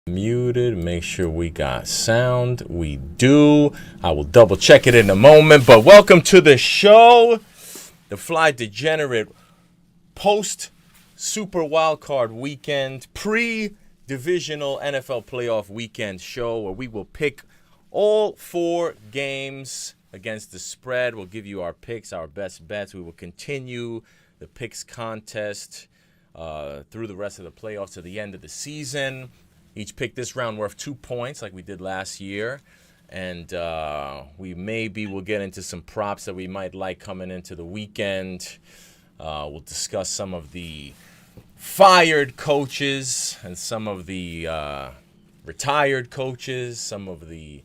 Muted. Make sure we got sound. We do. I will double check it in a moment. But welcome to the show, the Fly Degenerate post Super Wildcard Weekend, pre-divisional NFL playoff weekend show where we will pick all 4 games against the spread. We'll give you our picks, our best bets. We will continue the picks contest through the rest of the playoffs to the end of the season. Each pick this round worth 2 points like we did last year. And we'll get into some props that we might like coming into the weekend. We'll discuss some of the fired coaches and some of the retired coaches, some of the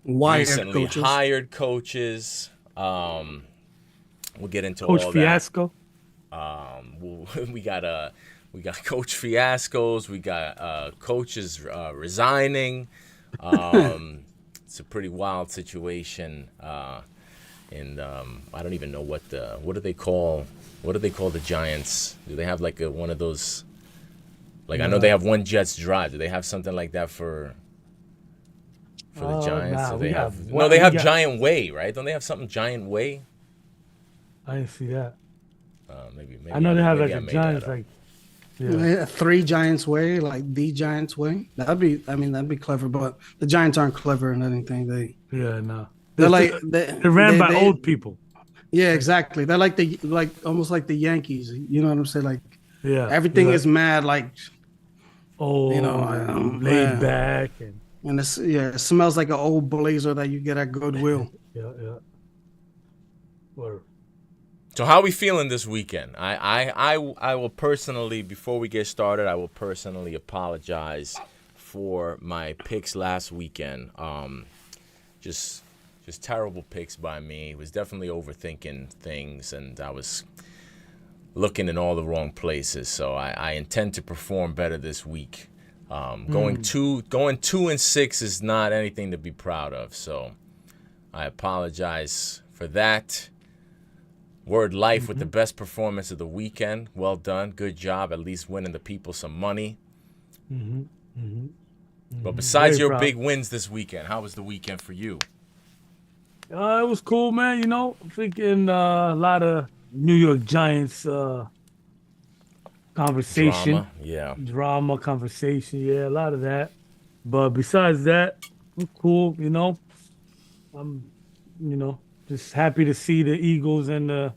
recently hired coaches. We'll get into Coach all Fiasco. that. We got Coach Fiascos. We got coaches resigning. It's a pretty wild situation. And I don't even know what do they call the Giants? Do they have like one of those? Like I know they have one Jets drive. Do they have something like that for the Giants? They have Giant Way, right? Don't they have something Giant Way? I didn't see that. Maybe I know they have like a Giants like. Yeah. 3 Giants way, like the Giants way. That'd be clever, but the Giants aren't clever in anything. They're ran by old people. Yeah, exactly. They're almost like the Yankees. You know what I'm saying? Like, everything is mad, like, laid back, and it smells like an old blazer that you get at Goodwill. Yeah. Word. So how are we feeling this weekend? I will personally, before we get started, I will personally apologize for my picks last weekend. Just terrible picks by me. It was definitely overthinking things, and I was looking in all the wrong places. So I intend to perform better this week. Going 2-6 is not anything to be proud of. So I apologize for that. Word Life with the best performance of the weekend. Well done. Good job. At least winning the people some money. But besides your big wins this weekend, how was the weekend for you? It was cool, man. You know, thinking a lot of New York Giants conversation. Drama conversation. Yeah, a lot of that. But besides that, it was cool, you know. I'm, just happy to see the Eagles and the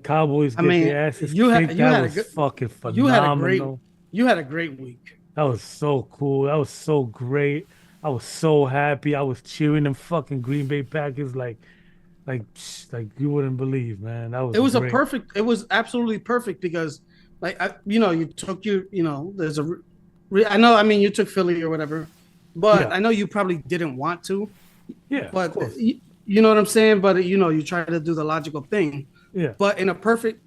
Cowboys get their asses kicked. That was fucking phenomenal. You had a great week. That was so cool. That was so great. I was so happy. I was cheering them fucking Green Bay Packers like you wouldn't believe, man. That was great. It was absolutely perfect because you took you took Philly or whatever, but I know you probably didn't want to. Yeah, but you know what I'm saying? But you try to do the logical thing. Yeah. But in a perfect,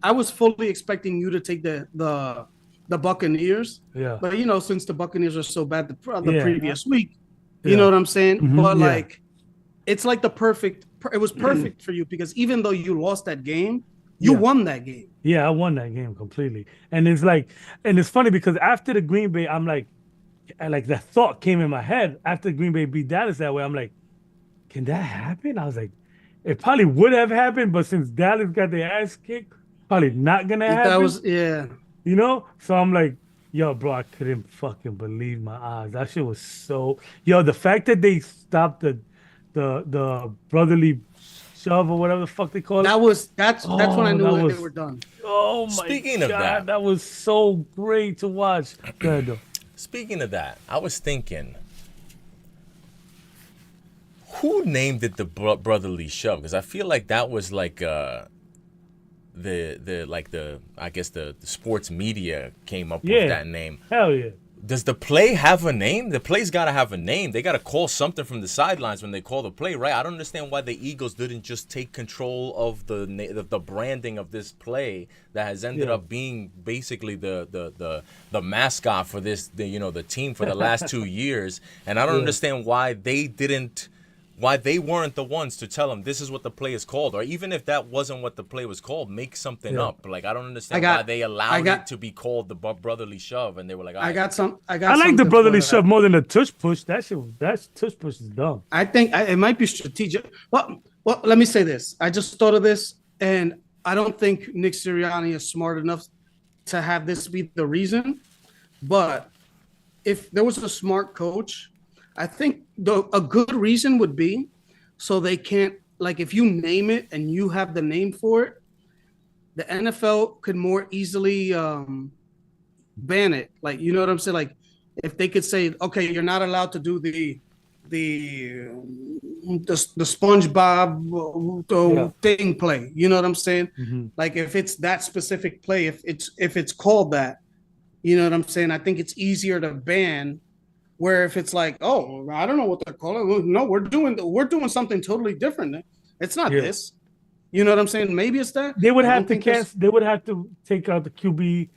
I was fully expecting you to take the Buccaneers. Yeah. But since the Buccaneers are so bad the previous week, you know what I'm saying? But it's like it was perfect for you because even though you lost that game, you won that game. Yeah, I won that game completely. And it's funny because after the Green Bay, I'm like that thought came in my head after Green Bay beat Dallas that way. I'm like, can that happen? I was like, it probably would have happened, but since Dallas got their ass kicked, probably not gonna happen. So I'm like, yo, bro, I couldn't fucking believe my eyes. That shit was the fact that they stopped the brotherly shove or whatever the fuck they call it. That's when I knew they were done. Oh my Speaking God, of that was so great to watch. Go ahead, though. Speaking of that, I was thinking, who named it the brotherly shove? Because I feel like that was like the sports media came up with that name. Hell yeah. Does the play have a name? The play's got to have a name. They got to call something from the sidelines when they call the play, right? I don't understand why the Eagles didn't just take control of the branding of this play that has ended up being basically the mascot for this, the team for the last 2 years. And I don't understand why they didn't why they weren't the ones to tell him this is what the play is called, or even if that wasn't what the play was called, make something up. Like I don't understand why they allowed it to be called the brotherly shove, and they were like, I like the brotherly shove more than the tush push. That tush push is dumb. I think it might be strategic. Well, let me say this. I just thought of this, and I don't think Nick Sirianni is smart enough to have this be the reason. But if there was a smart coach, I think a good reason would be so they can't, like, if you name it and you have the name for it, the NFL could more easily ban it. Like, you know what I'm saying? Like, if they could say, okay, you're not allowed to do the SpongeBob thing play. You know what I'm saying? Mm-hmm. Like, if it's that specific play, if it's called that, you know what I'm saying? I think it's easier to ban. Where if it's like, oh, I don't know what they're calling. No, we're doing something totally different. It's not this. You know what I'm saying? Maybe it's that. They would have to cancel. They would have to take out the QB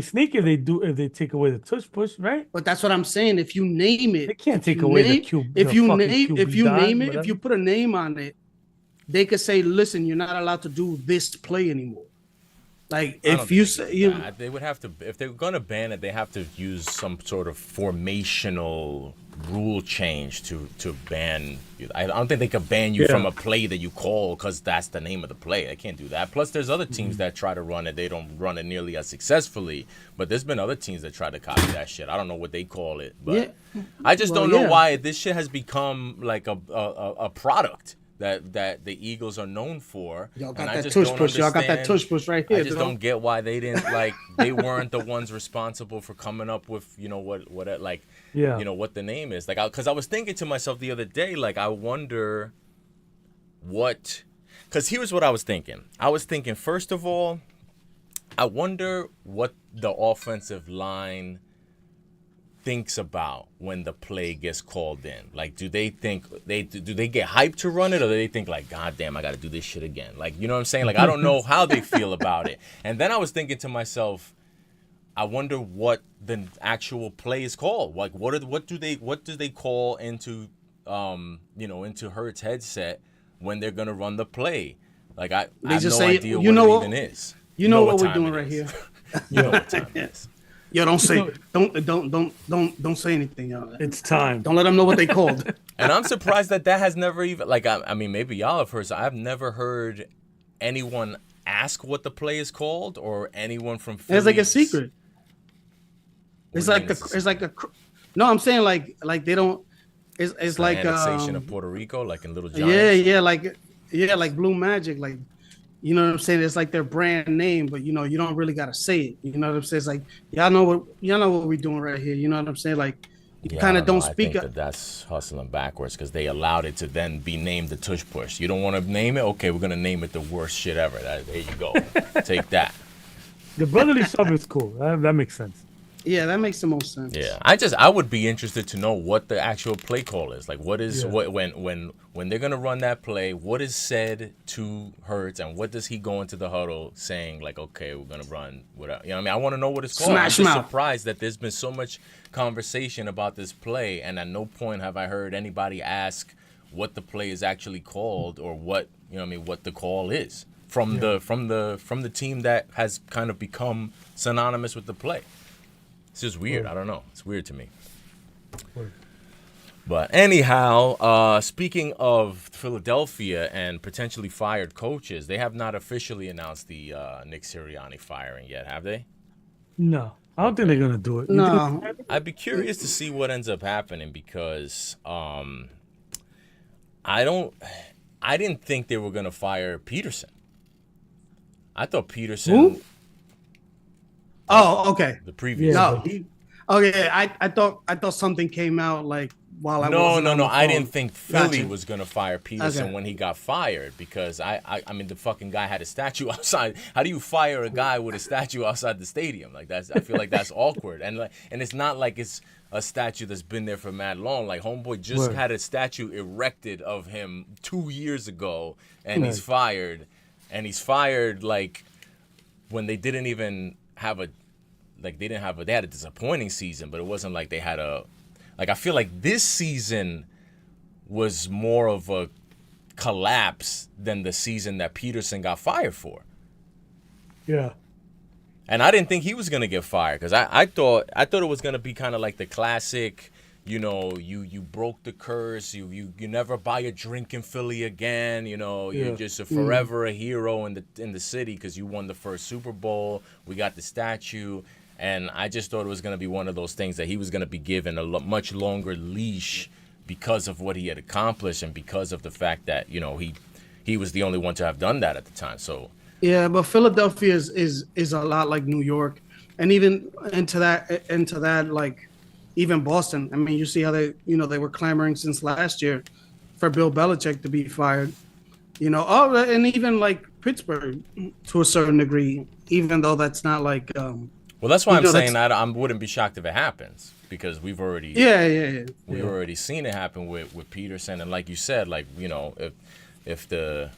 sneak if they take away the tush push, right? But that's what I'm saying. If you name it, they can't take away the QB. If you name it, if you put a name on it, they could say, listen, you're not allowed to do this play anymore. Like, if you say, they would have to, if they're going to ban it, they have to use some sort of formational rule change to ban you. I don't think they could ban you from a play that you call because that's the name of the play. They can't do that. Plus, there's other teams that try to run it. They don't run it nearly as successfully. But there's been other teams that try to copy that shit. I don't know what they call it, but I just don't know why this shit has become like a product that the Eagles are known for. Y'all got that tush push. Y'all got that tush push right here. I just don't get why they didn't, like, they weren't the ones responsible for coming up with, you know, what you know, what the name is. Like, because I was thinking to myself the other day, like, I wonder what, because here's what I was thinking. I was thinking, first of all, I wonder what the offensive line thinks about when the play gets called in. Like, do they think do they get hyped to run it, or do they think like, God damn, I got to do this shit again? Like, you know what I'm saying? Like, I don't know how they feel about it. And then I was thinking to myself, I wonder what the actual play is called. Like, what do they call into you know, into Hurts' headset when they're gonna run the play? Like, I have no idea what it even is. You know what we're doing right here. You know what time it is. Yo, don't say don't say anything, y'all. It's time. Don't let them know what they called. And I'm surprised that has never even, like, I mean, maybe y'all have heard. So I've never heard anyone ask what the play is called, or anyone from Philly. It's like a secret. It's like a. No, I'm saying like they don't. It's like annexation of Puerto Rico, like in Little Giants. Like Blue Magic, like. You know what I'm saying? It's like their brand name, but you know, you don't really gotta say it. You know what I'm saying? It's like y'all know what we're doing right here. You know what I'm saying? Like you kind of don't speak up. That's hustling backwards because they allowed it to then be named the tush push. You don't want to name it? Okay, we're gonna name it the worst shit ever. There you go. Take that. The brotherly shove is cool. That makes sense. Yeah, that makes the most sense. Yeah, I would be interested to know what the actual play call is. Like, what is what when they're gonna run that play, what is said to Hurts, and what does he go into the huddle saying? Like, okay, we're gonna run whatever. You know what I mean? I want to know what it's called. I'm just surprised that there's been so much conversation about this play, and at no point have I heard anybody ask what the play is actually called, or what, you know what I mean, what the call is from the team that has kind of become synonymous with the play. It's just weird. I don't know. It's weird to me. But anyhow, speaking of Philadelphia and potentially fired coaches, they have not officially announced the Nick Sirianni firing yet, have they? No. I don't think they're going to do it. No. I'd be curious to see what ends up happening because I didn't think they were going to fire Peterson. I thought Peterson... Who? Oh, okay. The previous. No. I thought something came out like while I was. No. I didn't think Philly was gonna fire Peterson when he got fired because I mean the fucking guy had a statue outside. How do you fire a guy with a statue outside the stadium? Like I feel like that's awkward. And it's not like it's a statue that's been there for mad long. Like homeboy just had a statue erected of him 2 years ago, and he's fired. And he's fired like when they didn't even have they had a disappointing season, but it wasn't like they had I feel like this season was more of a collapse than the season that Peterson got fired for. Yeah. And I didn't think he was gonna get fired because I thought it was gonna be kind of like the classic, you broke the curse, you never buy a drink in Philly again, you're just forever a hero in the city because you won the first Super Bowl. We got the statue, and I just thought it was gonna be one of those things that he was gonna be given a much longer leash because of what he had accomplished and because of the fact that he was the only one to have done that at the time. So. Yeah, but Philadelphia is a lot like New York, and even into that like even Boston. I mean, you see how they were clamoring since last year for Bill Belichick to be fired. And even like Pittsburgh to a certain degree, even though that's not like. Well, that's why I'm saying that I wouldn't be shocked if it happens because we've already we've already seen it happen with Peterson, and like you said, like if the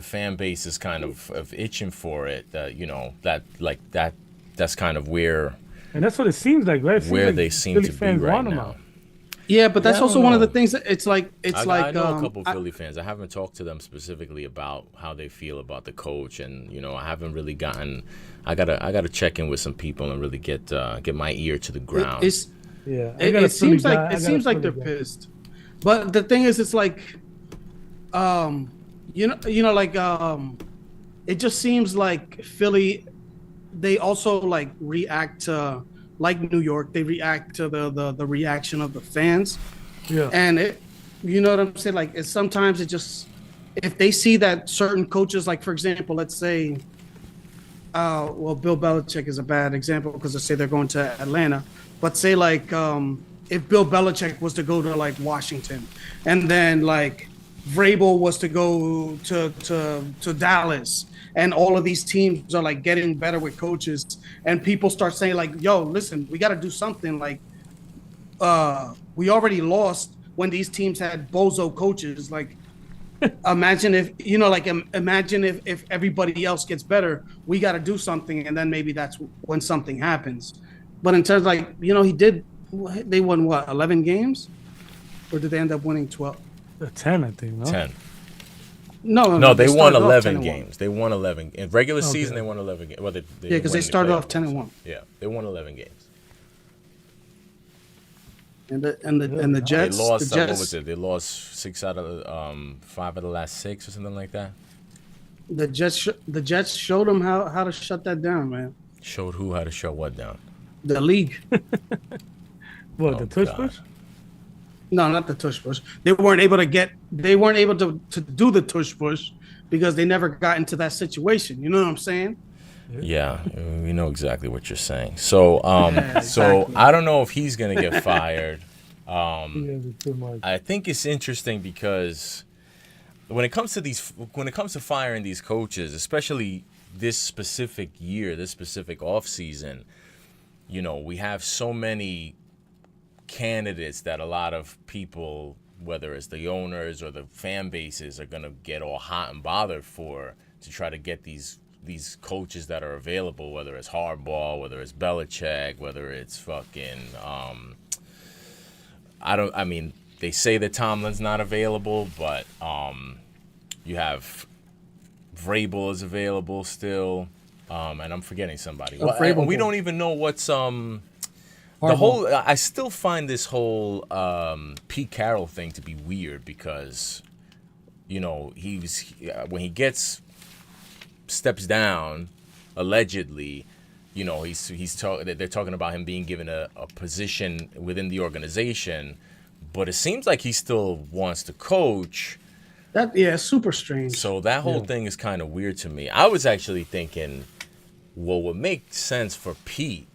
fan base is kind of itching for it, that's kind of where. And that's what it seems like, right? Where they seem to be right now. Yeah, but that's also one of the things that I know a couple of Philly fans. I haven't talked to them specifically about how they feel about the coach, and I haven't really gotten. I gotta check in with some people and really get my ear to the ground. It seems like they're pissed, but the thing is, it's like, it just seems like Philly. They also like react to, like New York, they react to the reaction of the fans. Yeah. And you know what I'm saying? Like sometimes it just, if they see that certain coaches, like for example, let's say, Bill Belichick is a bad example because let's say they're going to Atlanta, but say like if Bill Belichick was to go to like Washington, and then like Vrabel was to go to Dallas, and all of these teams are like getting better with coaches, and people start saying like, yo, listen, we got to do something. Like we already lost when these teams had bozo coaches. Like imagine if if everybody else gets better, we got to do something, and then maybe that's when something happens. But in terms of like, they won what, 11 games, or did they end up winning 12? 10, I think. No? 10. No, they won 11 games. They won 11 in regular season. They won 11 games. Well, because they started off 10-1. Yeah, they won 11 games. And the Jets. They lost. What was it? They lost 5 out of the last 6 or something like that. The Jets showed them how to shut that down, man. Showed who how to shut what down? The league. What, the tush push? No, not the tush push. They weren't able to do the tush push because they never got into that situation. You know what I'm saying? Yeah, we know exactly what you're saying. So, exactly. So I don't know if he's gonna get fired. I think it's interesting because when it comes to firing these coaches, especially this specific year, this specific offseason, we have so many candidates that a lot of people, whether it's the owners or the fan bases, are gonna get all hot and bothered to try to get these coaches that are available, whether it's Harbaugh, whether it's Belichick, whether it's fucking they say that Tomlin's not available, but you have Vrabel is available still, and I'm forgetting somebody. We don't even know what's the whole. I still find this whole Pete Carroll thing to be weird because, when he steps down, allegedly, they're talking about him being given a position within the organization, but it seems like he still wants to coach. Super strange. So that whole thing is kind of weird to me. I was actually thinking, what would make sense for Pete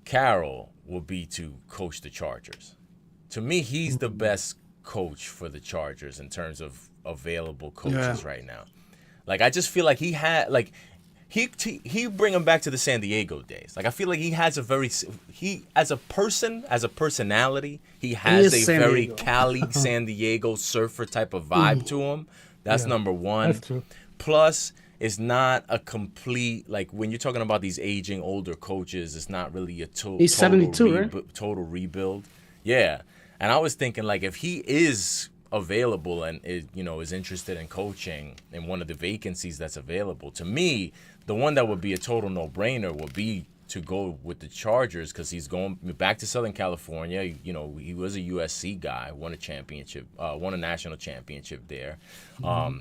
Carroll would be to coach the Chargers. To me, he's the best coach for the Chargers in terms of available coaches right now. Like, I just feel like he had, like, he bring him back to the San Diego days. Like, I feel like he has as a personality, he has a very Cali, San Diego surfer type of vibe to him. That's number one. That's true. Plus, it's not a complete, like, when you're talking about these aging older coaches, it's not really a total. He's 72, right? Total rebuild. Yeah. And I was thinking, like, if he is available and is interested in coaching in one of the vacancies that's available, to me, the one that would be a total no-brainer would be to go with the Chargers, because he's going back to Southern California. He was a USC guy, won a national championship there.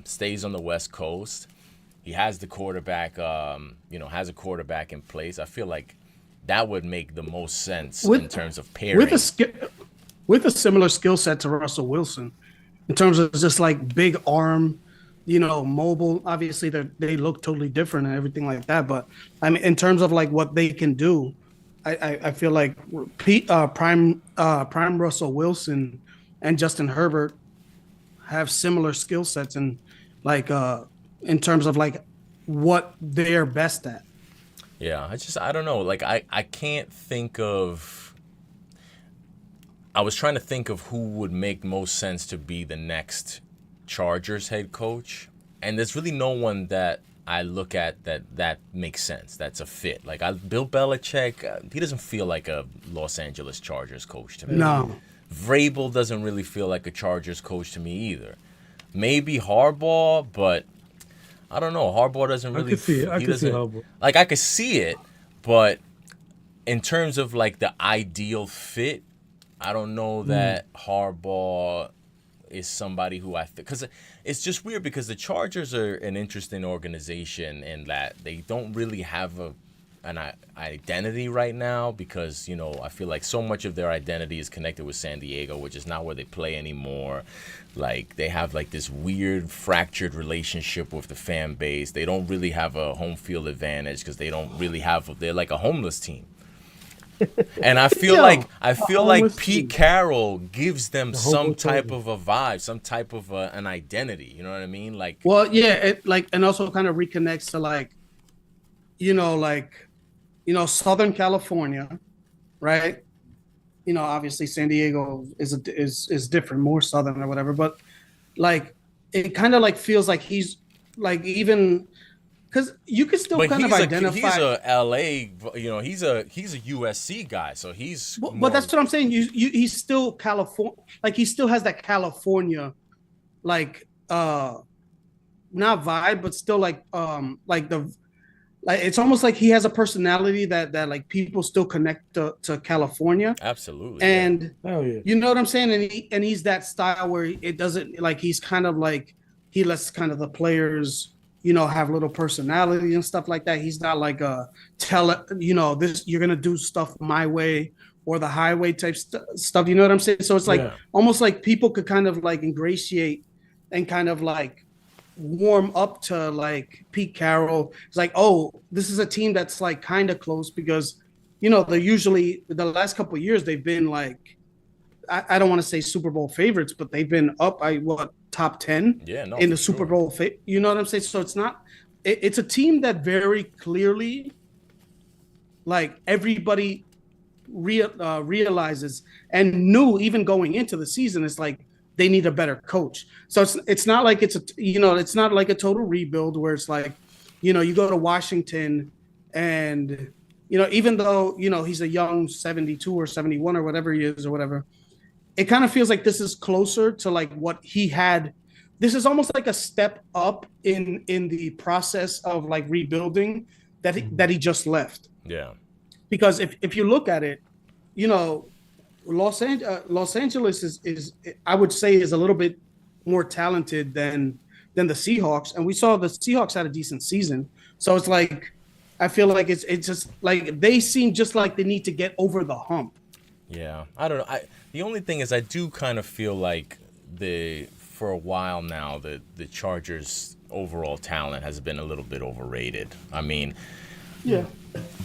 Stays on the West Coast. He has the quarterback, has a quarterback in place. I feel like that would make the most sense in terms of pairing. With a similar skill set to Russell Wilson, in terms of just like big arm, mobile. Obviously, they look totally different and everything like that. But I mean, in terms of like what they can do, I feel like prime Russell Wilson and Justin Herbert have similar skill sets and like in terms of like what they're best at. Yeah, I don't know. Like I can't think of. I was trying to think of who would make most sense to be the next Chargers head coach, and there's really no one that I look at that makes sense. That's a fit. Like Bill Belichick, he doesn't feel like a Los Angeles Chargers coach to me. No. Vrabel doesn't really feel like a Chargers coach to me either. Maybe Harbaugh, but I don't know. Harbaugh doesn't really. I could see it. I could see Harbaugh. Like I could see it, but in terms of like the ideal fit, I don't know that Harbaugh is somebody who I think, because it's just weird because the Chargers are an interesting organization in that they don't really have an identity right now, because I feel like so much of their identity is connected with San Diego, which is not where they play anymore. Like they have like this weird fractured relationship with the fan base. They don't really have a home field advantage because they're like a homeless team. And I feel like Pete Carroll gives them some type of a vibe, some type of an identity. You know what I mean? Like, well, yeah, and also kind of reconnects to Southern California, right? Obviously San Diego is different, more southern or whatever, but like it kind of like feels like he's like even. Because you could still kind of identify. He's a LA, he's a USC guy, so he's. But that's what I'm saying. He's still California, like he still has that California, like not vibe, but still like it's almost like he has a personality that like people still connect to California. Absolutely. And yeah. You know what I'm saying? And he's that style where it doesn't like he's kind of like he lets kind of the players. Have little personality and stuff like that. He's not like this, you're going to do stuff my way or the highway type stuff. You know what I'm saying? So it's like almost like people could kind of like ingratiate and kind of like warm up to like Pete Carroll. It's like, oh, this is a team that's like kind of close because, they're usually the last couple of years, they've been like, I don't want to say Super Bowl favorites, but they've been up top 10 in the Super Bowl. You know what I'm saying? So it's a team that very clearly, like everybody realizes and knew even going into the season, it's like they need a better coach. So it's not like it's not like a total rebuild where it's like, you go to Washington and, even though, he's a young 72 or 71 or whatever he is or whatever, it kind of feels like this is closer to like what he had. This is almost like a step up in the process of like rebuilding that he just left. Yeah. Because if you look at it, Los Angeles is I would say is a little bit more talented than the Seahawks, and we saw the Seahawks had a decent season. So it's like I feel like it's just like they seem just like they need to get over the hump. Yeah, I don't know. The only thing is I do kind of feel like for a while now the Chargers' overall talent has been a little bit overrated. I mean, yeah,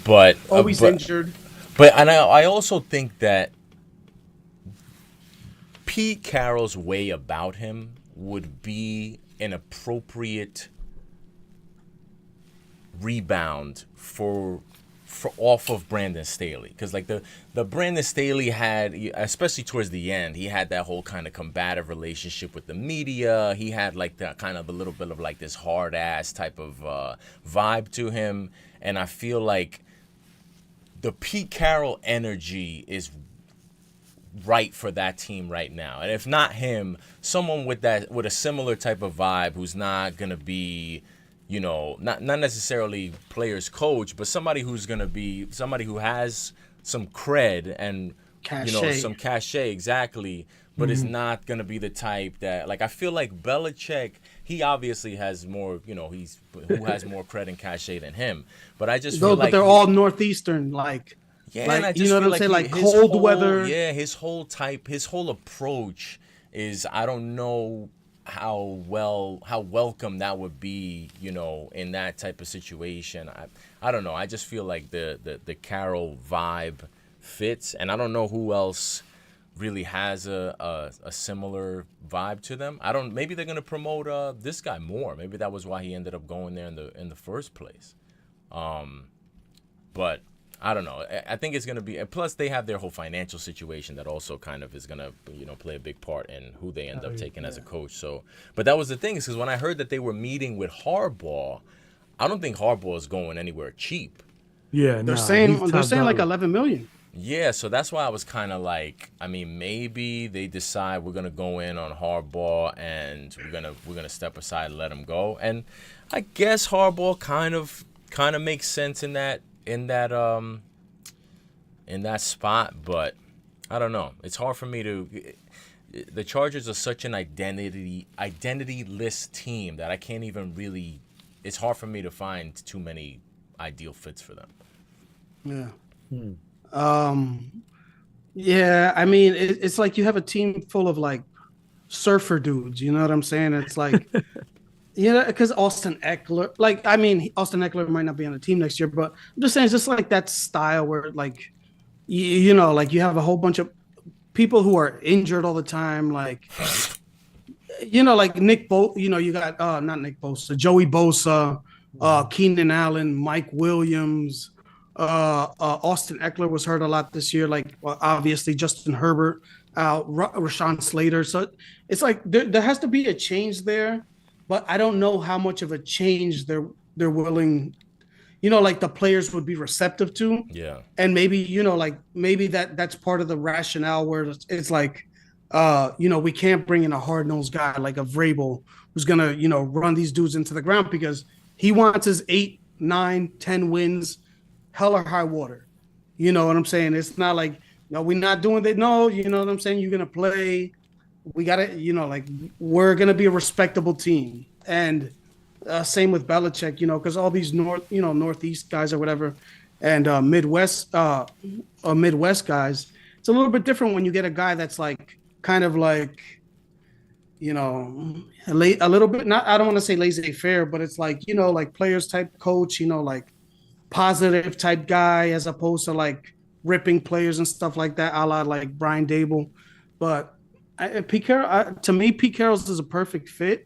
but always injured. But I also think that Pete Carroll's way about him would be an appropriate rebound for off of Brandon Staley, because like the Brandon Staley had, especially towards the end, he had that whole kind of combative relationship with the media. He had like that kind of a little bit of like this hard ass type of vibe to him, and I feel like the Pete Carroll energy is right for that team right now. And if not him, someone with a similar type of vibe who's not gonna be, not necessarily players coach, but somebody who's gonna be somebody who has some cred and some cachet, exactly. But it's not gonna be the type that, like, I feel like Belichick, he obviously has more, who has more cred and cachet than him. But I just feel like they're all northeastern, like. Yeah, like, and I just what feel I'm saying, like his cold whole, weather. Yeah, his whole approach is, I don't know how welcome that would be, in that type of situation. I don't know. I just feel like the Carroll vibe fits, and I don't know who else really has a similar vibe to them. Maybe they're gonna promote this guy more. Maybe that was why he ended up going there in the first place. But I don't know. I think it's going to be, plus they have their whole financial situation that also kind of is going to, play a big part in who they end up taking as a coach. So, but that was the thing, is because when I heard that they were meeting with Harbaugh, I don't think Harbaugh is going anywhere cheap. Yeah, they're saying like 11 million. Yeah, so that's why I was kind of like, I mean, maybe they decide we're gonna go in on Harbaugh and we're gonna step aside and let him go. And I guess Harbaugh kind of makes sense in that spot, but I don't know. It's hard for me to. The Chargers are such an identity-less team that I can't even really. It's hard for me to find too many ideal fits for them. Yeah. Yeah. I mean, it's like you have a team full of like surfer dudes. You know what I'm saying? It's like. Because Austin Eckler, Austin Eckler might not be on the team next year, but I'm just saying, it's just like that style where, like, you have a whole bunch of people who are injured all the time, like, like Nick you got not Nick Bosa, Joey Bosa, Keenan Allen, Mike Williams, Austin Eckler was hurt a lot this year, like, obviously Justin Herbert, Rashawn Slater. So it's like there has to be a change there. But I don't know how much of a change they're willing, like the players would be receptive to. Yeah. And maybe, maybe that's part of the rationale where it's like, we can't bring in a hard-nosed guy like a Vrabel who's going to, run these dudes into the ground, because he wants his 8, 9, 10 wins, hell or high water. You know what I'm saying? It's not like, no, we're not doing that. No, you know what I'm saying? You're going to play. We got to, we're going to be a respectable team. And same with Belichick, because all these Northeast guys or whatever, and Midwest guys, it's a little bit different when you get a guy that's like, kind of like, a little bit, not, I don't want to say laissez-faire, but it's like, like players type coach, like positive type guy, as opposed to like ripping players and stuff like that, a la like Brian Dable. But Pete Carroll, to me, Pete Carroll's is a perfect fit,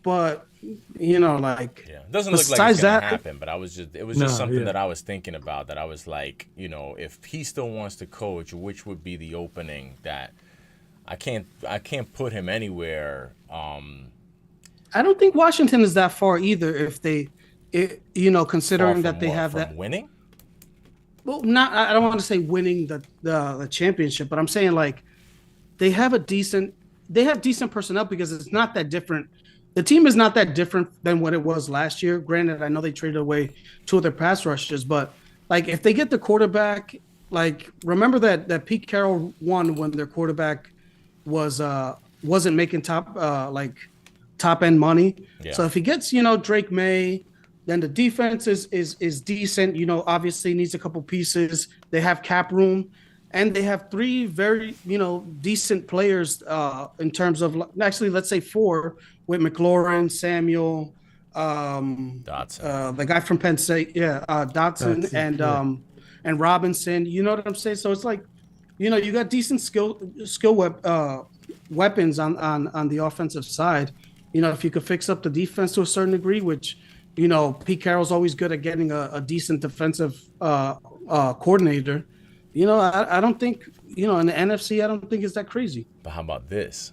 but it doesn't look like it's gonna happen. But it was just something that I was thinking about. That I was like, if he still wants to coach, which would be the opening that I can't put him anywhere. I don't think Washington is that far either. If they, considering that they have that winning. Well, I don't want to say winning the championship, but I'm saying like. They have decent personnel, because it's not that different. The team is not that different than what it was last year. Granted, I know they traded away 2 of their pass rushers, but like if they get the quarterback, like remember that Pete Carroll won when their quarterback wasn't making top end money. Yeah. So if he gets Drake May, then the defense is decent. Obviously needs a couple pieces. They have cap room. And they have 3 very, decent players in terms of, actually, let's say 4, with McLaurin, Samuel, Dotson, the guy from Penn State, Dotson, and Robinson. You know what I'm saying? So it's like, you got decent weapons on the offensive side. If you could fix up the defense to a certain degree, which, Pete Carroll's always good at getting a decent defensive coordinator. I don't think, in the NFC, I don't think it's that crazy. But how about this?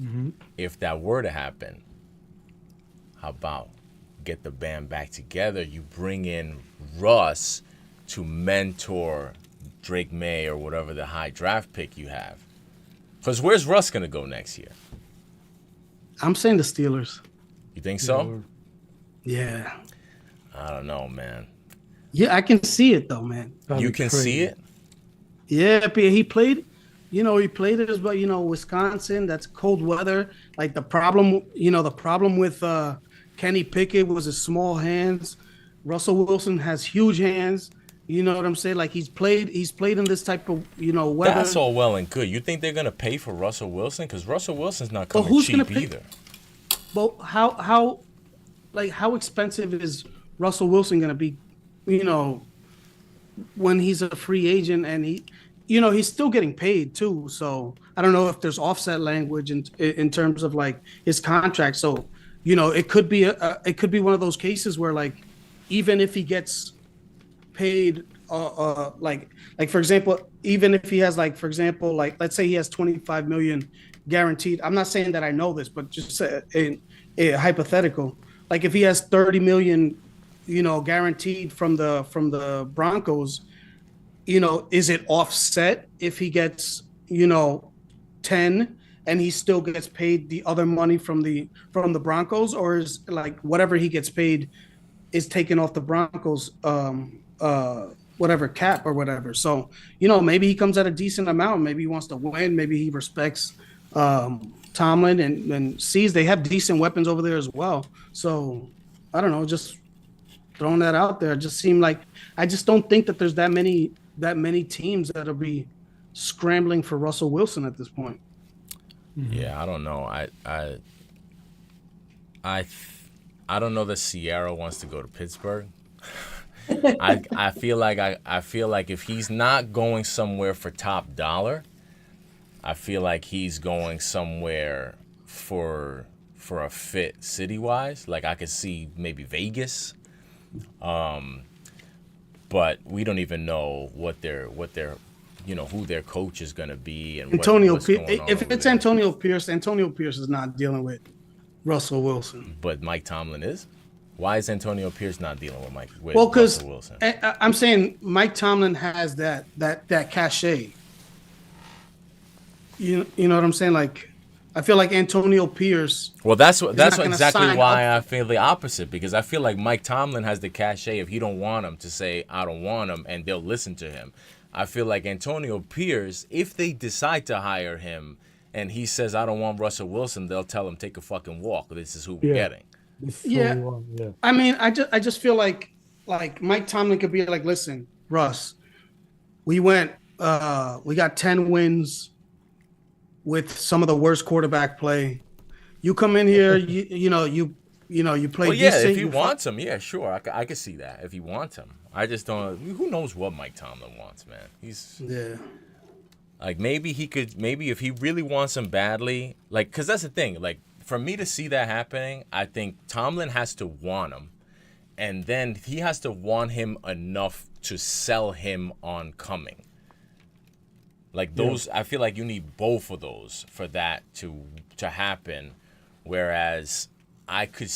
Mm-hmm. If that were to happen, how about get the band back together? You bring in Russ to mentor Drake May or whatever the high draft pick you have. Because where's Russ gonna go next year? I'm saying the Steelers. You think so? Yeah. I don't know, man. Yeah, I can see it though, man. You can see it? Yeah, he played. He played it as well. Wisconsin. That's cold weather. Like the problem with Kenny Pickett was his small hands. Russell Wilson has huge hands. You know what I'm saying? Like he's played in this type of weather. That's all well and good. You think they're gonna pay for Russell Wilson? Because Russell Wilson's not coming cheap either. But how expensive is Russell Wilson gonna be? When he's a free agent and he's still getting paid too. So I don't know if there's offset language in terms of like his contract. So it could be one of those cases where like even if he gets paid like for example, even if he has like for example like let's say he has 25 million guaranteed. I'm not saying that I know this, but just a hypothetical. Like if he has 30 million guaranteed from the Broncos, is it offset if he gets 10 and he still gets paid the other money from the Broncos, or is like whatever he gets paid is taken off the Broncos whatever cap or whatever? So maybe he comes at a decent amount, maybe he wants to win, maybe he respects Tomlin and sees they have decent weapons over there as well. So I don't know, just throwing that out there. It just seemed like I just don't think that there's that many teams that'll be scrambling for Russell Wilson at this point. Yeah, I don't know. I don't know that Sierra wants to go to Pittsburgh. I feel like if he's not going somewhere for top dollar, I feel like he's going somewhere for a fit city wise. Like I could see maybe Vegas. But we don't even know what their who their coach is going to be and what's going on. If it's Antonio Pierce is not dealing with Russell Wilson. But Mike Tomlin is. Why is Antonio Pierce not dealing with Russell Wilson? I'm saying Mike Tomlin has that cachet. You know what I'm saying? Like I feel like Antonio Pierce. Well, that's exactly why I feel the opposite, because I feel like Mike Tomlin has the cachet if you don't want him to say I don't want him, and they'll listen to him. I feel like Antonio Pierce, if they decide to hire him and he says I don't want Russell Wilson, they'll tell him take a fucking walk. This is who we're getting. Yeah. I mean, I just feel like Mike Tomlin could be like, listen, Russ, we got 10 wins with some of the worst quarterback play. You come in here, you play. Well, yeah, decent, if he wants him, yeah, sure, I could see that if he wants him. I just don't. Who knows what Mike Tomlin wants, man? Like maybe if he really wants him badly, like because that's the thing. Like for me to see that happening, I think Tomlin has to want him, and then he has to want him enough to sell him on coming. Like those, I feel like you need both of those for that to happen. Whereas I could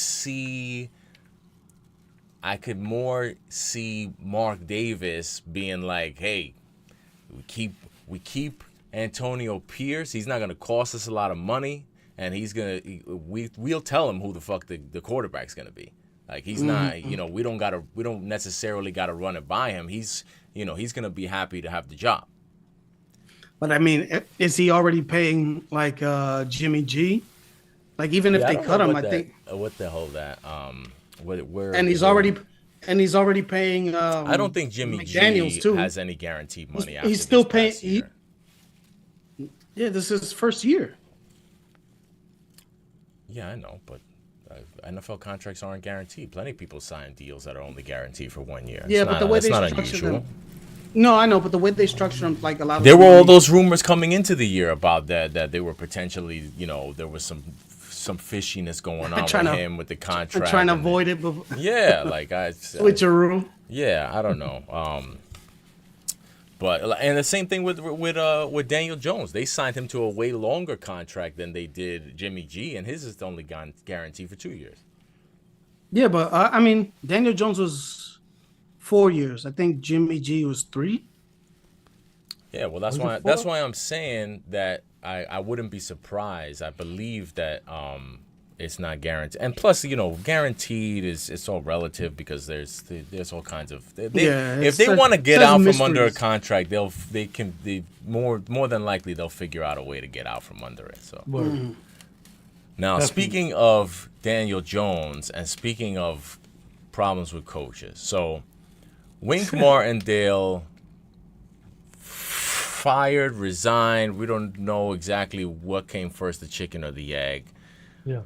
more see Mark Davis being like, "Hey, we keep Antonio Pierce. He's not going to cost us a lot of money, and we'll tell him who the fuck the quarterback's going to be. Like he's not, we don't necessarily got to run it by him. He's going to be happy to have the job." But I mean, is he already paying like Jimmy G? Like even if they cut him, I think what the hell that where and he's already paying. I don't think Jimmy G has any guaranteed money. He's still paying. This is his first year. Yeah, I know, but NFL contracts aren't guaranteed. Plenty of people sign deals that are only guaranteed for 1 year. Yeah, but the way they structure them. No, I know, but the way they structure them, like a lot of there were all those rumors coming into the year about that they were potentially, there was some fishiness going on with him with the contract. I'm trying to avoid it. Yeah, like switcheroo. Yeah, I don't know. But and the same thing with Daniel Jones. They signed him to a way longer contract than they did Jimmy G, and his is only guaranteed for 2 years. Yeah, but I mean, Daniel Jones was 4 years. I think Jimmy G was 3. Yeah, well, that's why I'm saying that I wouldn't be surprised. I believe that it's not guaranteed, and plus, guaranteed is it's all relative because there's all kinds of if they want to get out from under a contract, they more than likely they'll figure out a way to get out from under it. So now, speaking of Daniel Jones and speaking of problems with coaches, so Wink Martindale fired, resigned. We don't know exactly what came first, the chicken or the egg. Yeah.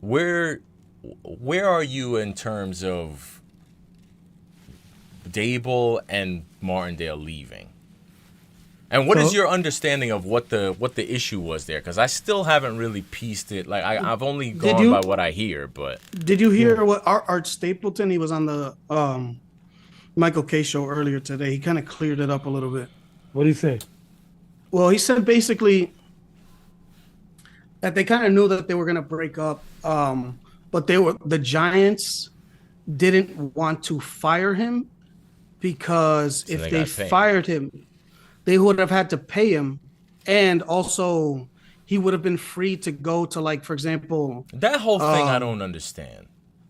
Where are you in terms of Dable and Martindale leaving? And what is your understanding of what the issue was there? Because I still haven't really pieced it. Like I've only gone by what I hear. But did you hear what Art Stapleton? He was on the Michael K show earlier today. He kind of cleared it up a little bit. What did he say? Well, he said basically that they kind of knew that they were going to break up, but the Giants didn't want to fire him because if they fired him, they would have had to pay him, and also he would have been free to go to, like, for example, that whole thing I don't understand.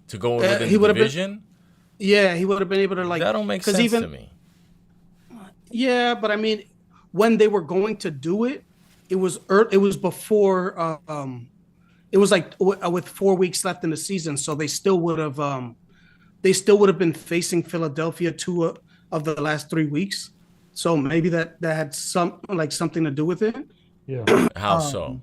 To go within the division. Yeah, he would have been able to, like, that don't make sense to me. Yeah, but I mean, when they were going to do it, it was before. It was like with 4 weeks left in the season, so they still would have been facing Philadelphia 2 of the last 3 weeks. So maybe that had something to do with it. Yeah. How so?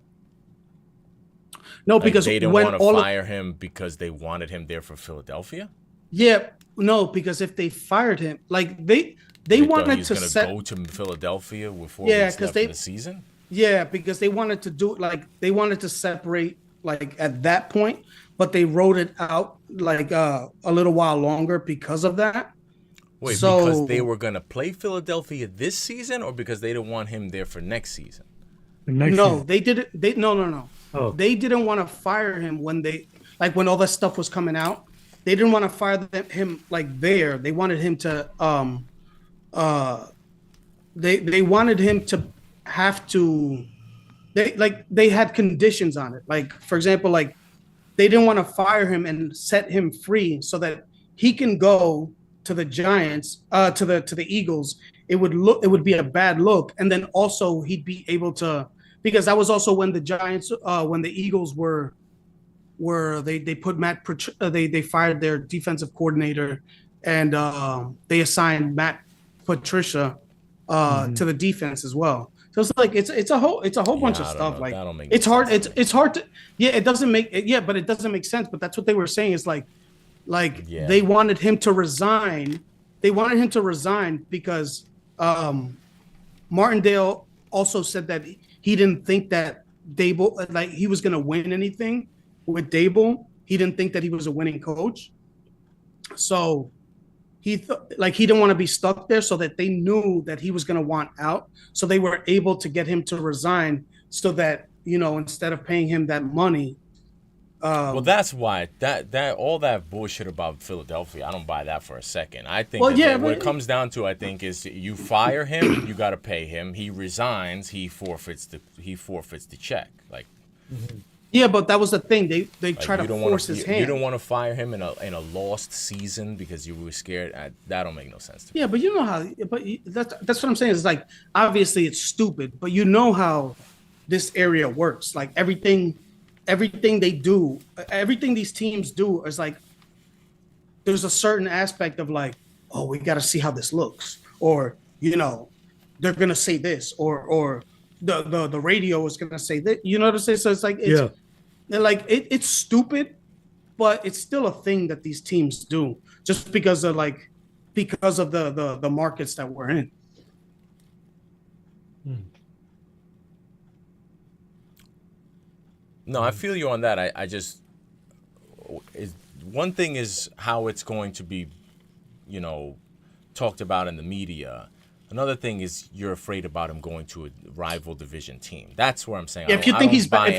No, because they didn't want to fire him because they wanted him there for Philadelphia. Yeah, no, because if they fired him, like they wanted to go to Philadelphia with 4 weeks left in the season. Yeah, because they wanted to do it, like they wanted to separate, like, at that point, but they wrote it out like a little while longer because of that. Wait, because they were going to play Philadelphia this season, or because they didn't want him there for next season? They didn't. No. Oh. They didn't want to fire him when all that stuff was coming out. They didn't want to fire him like there. They wanted him to they wanted him to have to. They had conditions on it. Like, for example, like they didn't want to fire him and set him free so that he can go to the Giants, to the Eagles. It would be a bad look, and then also he'd be able to, because that was also when the Giants, when the Eagles they put they fired their defensive coordinator, and they assigned Matt Patricia to the defense as well. So it's like it's a whole bunch of stuff. Like, it's hard. It's hard to it doesn't make it, but it doesn't make sense. But that's what they were saying is they wanted him to resign. They wanted him to resign because Martindale also said that he didn't think that Dable, like, he was going to win anything with Dable. He didn't think that he was a winning coach. So he didn't want to be stuck there, so that they knew that he was going to want out. So they were able to get him to resign so that, instead of paying him that money. Well, that's why that all that bullshit about Philadelphia, I don't buy that for a second. I think what it comes down to, I think, is you fire him, you got to pay him. He resigns, he forfeits the check. Like, yeah, but that was the thing. They try to force his hand. You don't want to fire him in a lost season because you were scared. That don't make no sense to me. Yeah, but you know how. But that's what I'm saying. Is like, obviously it's stupid, but you know how this area works. Like, everything they do, everything these teams do is like, there's a certain aspect of like, oh, we got to see how this looks, or they're gonna say this, or the radio is gonna say that. You know what I'm saying? So it's like, it's stupid, but it's still a thing that these teams do just because of the markets that we're in. No, I feel you on that. I just, one thing is how it's going to be, talked about in the media. Another thing is you're afraid about him going to a rival division team. That's where I'm saying. If you think he's bad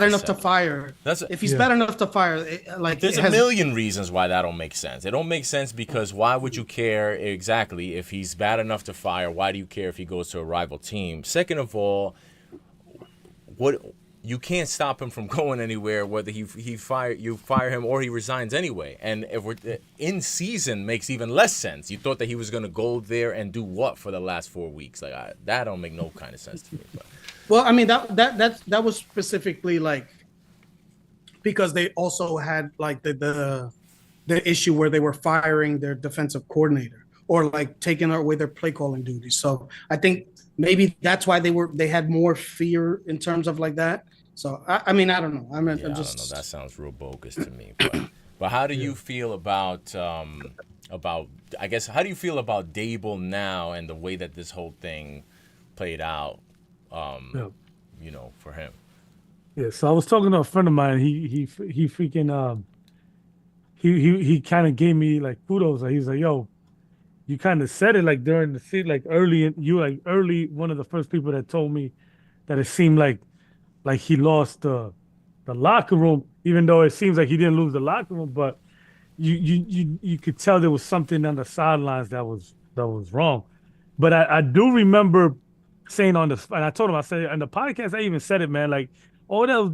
enough to fire, if he's bad enough to fire, like there's a million reasons why that don't make sense. It don't make sense because why would you care exactly if he's bad enough to fire? Why do you care if he goes to a rival team? Second of all, what you can't stop him from going anywhere, whether you fire him or he resigns anyway. And if we're in season makes even less sense. You thought that he was going to go there and do what for the last 4 weeks? Like that don't make no kind of sense to me. But. Well, I mean that was specifically like because they also had like the issue where they were firing their defensive coordinator or like taking away their play calling duties. So I think maybe that's why they had more fear in terms of like that. So I mean I don't know. I don't know. That sounds real bogus to me. But how do you feel about I guess how do you feel about Dable now and the way that this whole thing played out? You know, for him. Yeah. So I was talking to a friend of mine. He freaking he kind of gave me like kudos. Like, he was like, "Yo, you kind of said it like during the season, like early. One of the first people that told me that it seemed like he lost the locker room, even though it seems like he didn't lose the locker room, but you could tell there was something on the sidelines that was wrong. But I do remember saying and I told him, I said on the podcast, I even said it, man, like all those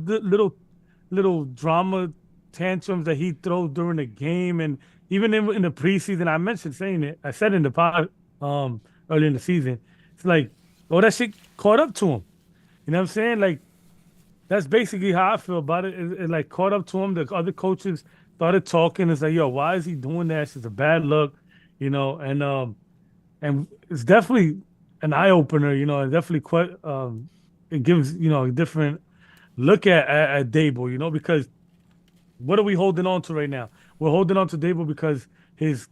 little drama tantrums that he throws during the game, and even in the preseason, I said in the pod early in the season, it's like all that shit caught up to him. You know what I'm saying? Like that's basically how I feel about it. It like caught up to him. The other coaches started talking. It's like, yo, why is he doing that? It's just a bad look, you know. And it's definitely an eye opener, you know. It definitely quite it gives a different look at Dable, you know, because what are we holding on to right now? We're holding on to Dable because his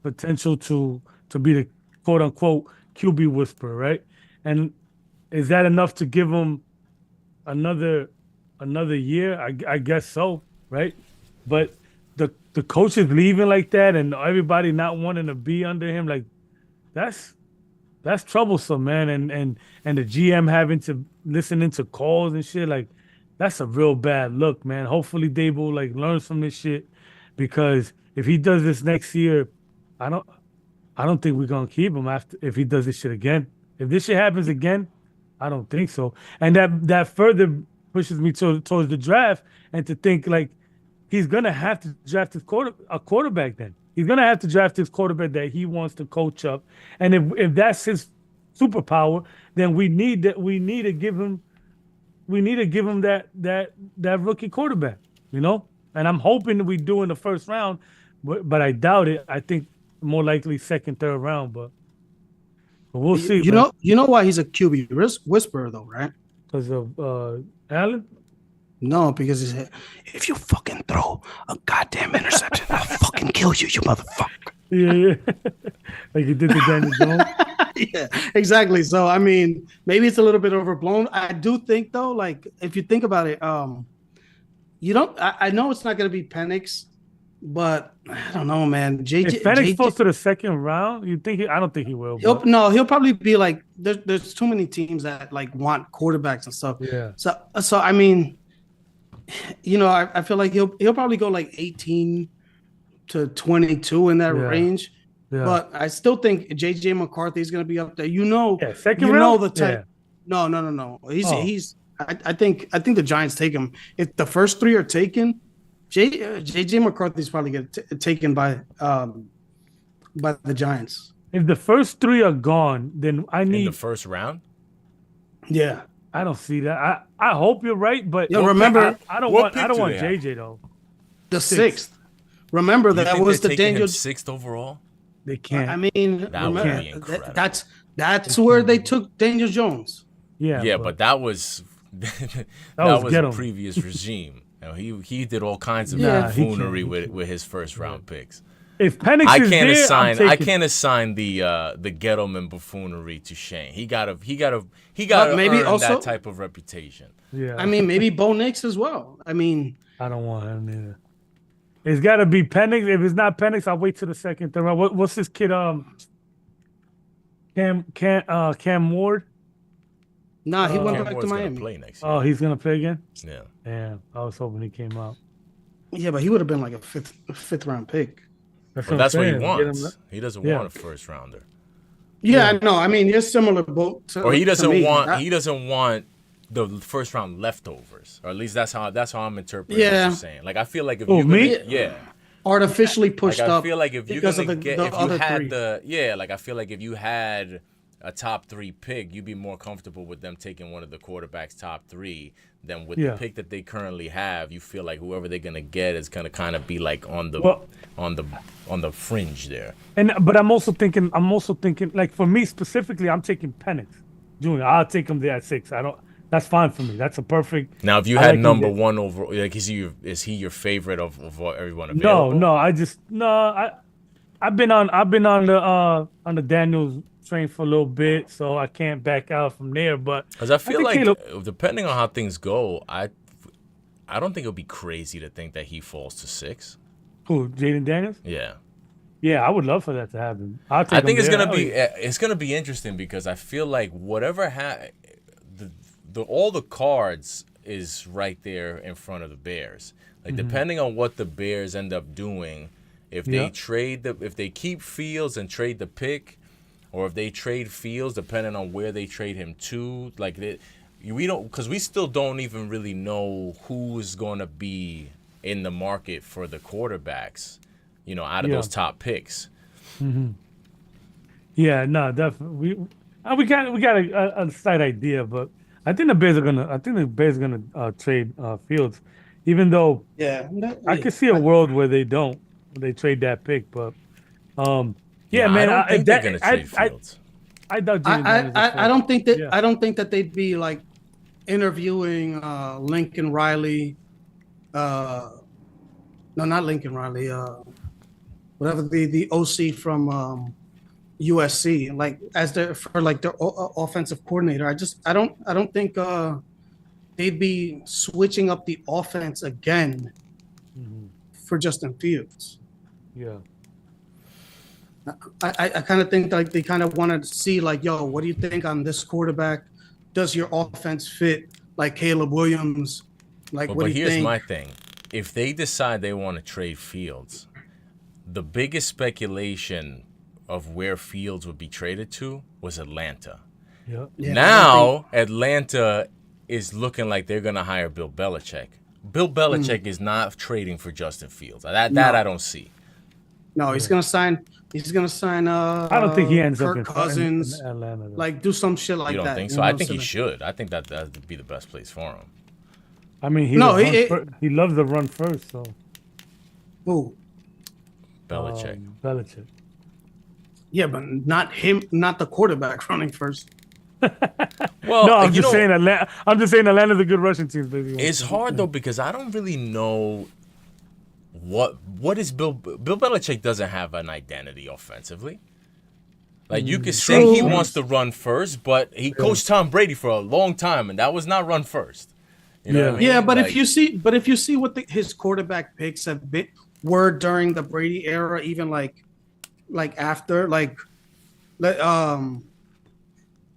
potential to be the quote unquote QB whisperer, right? And is that enough to give him another year? I guess so, right? But the coach is leaving like that, and everybody not wanting to be under him, like that's troublesome, man. And the GM having to listen into calls and shit, like that's a real bad look, man. Hopefully Dable like learns from this shit, because if he does this next year, I don't think we're gonna keep him if he does this shit again. If this shit happens again, I don't think so. And that further pushes me towards the draft, and to think like he's gonna have to draft a quarterback. Then he's gonna have to draft his quarterback that he wants to coach up. And if that's his superpower, then we need to give him that rookie quarterback, you know. And I'm hoping that we do in the first round, but I doubt it. I think more likely second, third round, but we'll see. You know why he's a QB whisperer though, right? Because of Allen? No, because he said, if you fucking throw a goddamn interception, I'll fucking kill you, you motherfucker. Yeah. Like he did to Daniel Jones. Yeah, exactly. So I mean, maybe it's a little bit overblown. I do think though, like if you think about it, I know it's not gonna be Penix, but I don't know, man. If Penix falls to the second round, I don't think he will. He'll probably be like there's too many teams that like want quarterbacks and stuff. Yeah. So I mean, you know, I feel like he'll probably go like 18 to 22 in that range. Yeah. But I still think JJ McCarthy is going to be up there. Second round. The type. Yeah. No. He's. I think the Giants take him. If the first three are taken, JJ McCarthy is probably get taken by the Giants. If the first three are gone, then I need in the first round. Yeah, I don't see that. I hope you're right, but remember, I don't want JJ though. The sixth. Remember that was the Daniel sixth overall. They can't. I mean, that's where they took Daniel Jones. Yeah, but that was a previous regime. You know, he did all kinds of buffoonery with his first round picks. If Penix I can't assign the Gettleman buffoonery to Shane. He got maybe earn also that type of reputation. Yeah, I mean maybe Bo Nix as well. I mean, I don't want him either. It's got to be Penix. If it's not Penix, I'll wait till the second, third round. What's this kid? Cam Ward. Nah, he went Cam back to Ward's gonna Miami. play next year. Oh, he's gonna play again. Yeah. Yeah, I was hoping he came out. Yeah, but he would have been like a fifth round pick. That's Well, what I'm that's what he saying. wants. He doesn't Yeah. want a first rounder. Yeah, no, I mean, you're similar boat to, Or he doesn't to me. want. He doesn't want the first round leftovers. Or at least that's how I'm interpreting what Yeah. you're saying. Like I feel like if Oh, you're me? gonna, yeah. artificially pushed Like I up feel like if you're because gonna of the get if you other had three. like I feel like if you had a top 3 pick, you'd be more comfortable with them taking one of the quarterbacks top 3 than with the pick that they currently have. You feel like whoever they're gonna get is gonna kind of be like on the fringe there. But I'm also thinking like for me specifically, I'm taking Penix Jr. I'll take him there at 6. That's fine for me. That's a perfect. Now, if you had number 1 over, like is he your favorite of everyone available? No. I've been on the Daniels train for a little bit, so I can't back out from there. But because I feel like depending on how things go, I don't think it'll be crazy to think that he falls to 6. Who, Jaden Daniels? Yeah. Yeah, I would love for that to happen. I think it's gonna be interesting because I feel like whatever all the cards is right there in front of the Bears. Like depending on what the Bears end up doing, if they if they keep Fields and trade the pick, or if they trade Fields, depending on where they trade him to, like we don't, because we still don't even really know who is going to be in the market for the quarterbacks, out of those top picks. Mm-hmm. Yeah, no, definitely. We got a slight idea, but I think the Bears are gonna trade Fields, even though I could see a world where they don't, they trade that pick, but man, I don't think they're gonna trade Fields. I don't think that I don't think that they'd be like interviewing Lincoln Riley. No, not Lincoln Riley. Whatever the OC from USC, like as their offensive coordinator. I don't think they'd be switching up the offense again for Justin Fields. Yeah. I kind of think like they kind of wanted to see like, yo, what do you think on this quarterback? Does your offense fit like Caleb Williams? Like, what do you think? But here's my thing. If they decide they want to trade Fields, the biggest speculation of where Fields would be traded to was Atlanta. Yep. Yeah, now, Atlanta is looking like they're going to hire Bill Belichick. Bill Belichick is not trading for Justin Fields. That I don't see. No, he's gonna sign. He's gonna sign. I don't think he ends Kirk up Cousins, in Atlanta. Though. Like do some shit like that. You don't think so? I think he should. I think that would be the best place for him. I mean, he loves to run first. So who? Belichick. Belichick. Yeah, but not him. Not the quarterback running first. Well, no, I'm just saying Atlanta's a good rushing team. Basically. It's hard though because I don't really know. What is Bill Belichick doesn't have an identity offensively. Like you could say he wants to run first, but he coached Tom Brady for a long time, and that was not run first. You know what I mean? Yeah, but if you see what his quarterback picks were during the Brady era, even like after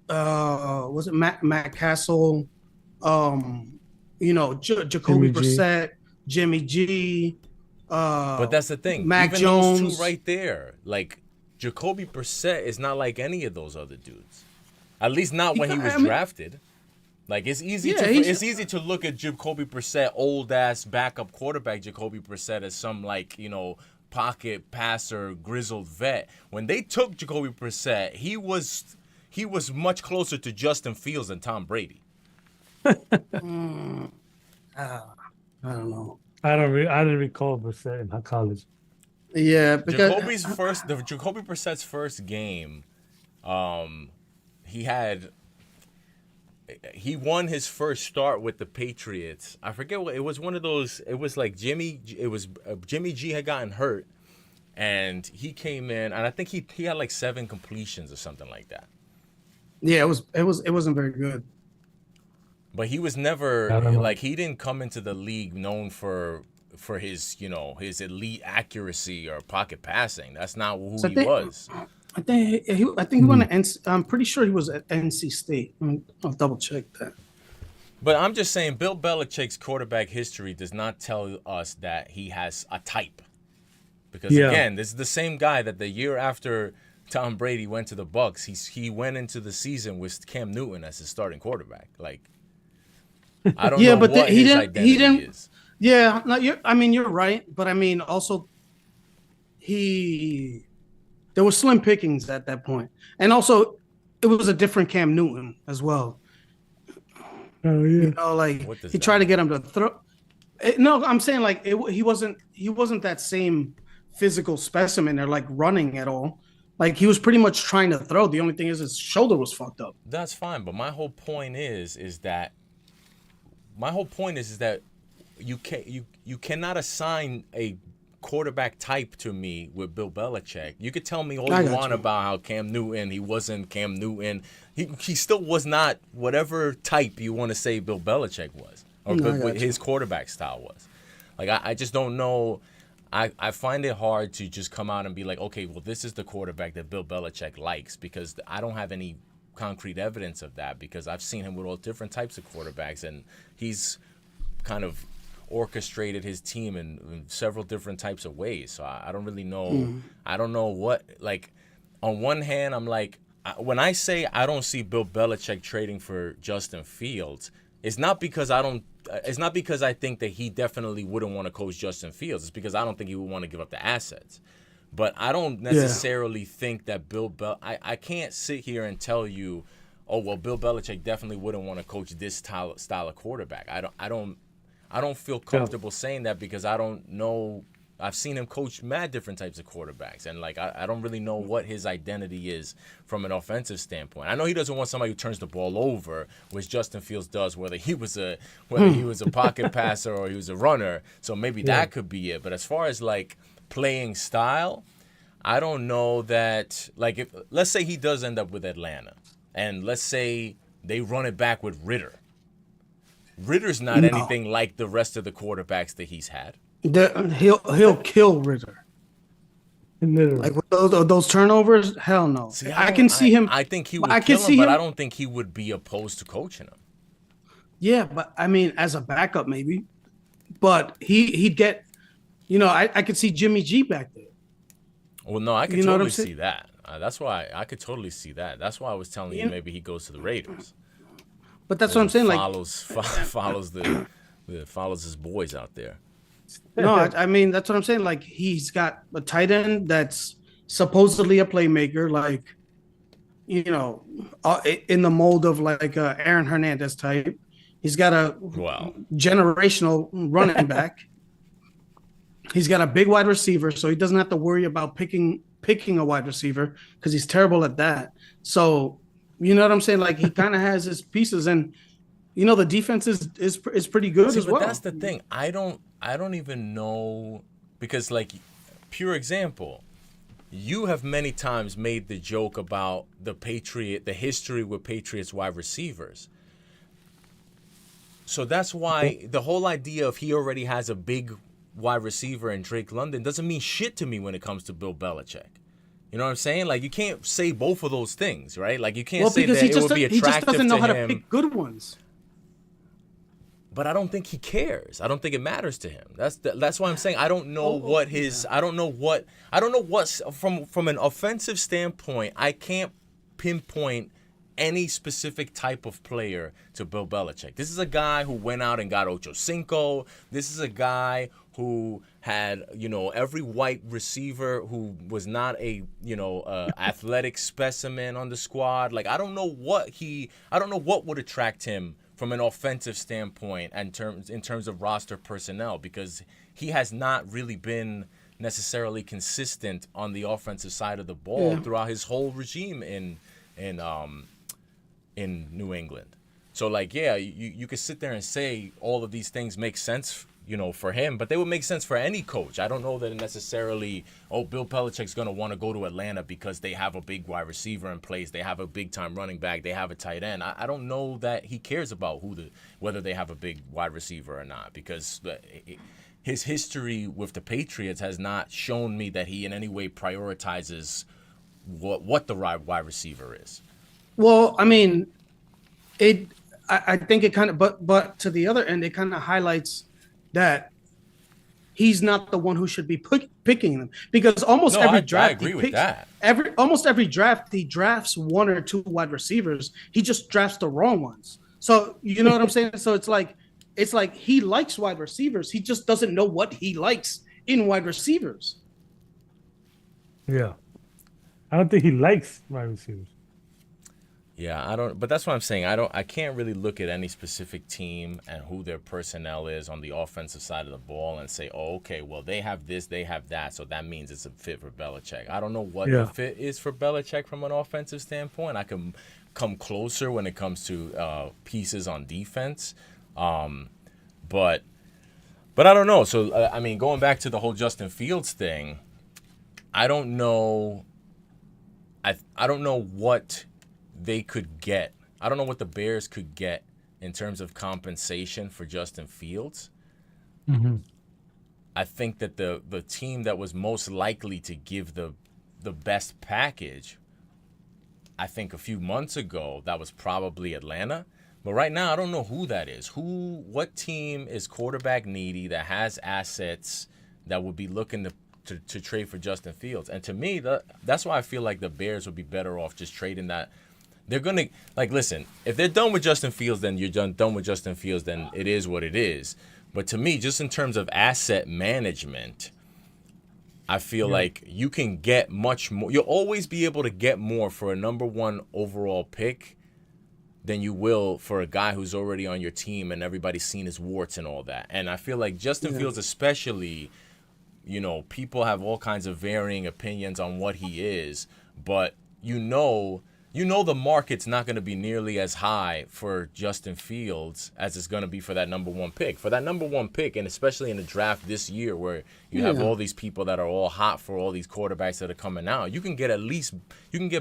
was it Matt Castle, Jacoby Brissett, Jimmy G. But that's the thing. Mac Even Jones, those two right there, like Jacoby Brissett is not like any of those other dudes. At least not when he was drafted. Like it's easy to look at Jacoby Brissett, old ass backup quarterback Jacoby Brissett, as some pocket passer, grizzled vet. When they took Jacoby Brissett, he was much closer to Justin Fields than Tom Brady. I don't know. I didn't recall Brissett in college. Yeah, because Jacoby Brissett's first game, he won his first start with the Patriots. I forget what it was. One of those. It was like Jimmy G had gotten hurt, and he came in, and I think he had like 7 completions or something like that. Yeah, it wasn't very good. But he was never he didn't come into the league known for his his elite accuracy or pocket passing. That's not who he was. I think he went to NC. I'm pretty sure he was at NC State. I'll double check that. But I'm just saying, Bill Belichick's quarterback history does not tell us that he has a type. Because again, this is the same guy that the year after Tom Brady went to the Bucs, he went into the season with Cam Newton as his starting quarterback. Like, I don't know what his identity is. Yeah, no, you're right, but I mean, also, there was slim pickings at that point, and also, it was a different Cam Newton as well. Oh yeah, you know, like he tried to get him to throw. No, I'm saying like he wasn't that same physical specimen or like running at all. Like he was pretty much trying to throw. The only thing is his shoulder was fucked up. That's fine, but my whole point is that you cannot assign a quarterback type to me with Bill Belichick. You could tell me all you want about how Cam Newton, he wasn't Cam Newton. He still was not whatever type you want to say Bill Belichick was, or what his quarterback style was. Like I just don't know. I find it hard to just come out and be like, okay, well, this is the quarterback that Bill Belichick likes, because I don't have any concrete evidence of that, because I've seen him with all different types of quarterbacks, and he's kind of orchestrated his team in several different types of ways. So I don't really know. I don't know what, like, on one hand, I'm like, when I say I don't see Bill Belichick trading for Justin Fields, it's not because I think that he definitely wouldn't want to coach Justin Fields. It's because I don't think he would want to give up the assets. But I don't necessarily think that I can't sit here and tell you, oh, well, Bill Belichick definitely wouldn't want to coach this style of quarterback. I don't feel comfortable saying that, because I don't know. I've seen him coach mad different types of quarterbacks, and like I don't really know what his identity is from an offensive standpoint. I know he doesn't want somebody who turns the ball over, which Justin Fields does, whether he was a pocket passer or he was a runner. So maybe that could be it. But as far as like playing style, I don't know that. Like, if let's say he does end up with Atlanta, and let's say they run it back with Ritter. Ritter's not anything like the rest of the quarterbacks that he's had. He'll kill Ritter. Like with those turnovers, hell no. See, I can see him. I think he would kill him, but I don't think he would be opposed to coaching him. Yeah, but I mean, as a backup, maybe. But he'd get, I could see Jimmy G back there. Well, no, I could totally see that. That's why I could totally see that. That's why I was telling you maybe he goes to the Raiders. But that's what I'm saying. Follows his boys out there. No, I mean, that's what I'm saying. Like, he's got a tight end that's supposedly a playmaker, like, in the mold of like Aaron Hernandez type. He's got a generational running back. He's got a big wide receiver, so he doesn't have to worry about picking a wide receiver, because he's terrible at that. So, you know what I'm saying? Like, he kind of has his pieces, and the defense is pretty good as well. But that's the thing. I don't even know, because, like, pure example, you have many times made the joke about the history with Patriots wide receivers. So that's why the whole idea of he already has a big wide receiver in Drake London doesn't mean shit to me when it comes to Bill Belichick. You know what I'm saying? Like, you can't say both of those things, right? Like, you can't say that it would be attractive to him. He just doesn't know how to pick good ones. But I don't think he cares. I don't think it matters to him. That's why I'm saying I don't know what his. I don't know what's from an offensive standpoint. I can't pinpoint any specific type of player to Bill Belichick. This is a guy who went out and got Ocho Cinco. This is a guy who had, every white receiver who was not a, athletic specimen on the squad. Like, I don't know what would attract him from an offensive standpoint in terms of roster personnel, because he has not really been necessarily consistent on the offensive side of the ball throughout his whole regime in New England. So, like, you could sit there and say all of these things make sense, for him, but they would make sense for any coach. I don't know that necessarily, Bill Belichick's going to want to go to Atlanta because they have a big wide receiver in place, they have a big-time running back, they have a tight end. I don't know that he cares about whether they have a big wide receiver or not, because his history with the Patriots has not shown me that he in any way prioritizes what the wide receiver is. Well, I mean, I think it kind of, but to the other end, it kind of highlights that he's not the one who should be picking them, because almost every draft I agree with that. Almost every draft he drafts one or two wide receivers. He just drafts the wrong ones. So you know what I'm saying? So it's like he likes wide receivers. He just doesn't know what he likes in wide receivers. Yeah, I don't think he likes wide receivers. Yeah, I don't. But that's what I'm saying. I can't really look at any specific team and who their personnel is on the offensive side of the ball and say, oh, okay, well, they have this, they have that, so that means it's a fit for Belichick. I don't know what the fit is for Belichick from an offensive standpoint. I can come closer when it comes to pieces on defense, but I don't know. So I mean, going back to the whole Justin Fields thing, I don't know. I don't know what they could get. I don't know what the Bears could get in terms of compensation for Justin Fields. Mm-hmm. I think that the team that was most likely to give the best package, I think a few months ago, that was probably Atlanta. But right now, I don't know who that is. What team is quarterback needy that has assets that would be looking to trade for Justin Fields? And to me, that's why I feel like the Bears would be better off just trading that. They're going to, listen, if they're done with Justin Fields, then you're done with Justin Fields, then it is what it is. But to me, just in terms of asset management, I feel like you can get much more. You'll always be able to get more for a number one overall pick than you will for a guy who's already on your team and everybody's seen his warts and all that. And I feel like Justin Fields especially, people have all kinds of varying opinions on what he is, but you know the market's not going to be nearly as high for Justin Fields as it's going to be for that number one pick. For that number one pick, and especially in the draft this year where you have all these people that are all hot for all these quarterbacks that are coming out, you can get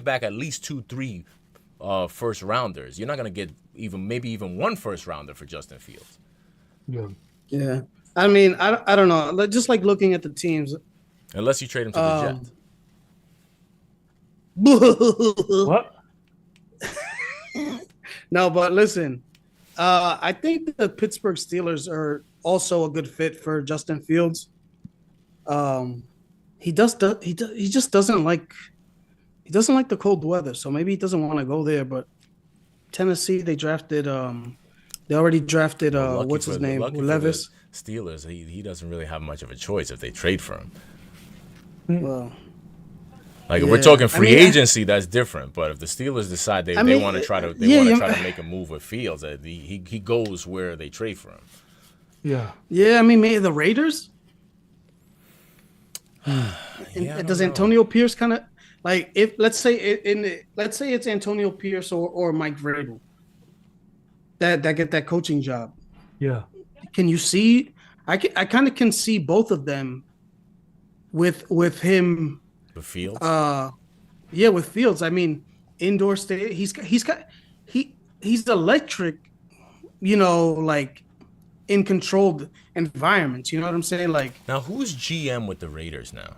back at least 2-3 first rounders. You're not going to get maybe even one first rounder for Justin Fields. Yeah. I mean, I don't know. Just like looking at the teams. Unless you trade him to the Jets. What? No, but listen, I think the Pittsburgh Steelers are also a good fit for Justin Fields. He just doesn't like the cold weather, so maybe he doesn't want to go there. But Tennessee, they already drafted what's his name, Levis. Steelers, he doesn't really have much of a choice if they trade for him. Well. If we're talking free agency, that's different. But if the Steelers decide they want to try to make a move with Fields, he goes where they trade for him. Yeah. Yeah, I mean, maybe the Raiders. Does Antonio Pierce kind of if let's say it's Antonio Pierce or Mike Vrabel that get that coaching job? Yeah. Can you see? I kind of can see both of them with him. With Fields? With Fields. I mean, indoor state. He's electric, in controlled environments. You know what I'm saying? Now, who's GM with the Raiders now?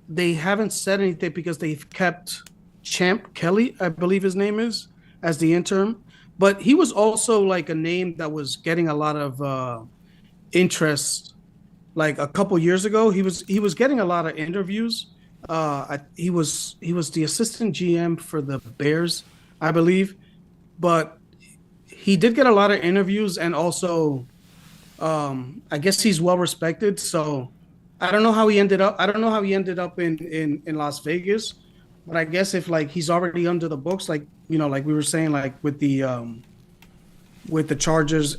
They haven't said anything because they've kept Champ Kelly, I believe his name is, as the interim. But he was also a name that was getting a lot of interest. A couple years ago, he was getting a lot of interviews. He was the assistant GM for the Bears, I believe, but he did get a lot of interviews, and also, I guess he's well respected. So I don't know how he ended up. I don't know how he ended up in Las Vegas, but I guess if he's already under the books, like we were saying, with the Chargers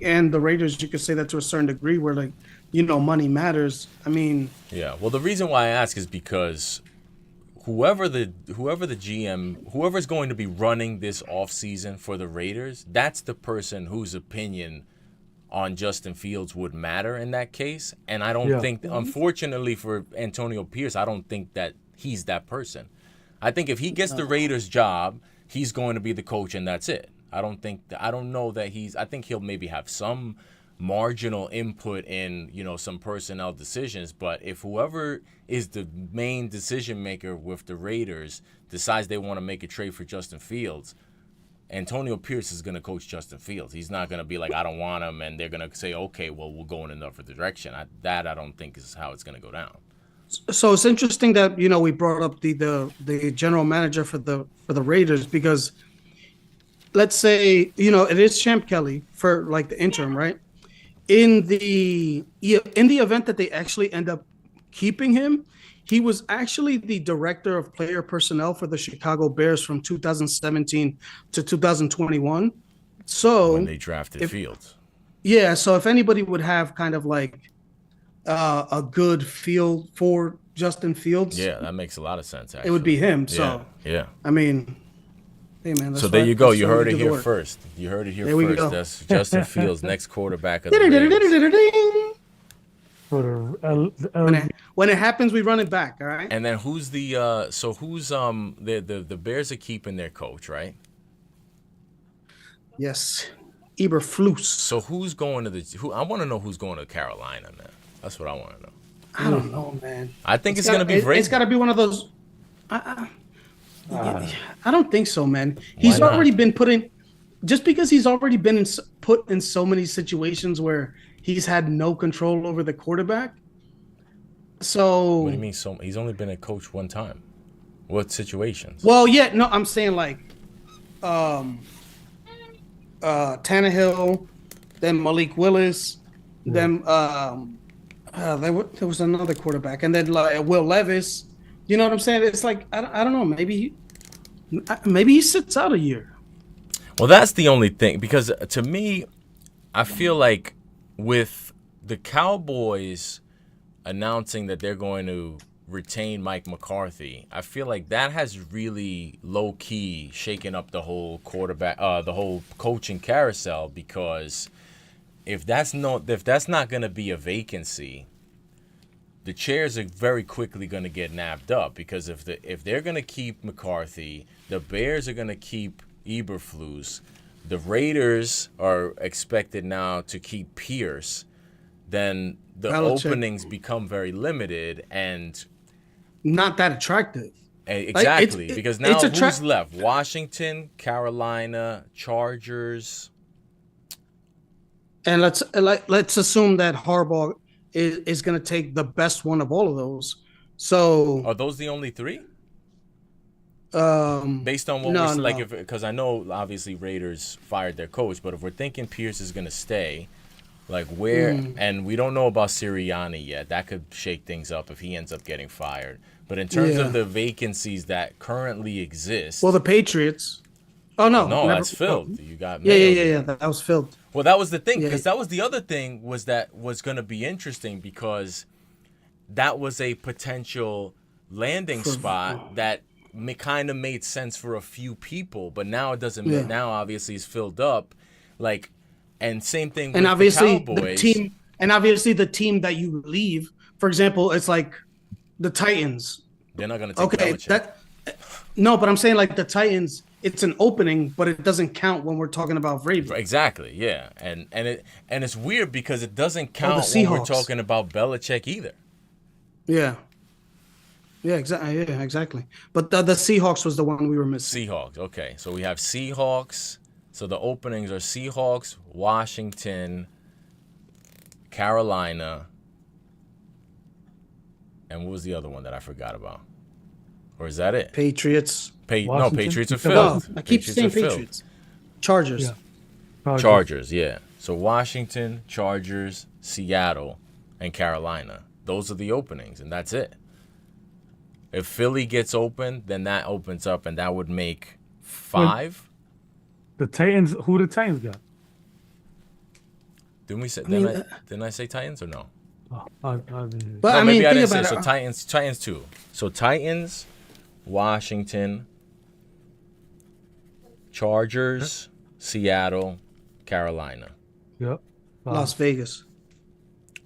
and the Raiders, you could say that to a certain degree, where money matters. I mean, yeah. Well, the reason why I ask is because whoever the GM, whoever's going to be running this offseason for the Raiders, that's the person whose opinion on Justin Fields would matter in that case. And I don't think, unfortunately for Antonio Pierce, I don't think that he's that person. I think if he gets the Raiders job, he's going to be the coach, and that's it. I think he'll maybe have some marginal input in, some personnel decisions. But if whoever is the main decision maker with the Raiders decides they want to make a trade for Justin Fields, Antonio Pierce is going to coach Justin Fields. He's not going to be like, I don't want him, and they're going to say, okay, well, we'll go in another direction. I don't think is how it's going to go down. So it's interesting that we brought up the general manager for the Raiders, because let's say it is Champ Kelly for like the interim, right? In the event that they actually end up keeping him, he was actually the director of player personnel for the Chicago Bears from 2017 to 2021. So when they drafted Fields. Yeah, so if anybody would have kind of like a good feel for Justin Fields, yeah, that makes a lot of sense. Actually, it would be him. So yeah. I mean, hey man. So there you go. You heard it here first. You heard it here first. Go. That's Justin Fields, next quarterback of the Raiders. When it happens, we run it back. All right. And then who's the Bears are keeping their coach, right? Yes, Eberflus. So who's going to I want to know who's going to Carolina, man. That's what I want to know. I don't know, man. I think it's going to be Vrabel. It's got to be one of those. I don't think so, man. He's already been put in. Just because he's already been put in so many situations where he's had no control over the quarterback. So what do you mean? So he's only been a coach one time. What situations? Well, yeah, no, I'm saying like, Tannehill, then Malik Willis, then there was another quarterback, and then like Will Levis. You know what I'm saying? It's like I don't know. Maybe he sits out a year. Well, that's the only thing, because to me, I feel like with the Cowboys announcing that they're going to retain Mike McCarthy, I feel like that has really low key shaken up the whole the whole coaching carousel, because if that's not going to be a vacancy, the chairs are very quickly going to get nabbed up, because if they're going to keep McCarthy, the Bears are going to keep Eberflus, the Raiders are expected now to keep Pierce, then the openings become very limited and not that attractive. Exactly, because now who's left? Washington, Carolina, Chargers. And let's assume that Harbaugh is going to take the best one of all of those. So are those the only three? Based on what because I know obviously Raiders fired their coach, but if we're thinking Pierce is going to stay, like where, and we don't know about Sirianni yet, that could shake things up if he ends up getting fired. But in terms of the vacancies that currently exist, well, the Patriots. Oh no, that's filled. You got yeah. That was filled. Well, that was the thing, because that was the other thing was going to be interesting, because that was a potential landing spot that kind of made sense for a few people, but now it doesn't. Now obviously it's filled up, like, and same thing with the Cowboys. The team that you leave, for example, it's like the Titans. They're not going to take Belichick. No, but I'm saying like the Titans, it's an opening, but it doesn't count when we're talking about Vrabel. Exactly, yeah, and it's weird because it doesn't count when we're talking about Belichick either. Yeah. Yeah, exactly. But the Seahawks was the one we were missing. Seahawks, okay. So we have Seahawks. So the openings are Seahawks, Washington, Carolina, and what was the other one that I forgot about? Or is that it? Patriots. No, Patriots are filled. I keep saying Patriots. Chargers. Yeah. Chargers, yeah. So Washington, Chargers, Seattle, and Carolina. Those are the openings, and that's it. If Philly gets open, then that opens up, and that would make 5. The Titans. Who the Titans got? Didn't we say? Didn't I say Titans or no? But no, I mean, maybe I didn't think say. about So Titans too. So Titans, Washington, Chargers, Seattle, Carolina. Yep. Las Vegas.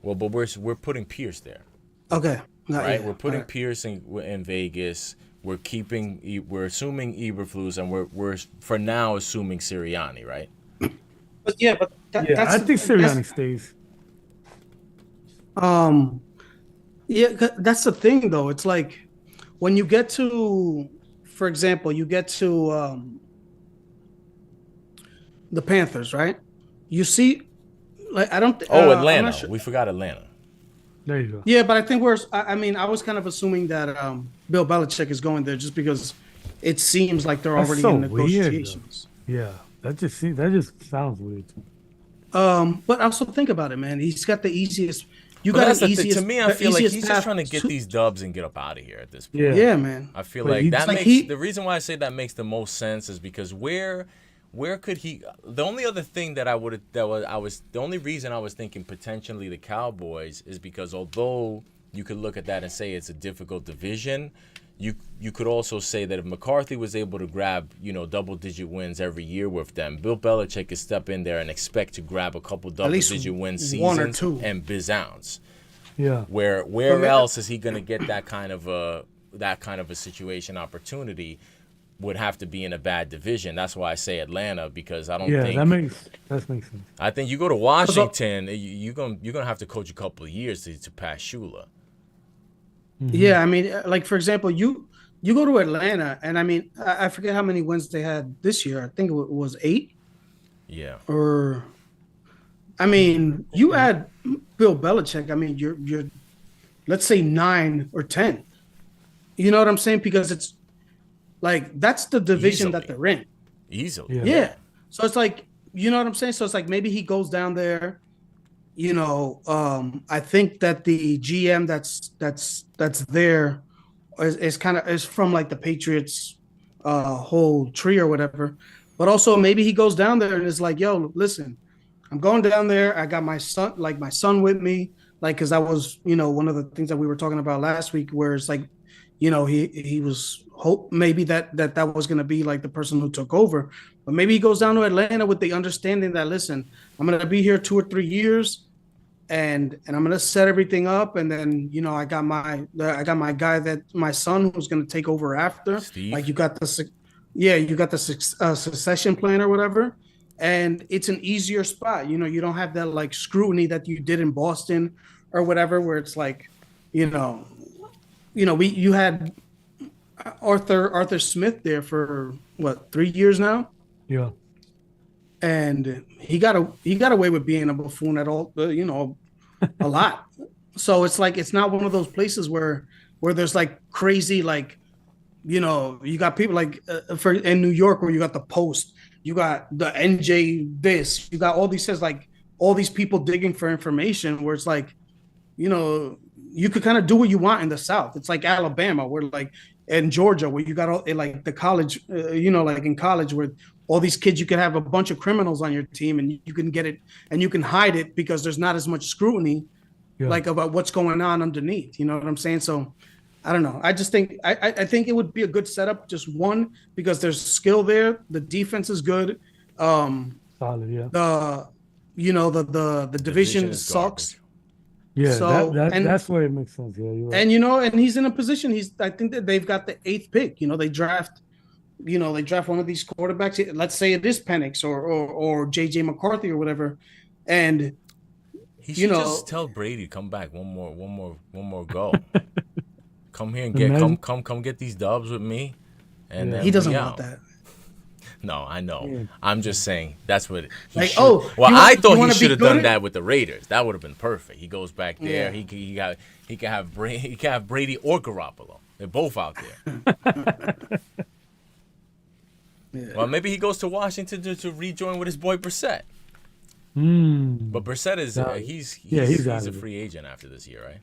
Well, but we're putting Pierce there. Okay. Right, we're putting Pierce in Vegas. We're assuming Eberflus, and we're for now assuming Sirianni, right? But I think Sirianni stays. Yeah, that's the thing though. It's like when you get to, for example, you get to the Panthers, right? You see, like I don't. Atlanta. I'm not sure. We forgot Atlanta. There you go. Yeah, but I think I mean, I was kind of assuming that Bill Belichick is going there just because it seems like they're already in negotiations. Weird, that just sounds weird. But also think about it, man. He's got the easiest. To me, I feel like he's just trying to get these dubs and get up out of here at this point. Yeah, man. I feel like that makes the reason why I say that makes the most sense is because where could he? The only other thing that the only reason I was thinking potentially the Cowboys is because although you could look at that and say it's a difficult division, you could also say that if McCarthy was able to grab double-digit wins every year with them, Bill Belichick could step in there and expect to grab a couple double-digit win seasons and bizounce. Yeah. Where else is he going to get that kind of a situation opportunity? Would have to be in a bad division. That's why I say Atlanta, because I don't think that makes sense. I think you go to Washington, you're gonna have to coach a couple of years to pass Shula. Mm-hmm. Yeah, I mean, like for example, you go to Atlanta, and I mean, I forget how many wins they had this year. I think it was 8. Yeah. Or, I mean, you add Bill Belichick. I mean, you're let's say 9 or 10. You know what I'm saying? Because it's like that's the division that they're in. Easily. Yeah. So it's like, you know what I'm saying? So it's like maybe he goes down there. I think that the GM that's there is from like the Patriots whole tree or whatever. But also maybe he goes down there and is like, yo, listen, I'm going down there. I got my son with me. Like, cause that was, one of the things that we were talking about last week, where it's like, he was hope maybe that was going to be like the person who took over, but maybe he goes down to Atlanta with the understanding that, listen, I'm going to be here 2 or 3 years and I'm going to set everything up. And then, I got my guy my son who's going to take over after. Steve. Like you got the succession plan or whatever. And it's an easier spot. You don't have that like scrutiny that you did in Boston or whatever, where it's like, you had Arthur Smith there for what, 3 years now? Yeah. And he got away with being a buffoon at all, a lot. So it's like it's not one of those places where there's like crazy like, you got people like in New York where you got the Post, you got the NJ this, you got all these people digging for information where it's like, you could kind of do what you want in the South. It's like Alabama, where like in Georgia, where you got all like the college, like in college, where all these kids, you could have a bunch of criminals on your team, and you can get it, and you can hide it because there's not as much scrutiny, like about what's going on underneath. You know what I'm saying? So, I don't know. I just think I think it would be a good setup. Just one, because there's skill there. The defense is good. Solid, yeah. The division sucks. Garbage. Yeah, so, that's where it makes sense. Yeah, you're right. And and he's in a position. I think that they've got the 8th pick. They draft one of these quarterbacks. Let's say it is Penix or JJ McCarthy or whatever, and he should just tell Brady to come back one more go. Come here and come get these dubs with me, and then he doesn't want that. No, I know. Yeah. I'm just saying that's what I thought he should have done that with the Raiders. That would have been perfect. He goes back there. Yeah. He can have Brady or Garoppolo. They're both out there. Yeah. Well, maybe he goes to Washington to rejoin with his boy Brissett. But Brissett is he's a free agent after this year, right?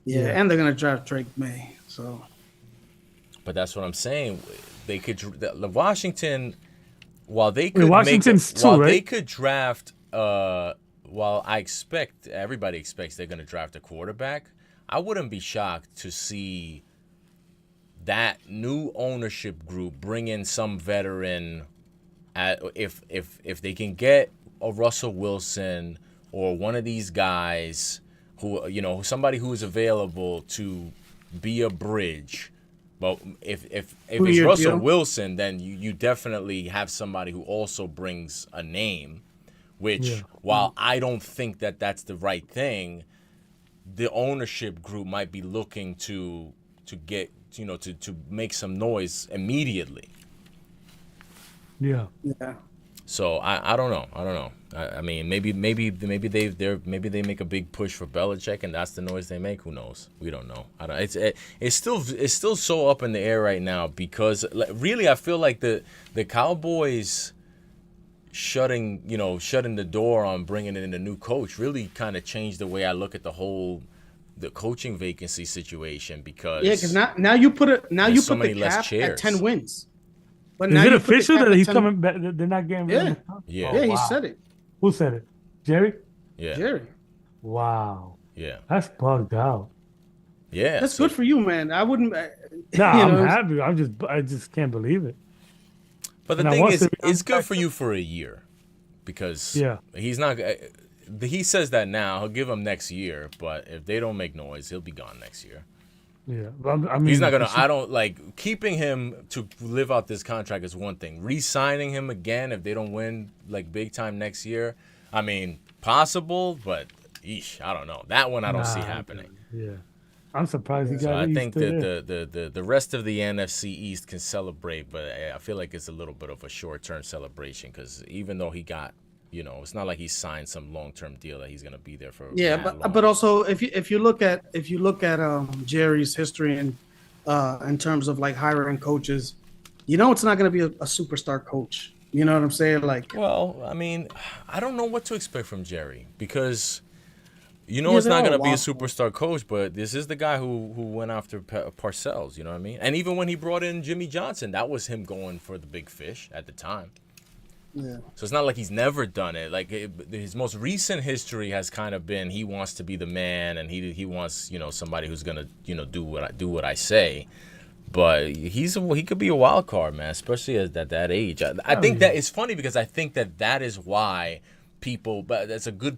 Yeah, and they're gonna draft Drake May. So, but that's what I'm saying. They could the Washington, while they could they could draft. While everybody expects they're gonna draft a quarterback, I wouldn't be shocked to see that new ownership group bring in some veteran. If they can get a Russell Wilson or one of these guys who somebody who is available to be a bridge. But if it's Russell Wilson, then you definitely have somebody who also brings a name, which while I don't think that that's the right thing, the ownership group might be looking to get, to make some noise immediately. Yeah. So I don't know. I mean, maybe they make a big push for Belichick, and that's the noise they make. Who knows? We don't know. It's still so up in the air right now, because really I feel like the Cowboys shutting the door on bringing in a new coach really kind of changed the way I look at the coaching vacancy situation, because because now you put the cap at 10 wins. But is it official that he's coming back? They're not getting rid of him? Yeah, he said it. Who said it? Jerry? Yeah. Jerry. Wow. Yeah. That's bugged out. Yeah. That's good for you, man. I wouldn't. I'm happy. I just can't believe it. But the thing is, it's good for you for a year, because he's not. He says that now. He'll give him next year, but if they don't make noise, he'll be gone next year. Yeah, I mean, he's not gonna. I don't like keeping him to live out this contract is one thing. Re-signing him again if they don't win like big time next year, I mean, possible, but I don't know. That one I don't see happening. Yeah, I'm surprised he got. So I think that the rest of the NFC East can celebrate, but I feel like it's a little bit of a short-term celebration, because even though he got. It's not like he signed some long-term deal that he's going to be there for. But also if you look at Jerry's history in terms of like hiring coaches, it's not going to be a superstar coach. You know what I'm saying? Like, well, I mean, I don't know what to expect from Jerry, because it's not going to be a superstar coach, but this is the guy who went after Parcells. You know what I mean? And even when he brought in Jimmy Johnson, that was him going for the big fish at the time. Yeah. So it's not like he's never done it. Like his most recent history has kind of been he wants to be the man, and he wants somebody who's gonna do what I say. But he could be a wild card, man, especially at that age. I think that it's funny, because I think that is why people. But that's a good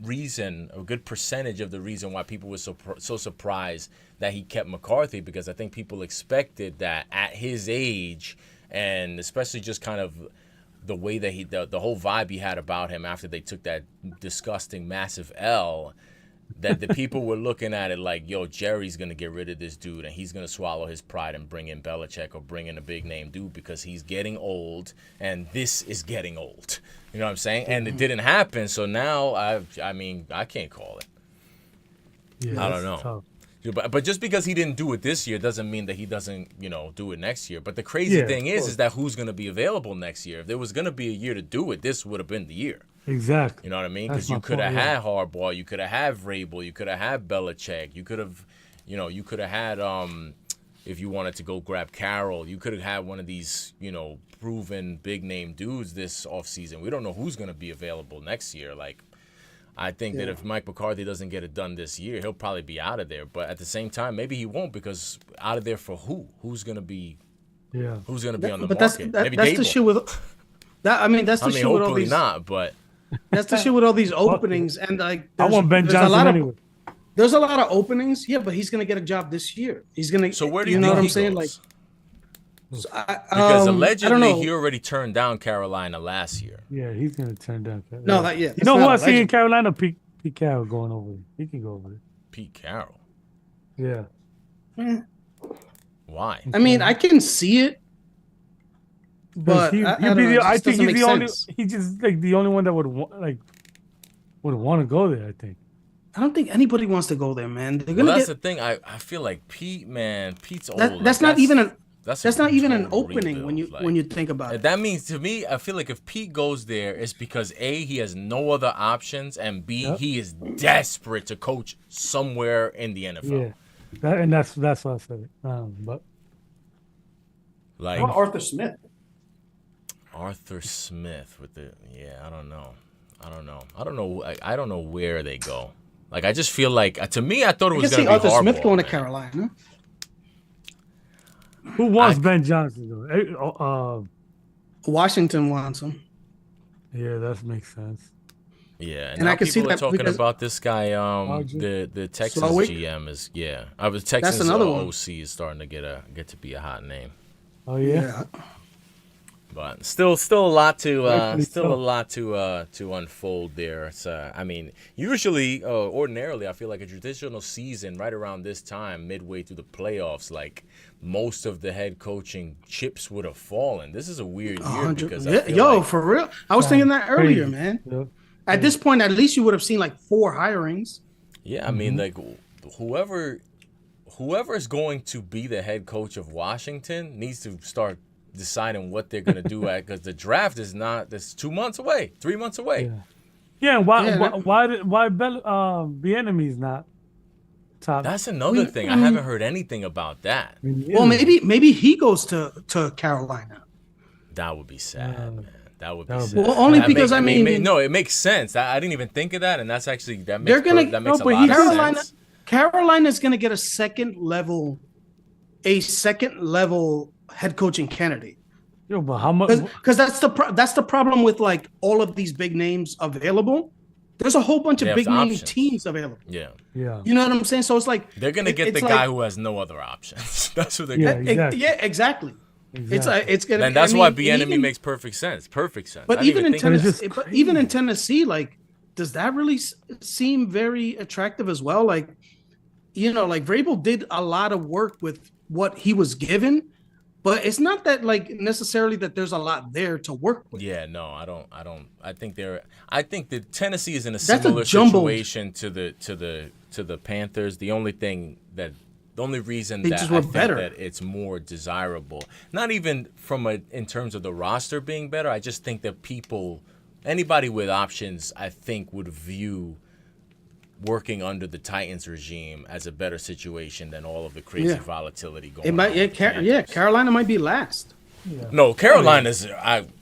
reason, a good percentage of the reason why people were so surprised that he kept McCarthy, because I think people expected that at his age, and especially just kind of. The way that the whole vibe he had about him after they took that disgusting massive L, that the people were looking at it like, yo, Jerry's going to get rid of this dude, and he's going to swallow his pride and bring in Belichick or bring in a big name dude, because he's getting old, and this is getting old. You know what I'm saying? And it didn't happen, so now I mean I can't call it. Yeah, I don't know. Tough. But just because he didn't do it this year doesn't mean that he doesn't, do it next year. But the crazy thing is that who's going to be available next year? If there was going to be a year to do it, this would have been the year. Exactly. You know what I mean? Because you could have had Harbaugh, you could have had Vrabel, you could have had Belichick, you could have, had, if you wanted to go grab Carroll, you could have had one of these, proven big name dudes this offseason. We don't know who's going to be available next year. Like, I think that if Mike McCarthy doesn't get it done this year, he'll probably be out of there. But at the same time, maybe he won't, because out of there for who? Who's going to be? Yeah. Who's going to be on the market? Maybe that's the shit with that. I mean, that's the shit with all these. Not, but that's the shit with all these openings, and like I want Ben Johnson anyway. There's a lot of openings, but he's going to get a job this year. He's going to. So where do you know think what I'm he saying? goes? Like. Because allegedly he already turned down Carolina last year. Yeah, he's gonna turn down Carolina. No, that You know who I see in Carolina? Pete Carroll going over there. He can go over there. Pete Carroll. Yeah. Why? I mean, I can see it, but I think he's the only. He's just like the only one that would want to go there. I think. I don't think anybody wants to go there, man. That's the thing. I feel like Pete's old. That's not even an opening when you think about it. That means, to me, I feel like if Pete goes there, it's because A, he has no other options, and B, he is desperate to coach somewhere in the NFL. Yeah, that's what I said. But like Arthur Smith. Arthur Smith with the I don't know. I don't know where they go. Like, I just feel like, to me, I thought it was going to be Arthur Harbaugh, Smith going man. to Carolina. Who wants Ben Johnson though? Washington wants him. Yeah, that makes sense. Yeah, and I can see that talking about this guy. The Texas GM is I was Texas OC is starting to get to be a hot name. Oh yeah. But still a lot to Rightfully a lot to unfold there. So I mean, usually, ordinarily, I feel like a traditional season right around this time, midway through the playoffs, like most of the head coaching chips would have fallen. This is a weird year because I feel yo, like, for real. I was thinking that earlier, crazy. man. Yeah. At this point, at least you would have seen like 4 hirings. yeah, I mean, like whoever is going to be the head coach of Washington needs to start deciding what they're going to do at, because the draft is not, that's 2 months away, 3 months away. Yeah, and why Bieniemy's not top? That's another thing. I haven't heard anything about that. Well, maybe he goes to Carolina. That would be sad, man. That would be That would sad. be- Well, only That because no, it makes sense. I didn't even think of that, and that's actually that makes They're gonna- that makes No, a but lot of Carolina, sense. Carolina's going to get a second level head coaching candidate. Yo, but how much? Because that's the problem with like all of these big names available. There's a whole bunch They of have big name options. teams available. Yeah, Yeah. You know what I'm saying? So it's like they're gonna get the it's guy like- who has no other options. That's what they're Yeah, gonna. exactly. Yeah, exactly. Exactly. It's gonna. And that's I mean, why Bieniemy even- makes perfect sense. Perfect sense. But I didn't even in think of that. Tennessee- Tennessee, but even in Tennessee, like, does that really seem very attractive as well? Like, you know, like Vrabel did a lot of work with what he was given, but it's not that like necessarily that there's a lot there to work with. Yeah, no, I don't. I think that Tennessee is in a a similar jumbled- situation to the Panthers. The only reason They that just I were think better. that it's more desirable, not even in terms of the roster being better. I just think that anybody with options, I think, would view working under the Titans regime as a better situation than all of the crazy Yeah. volatility going It might, on. yeah, with the Panthers. Carolina might be last. No, Carolina's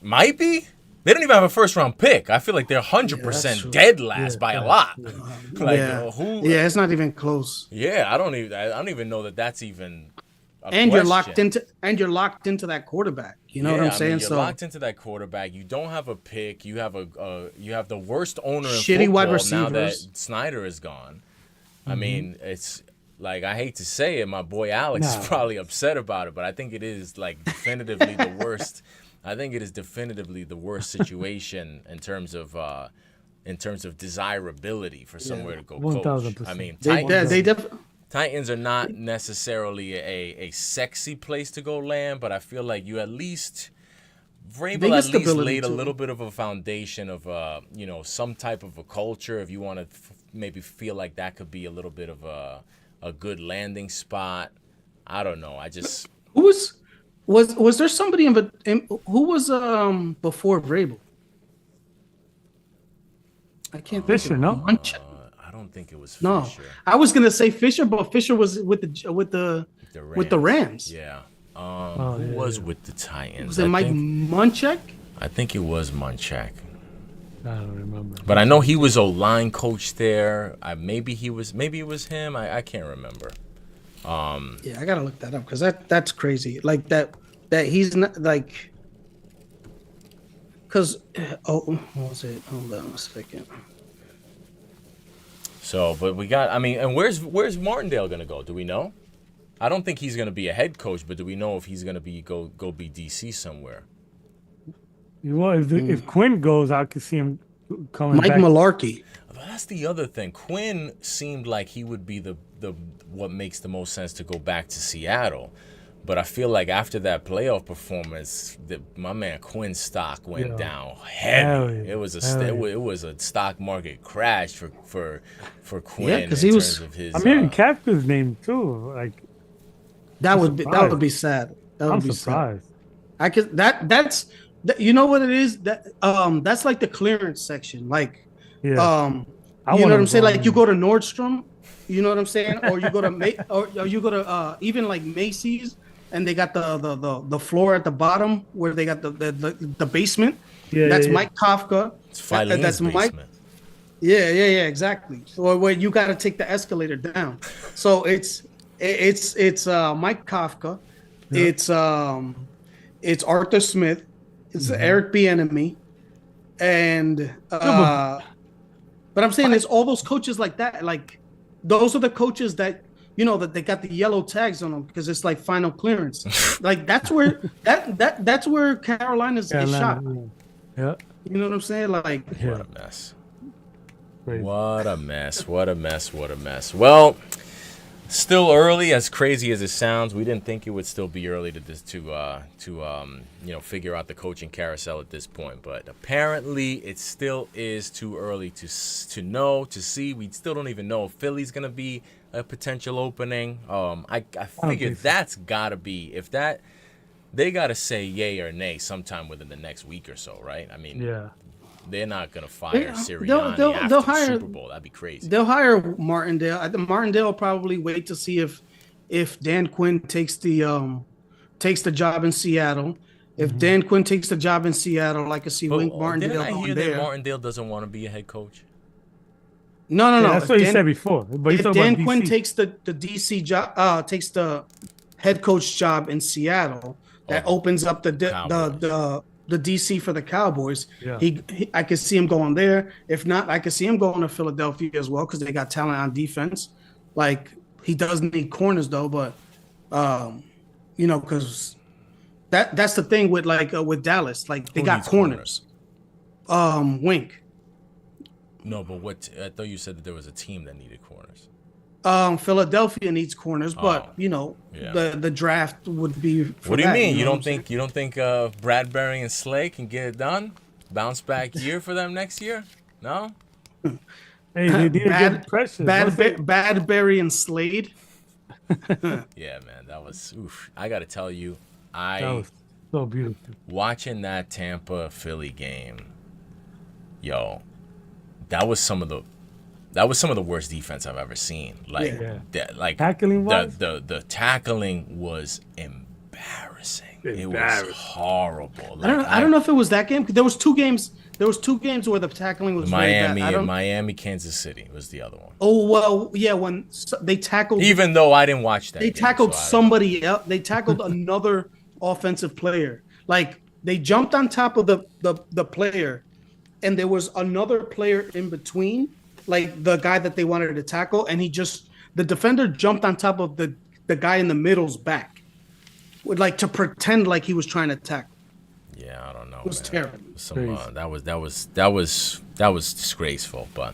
might be. They don't even have a first round pick. I feel like they're 100% true. dead last by a lot. Like Yeah, who? yeah, it's not even close. Yeah, I don't even know that that's even. And you're locked question. into that quarterback. You know what I'm I saying? mean, you're So locked into that quarterback. You don't have a pick. You have the worst owner in Shitty football wide now that receivers. Snyder is gone. I mean, it's like, I hate to say it, my boy Alex is probably upset about it, but I think it is like definitively the worst. I think it is definitively the worst situation in terms of desirability for somewhere to go coach. 1000%. I mean, they Titans are not necessarily a sexy place to go land, but I feel like you at least Vrabel They get at least stability, laid a too. little bit of a foundation of some type of a culture. If you want to maybe feel like that could be a little bit of a good landing spot. I don't know. I just who was there somebody who was before Vrabel? I can't think Fisher, of no? I don't think it was No, Fisher. I was gonna say Fisher, but Fisher was with the Rams. Yeah. Oh, Who yeah, was with the Titans? Was it Mike Munchak? I think it was Munchak. I don't remember. But I know he was O-line coach there. Maybe it was him. I can't remember. Yeah, I gotta look that up because that's crazy. Like that he's not like. Because what was it? Hold on a second. So, but we got. I mean, and where's Martindale gonna go? Do we know? I don't think he's gonna be a head coach, but do we know if he's gonna be go be DC somewhere? If Quinn goes, I could see him coming Mike back. Malarkey. But that's the other thing. Quinn seemed like he would be the what makes the most sense to go back to Seattle. But I feel like after that playoff performance, my man Quinn's stock went down heavy. Yeah. It was a stock market crash for Quinn. Yeah, 'cause he was- terms of his. I'm hearing Kafka's name too. Like, That would surprised. be sad. That would I'm be surprised. sad. I could that's you know what it is, that's like the clearance section. Like Yeah. you know wanna what I'm saying? go Like in. you go to Nordstrom, you know what I'm saying? Or you go to or you go to even like Macy's, and they got the floor at the bottom where they got the basement. Yeah, That's yeah, yeah. Mike Kafka. It's Filene's That's Mike. basement. Yeah, exactly. Or where you got to take the escalator down. So it's Mike Kafka. Yeah. It's Arthur Smith. It's Eric Bieniemy, and but I'm saying it's all those coaches like that. Like those are the coaches that that they got the yellow tags on them because it's like final clearance. Like that's where that's where Carolina's is shot. Yeah. You know what I'm saying? Like what a mess. What a mess. What a mess. What a mess. Well, still early, as crazy as it sounds. We didn't think it would still be early to figure out the coaching carousel at this point. But apparently, it still is too early to know, to see. We still don't even know if Philly's gonna be a potential opening. I figure that's gotta be they gotta say yay or nay sometime within the next week or so, right? I mean, yeah. They're not gonna fire Sirianni after the Super Bowl. That'd be crazy. They'll hire Martindale. I think Martindale will probably wait to see if Dan Quinn takes the job in Seattle. If Dan Quinn takes the job in Seattle, I could see Wink Martindale didn't I hear going there. That Martindale doesn't want to be a head coach? No. That's what he said before. But if Dan Quinn takes the DC job, takes the head coach job in Seattle, that opens up the DC for the Cowboys. Yeah. I could see him going there. If not, I could see him going to Philadelphia as well because they got talent on defense. Like he does need corners though, but because that's the thing with with Dallas. Like they got corners. Wink. No, but I thought you said that there was a team that needed corners. Philadelphia needs corners, but the draft would be. What do you mean? You don't think Bradbury and Slay can get it done? Bounce back year for them next year? No. Hey, they need to get pressure. Badberry and Slade. Yeah, man, that was. Oof. I got to tell you, that was so beautiful. Watching that Tampa Philly game, that was some of the worst defense I've ever seen. Tackling wise? The tackling was embarrassing. It was horrible. I don't know if it was that game. There was two games. There was two games where the tackling was Miami, Kansas City was the other one. Oh well, yeah. When they tackled, even though I didn't watch that, they tackled somebody else. They tackled another offensive player. Like they jumped on top of the player, and there was another player in between, like the guy that they wanted to tackle, and the defender jumped on top of the guy in the middle's back, like to pretend like he was trying to tackle. Yeah, I don't know. It was terrible. That was disgraceful. But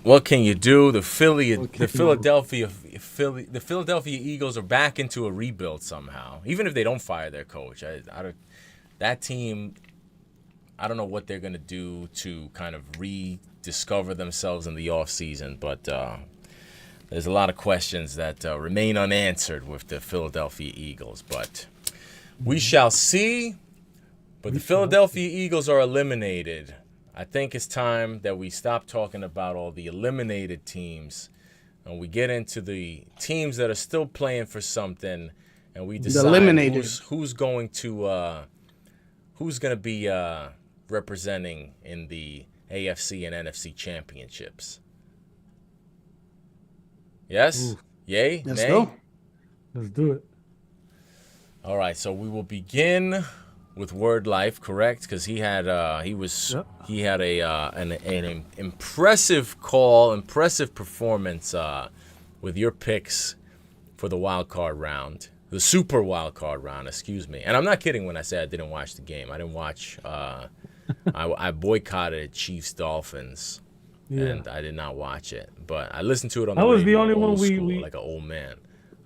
what can you do? The Philadelphia Eagles are back into a rebuild somehow. Even if they don't fire their coach, that team, I don't know what they're gonna do to kind of rediscover themselves in the offseason, but there's a lot of questions that remain unanswered with the Philadelphia Eagles. But we shall see. But the Philadelphia Eagles are eliminated. I think it's time that we stop talking about all the eliminated teams and we get into the teams that are still playing for something, and we decide who's going to be representing in the AFC and NFC championships. Yes? Ooh. Yay? Let's nay? go. Let's do it. All right, so we will begin with Word Life, correct? Because he had an impressive call, impressive performance with your picks for the wild card round, the super wild card round, excuse me. And I'm not kidding when I say I didn't watch the game. I didn't watch. I boycotted Chiefs Dolphins, and I did not watch it. But I listened to it on the radio. That was the only one we like an old man.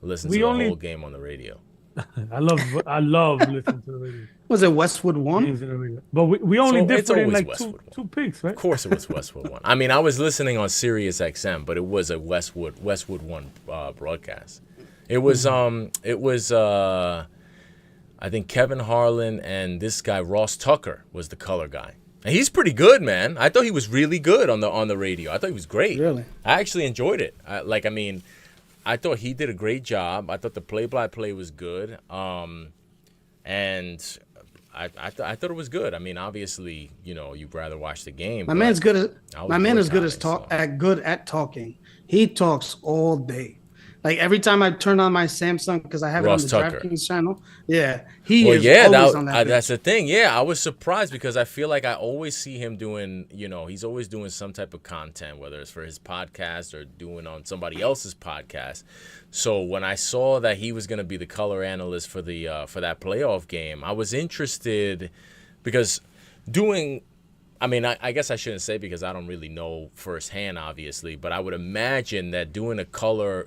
I listened to the whole game on the radio. I love listening to the radio. Was it Westwood 1? But we only differed in like two picks, right? Of course it was Westwood 1. I mean, I was listening on Sirius XM, but it was a Westwood 1 broadcast. It was I think Kevin Harlan and this guy Ross Tucker was the color guy. And he's pretty good, man. I thought he was really good on the radio. I thought he was great. Really? I actually enjoyed it. I thought he did a great job. I thought the play-by-play was good. And I thought it was good. I mean, obviously, you'd rather watch the game. My man's good at talking. He talks all day. Like every time I turn on my Samsung because I have Ross it on the Tucker. DraftKings channel. Yeah, he is always on that. That's the thing. Yeah, I was surprised because I feel like I always see him doing, he's always doing some type of content, whether it's for his podcast or doing on somebody else's podcast. So when I saw that he was going to be the color analyst for that playoff game, I was interested because I guess I shouldn't say because I don't really know firsthand, obviously, but I would imagine that doing color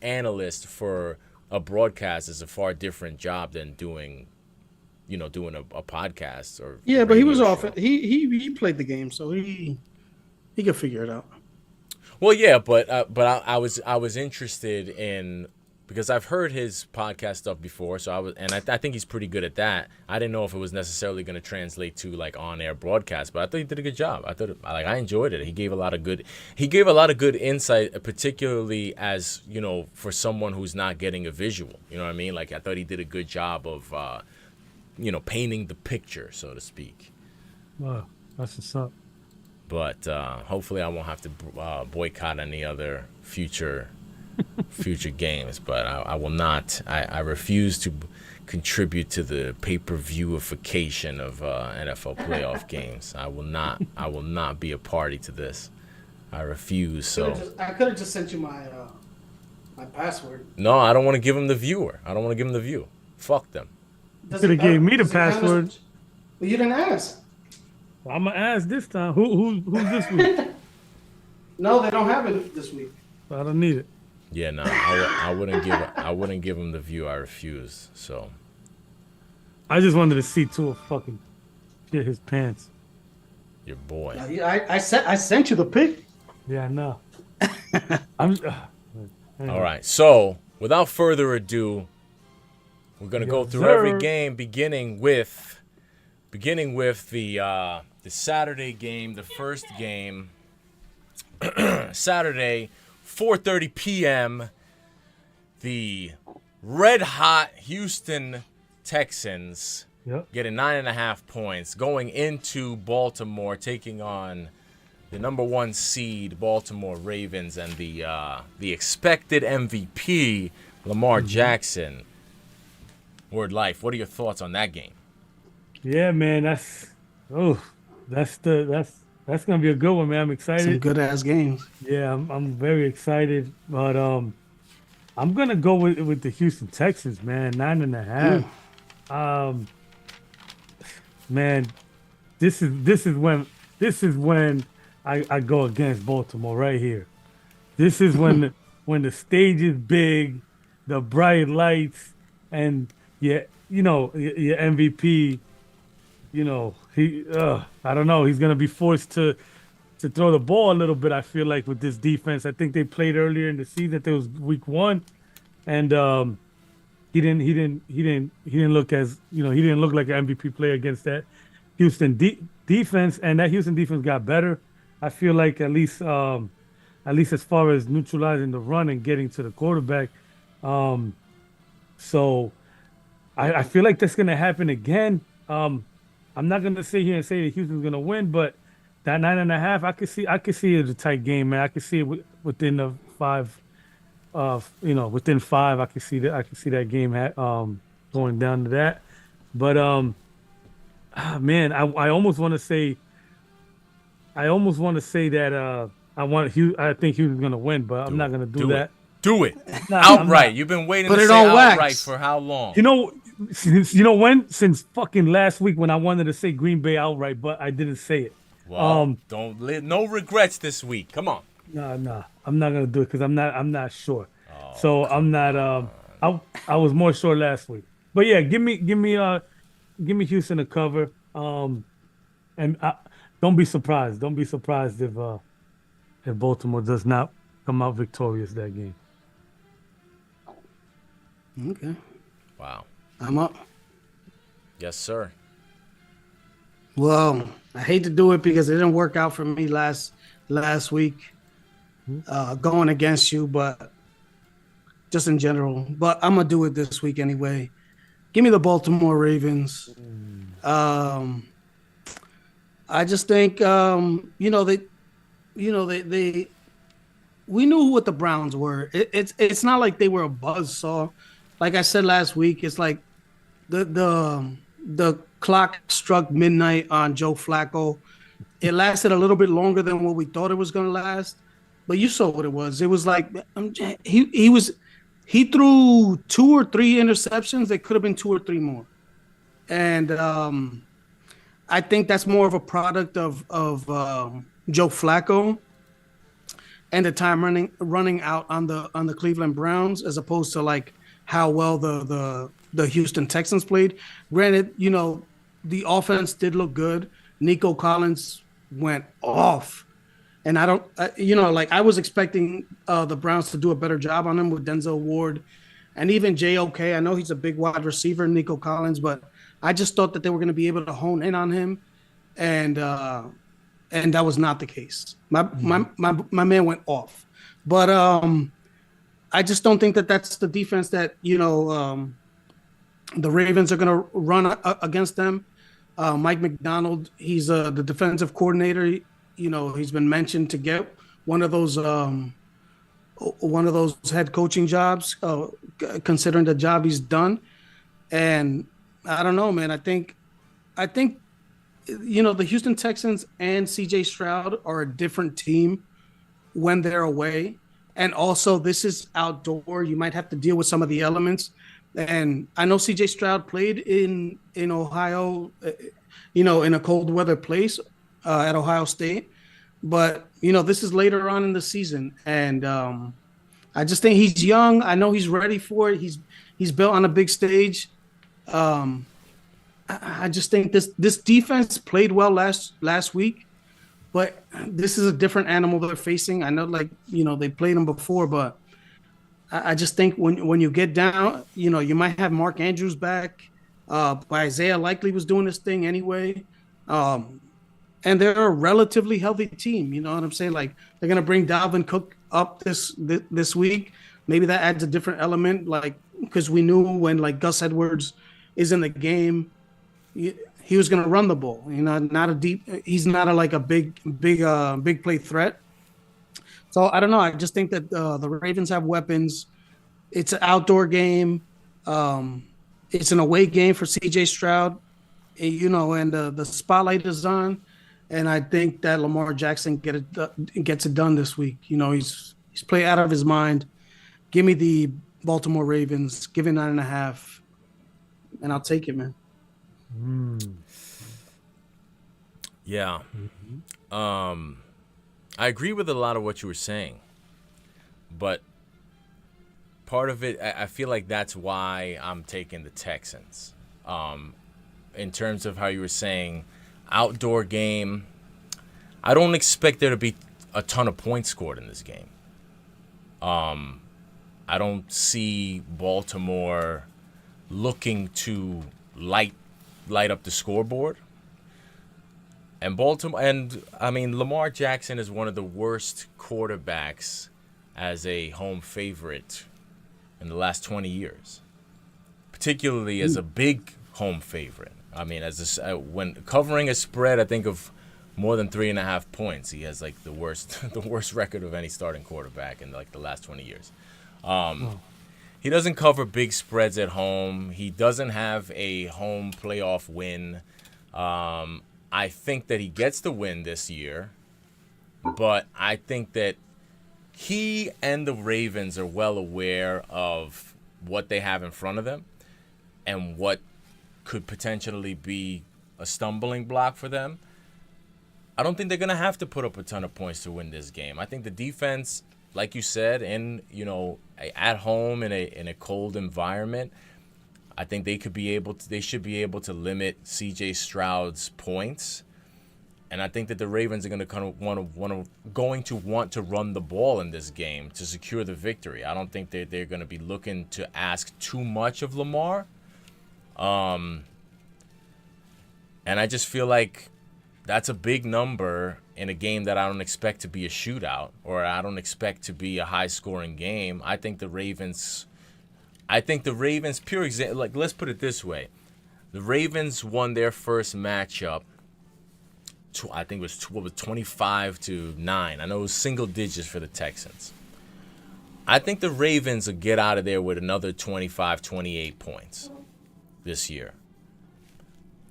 analyst for a broadcast is a far different job than doing a podcast or but he was off. He played the game, so he could figure it out. Well, yeah, but I was interested in. Because I've heard his podcast stuff before, so I think he's pretty good at that. I didn't know if it was necessarily going to translate to like on-air broadcast, but I thought he did a good job. I enjoyed it. He gave a lot of good insight, particularly as for someone who's not getting a visual. You know what I mean? Like I thought he did a good job of painting the picture, so to speak. Wow, that's what's up. But hopefully, I won't have to boycott any other future games, but I will not. I refuse to contribute to the pay-per-viewification of NFL playoff games. I will not be a party to this. I refuse. So I could have just sent you my password. No, I don't want to give them the viewer. I don't want to give them the view. Fuck them. You could have gave me the password. Well, you didn't ask. Well, I'm gonna ask this time. Who's this week? No, they don't have it this week. I don't need it. Yeah, no, I wouldn't give him the view. I refuse. So I just wanted to see Tua fucking get his pants. Your boy. I sent you the pic. Yeah, I know. Anyway. All right. So without further ado, we're gonna go through every game, beginning with the Saturday game, the first game. Saturday. 4:30 p.m. The red-hot Houston Texans getting 9.5 points, going into Baltimore, taking on the number 1 seed Baltimore Ravens and the expected MVP Lamar Jackson. Word life. What are your thoughts on that game? Yeah, man, that's gonna be a good one, man. I'm excited. Some good ass games. Yeah, I'm very excited, but I'm gonna go with the Houston Texans, man. 9.5. Man, this is when I go against Baltimore right here. This is when the stage is big, the bright lights, and your MVP. I don't know. He's gonna be forced to throw the ball a little bit. I feel like with this defense. I think they played earlier in the season. It was week 1, and he didn't look as he didn't look like an MVP player against that Houston defense. And that Houston defense got better. I feel like at least as far as neutralizing the run and getting to the quarterback. So I feel like that's gonna happen again. I'm not gonna sit here and say that Houston's gonna win, but that 9.5, I could see it a tight game, man. I could see it within the 5. Within 5, I could see that game going down to that. But man, I almost want to say that I think Houston's gonna win, but I'm not gonna do that. Do it outright. You've been waiting to say outright for how long? Since fucking last week when I wanted to say Green Bay outright, but I didn't say it. Well, no regrets this week. Come on. No, I'm not gonna do it because I'm not sure. So I'm not. I was more sure last week, but yeah, give me Houston to cover. And don't be surprised. Don't be surprised if Baltimore does not come out victorious that game. Okay. Wow. I'm up. Yes, sir. Well, I hate to do it because it didn't work out for me last week, going against you, but just in general. But I'm gonna do it this week anyway. Give me the Baltimore Ravens. I just think they we knew what the Browns were. It's not like they were a buzzsaw. Like I said last week, it's like the clock struck midnight on Joe Flacco. It lasted a little bit longer than what we thought it was going to last, but you saw what it was. It was like he threw 2 or 3 interceptions. It could have been 2 or 3 more, and I think that's more of a product of Joe Flacco and the time running out on the Cleveland Browns, as opposed to like how well the Houston Texans played. Granted, the offense did look good. Nico Collins went off, and I don't, like I was expecting the Browns to do a better job on him with Denzel Ward, and even JOK. I know he's a big wide receiver, Nico Collins, but I just thought that they were going to be able to hone in on him, and that was not the case. My man went off, but I just don't think that that's the defense that the Ravens are going to run against them. Mike McDonald, he's the defensive coordinator. He's been mentioned to get one of those head coaching jobs, considering the job he's done. And I don't know, man. I think the Houston Texans and CJ Stroud are a different team when they're away. And also, this is outdoor. You might have to deal with some of the elements. And I know CJ Stroud played in Ohio, in a cold weather place at Ohio State. But, this is later on in the season. And I just think he's young. I know he's ready for it. He's built on a big stage. I just think this defense played well last week, but this is a different animal they're facing. I know, they played them before, but I just think when you get down, you might have Mark Andrews back, but Isaiah likely was doing this thing anyway, and they're a relatively healthy team. You know what I'm saying? Like, they're gonna bring Dalvin Cook up this week. Maybe that adds a different element, because we knew when Gus Edwards is in the game, he was going to run the ball. He's not a big play threat. So I don't know. I just think that the Ravens have weapons. It's an outdoor game. It's an away game for CJ Stroud, and the spotlight is on. And I think that Lamar Jackson gets it done this week. He's played out of his mind. Give me the Baltimore Ravens. Give it 9.5, and I'll take it, man. Yeah. I agree with a lot of what you were saying, but part of it, I feel like that's why I'm taking the Texans. In terms of how you were saying, outdoor game, I don't expect there to be a ton of points scored in this game. I don't see Baltimore looking to light up the scoreboard. And Lamar Jackson is one of the worst quarterbacks as a home favorite in the last 20 years, particularly as a big home favorite. When covering a spread, I think of more than 3.5 points, he has the worst record of any starting quarterback in the last 20 years. He doesn't cover big spreads at home. He doesn't have a home playoff win. I think that he gets the win this year, but I think that he and the Ravens are well aware of what they have in front of them and what could potentially be a stumbling block for them. I don't think they're going to have to put up a ton of points to win this game. I think the defense, like you said, at home in a cold environment, I think they should be able to limit CJ Stroud's points, and I think that the Ravens are going to kind of want to run the ball in this game to secure the victory. I don't think they're going to be looking to ask too much of Lamar, and I just feel like that's a big number in a game that I don't expect to be a shootout, or I don't expect to be a high-scoring game. I think the Ravens, pure example, let's put it this way. The Ravens won their first matchup I think it was 25-9. I know it was single digits for the Texans. I think the Ravens will get out of there with another 25, 28 points this year.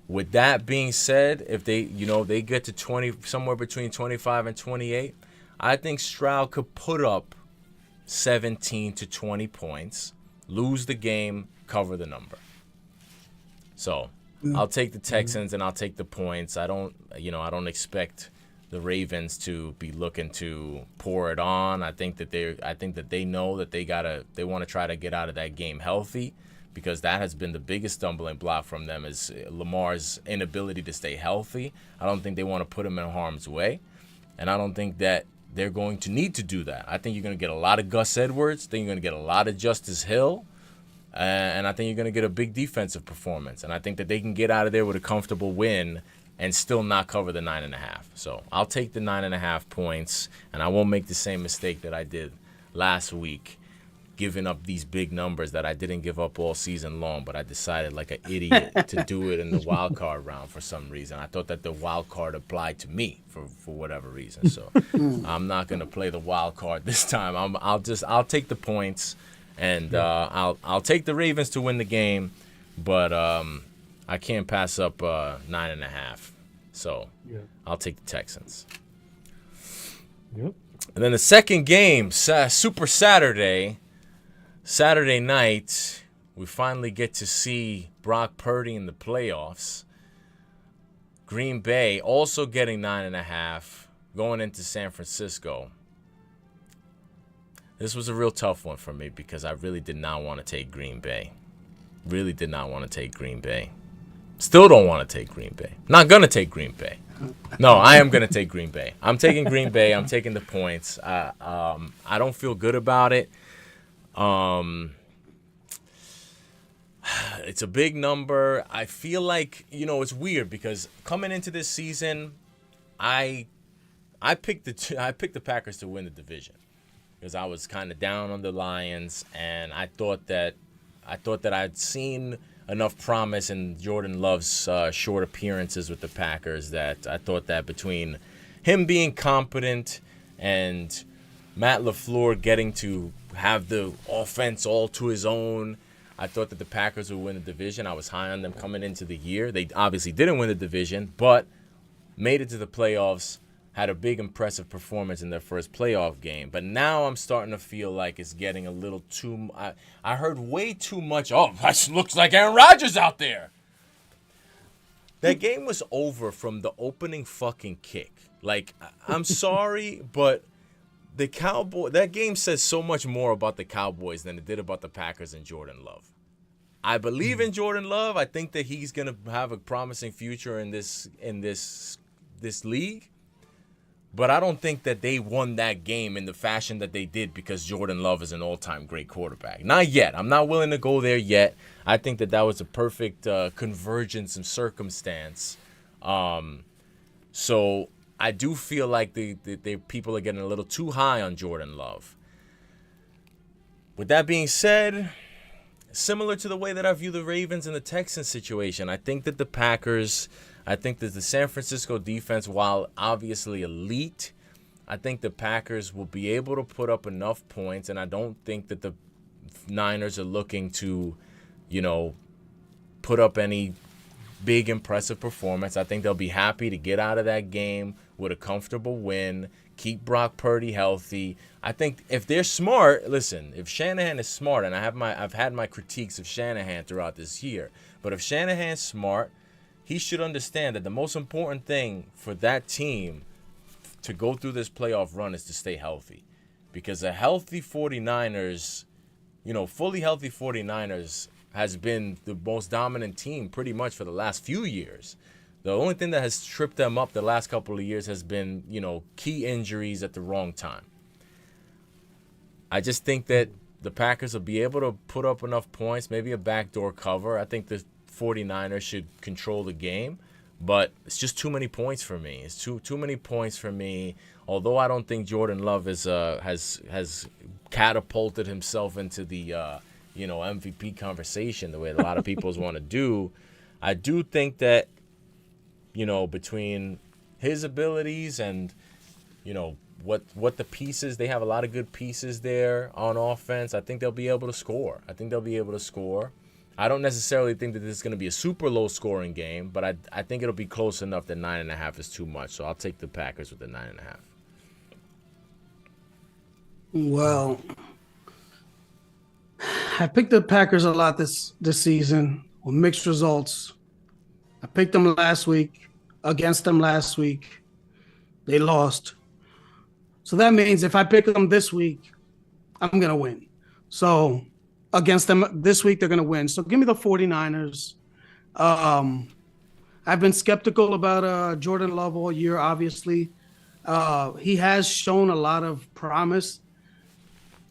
With that being said, if they get to 20, somewhere between 25 and 28, I think Stroud could put up 17 to 20 points, lose the game, cover the number. So I'll take the Texans and I'll take the points. I don't expect the Ravens to be looking to pour it on. I think that they know that they want to try to get out of that game healthy, because that has been the biggest stumbling block from them is Lamar's inability to stay healthy. I don't think they want to put him in harm's way, and I don't think that they're going to need to do that. I think you're going to get a lot of Gus Edwards. I think you're going to get a lot of Justice Hill. And I think you're going to get a big defensive performance. And I think that they can get out of there with a comfortable win and still not cover the 9.5. So I'll take the 9.5 points, and I won't make the same mistake that I did last week, giving up these big numbers that I didn't give up all season long, but I decided like an idiot to do it in the wild card round for some reason. I thought that the wild card applied to me for whatever reason. So I'm not going to play the wild card this time. I'll take the points. And I'll take the Ravens to win the game, but I can't pass up 9.5. So I'll take the Texans. Yep. And then the second game, Super Saturday night, we finally get to see Brock Purdy in the playoffs. Green Bay also getting 9.5, going into San Francisco. This was a real tough one for me because I really did not want to take Green Bay. Really did not want to take Green Bay. Still don't want to take Green Bay. Not going to take Green Bay. No, I am going to take Green Bay. I'm taking Green Bay. I'm taking the points. I don't feel good about it. It's a big number. I feel like, it's weird because coming into this season, I picked the Packers to win the division, because I was kind of down on the Lions, and I thought that I'd seen enough promise in Jordan Love's short appearances with the Packers that I thought that between him being competent and Matt LaFleur getting to have the offense all to his own, I thought that the Packers would win the division. I was high on them coming into the year. They obviously didn't win the division, but made it to the playoffs. Had a big, impressive performance in their first playoff game. But now I'm starting to feel like it's getting a little too... I heard way too much, that looks like Aaron Rodgers out there. That game was over from the opening fucking kick. Like, I'm sorry, but that game says so much more about the Cowboys than it did about the Packers and Jordan Love. I believe in Jordan Love. I think that he's going to have a promising future in this league. But I don't think that they won that game in the fashion that they did because Jordan Love is an all-time great quarterback. Not yet. I'm not willing to go there yet. I think that was a perfect convergence of circumstance. So I do feel like the people are getting a little too high on Jordan Love. With that being said, similar to the way that I view the Ravens and the Texans situation, I think that the San Francisco defense, while obviously elite, I think the Packers will be able to put up enough points, and I don't think that the Niners are looking to, put up any big impressive performance. I think they'll be happy to get out of that game with a comfortable win, keep Brock Purdy healthy. I think if they're smart, listen, if Shanahan is smart, and I've had my critiques of Shanahan throughout this year, but if Shanahan's smart, he should understand that the most important thing for that team to go through this playoff run is to stay healthy. Because a healthy 49ers, fully healthy 49ers has been the most dominant team pretty much for the last few years. The only thing that has tripped them up the last couple of years has been, key injuries at the wrong time. I just think that the Packers will be able to put up enough points, maybe a backdoor cover. I think the 49ers should control the game, but it's just too many points for me. It's too many points for me. Although I don't think Jordan Love has catapulted himself into the MVP conversation the way a lot of people want to do, I do think that between his abilities and, what the pieces, they have a lot of good pieces there on offense. I think they'll be able to score. I don't necessarily think that this is going to be a super low scoring game, but I think it'll be close enough that 9.5 is too much. So I'll take the Packers with the 9.5. Well, I picked the Packers a lot this season with mixed results. I picked them last week, against them last week. They lost. So that means if I pick them this week, I'm going to win. So against them this week, they're going to win. So give me the 49ers. I've been skeptical about Jordan Love all year, obviously. He has shown a lot of promise.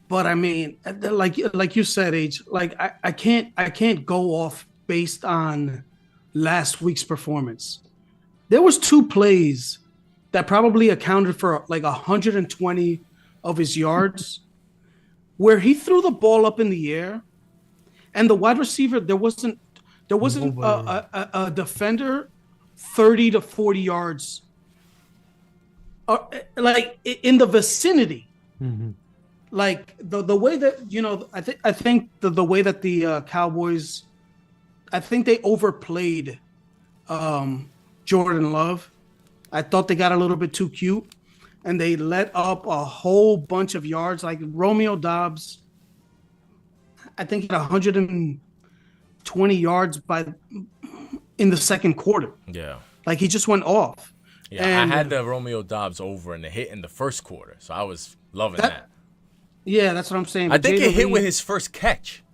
But I mean, like you said, H, like I can't go off based on last week's performance. There was 2 plays that probably accounted for like 120 of his yards where he threw the ball up in the air and the wide receiver, there wasn't a defender 30 to 40 yards like in the vicinity. Mm-hmm. Like the way that, I think the way that the Cowboys, I think they overplayed Jordan Love. I thought they got a little bit too cute and they let up a whole bunch of yards. Like Romeo Doubs, I think, had 120 yards in the second quarter. Yeah. Like he just went off. Yeah, and I had the Romeo Doubs over and the hit in the first quarter. So I was loving that. Yeah, that's what I'm saying. I think it hit with his first catch.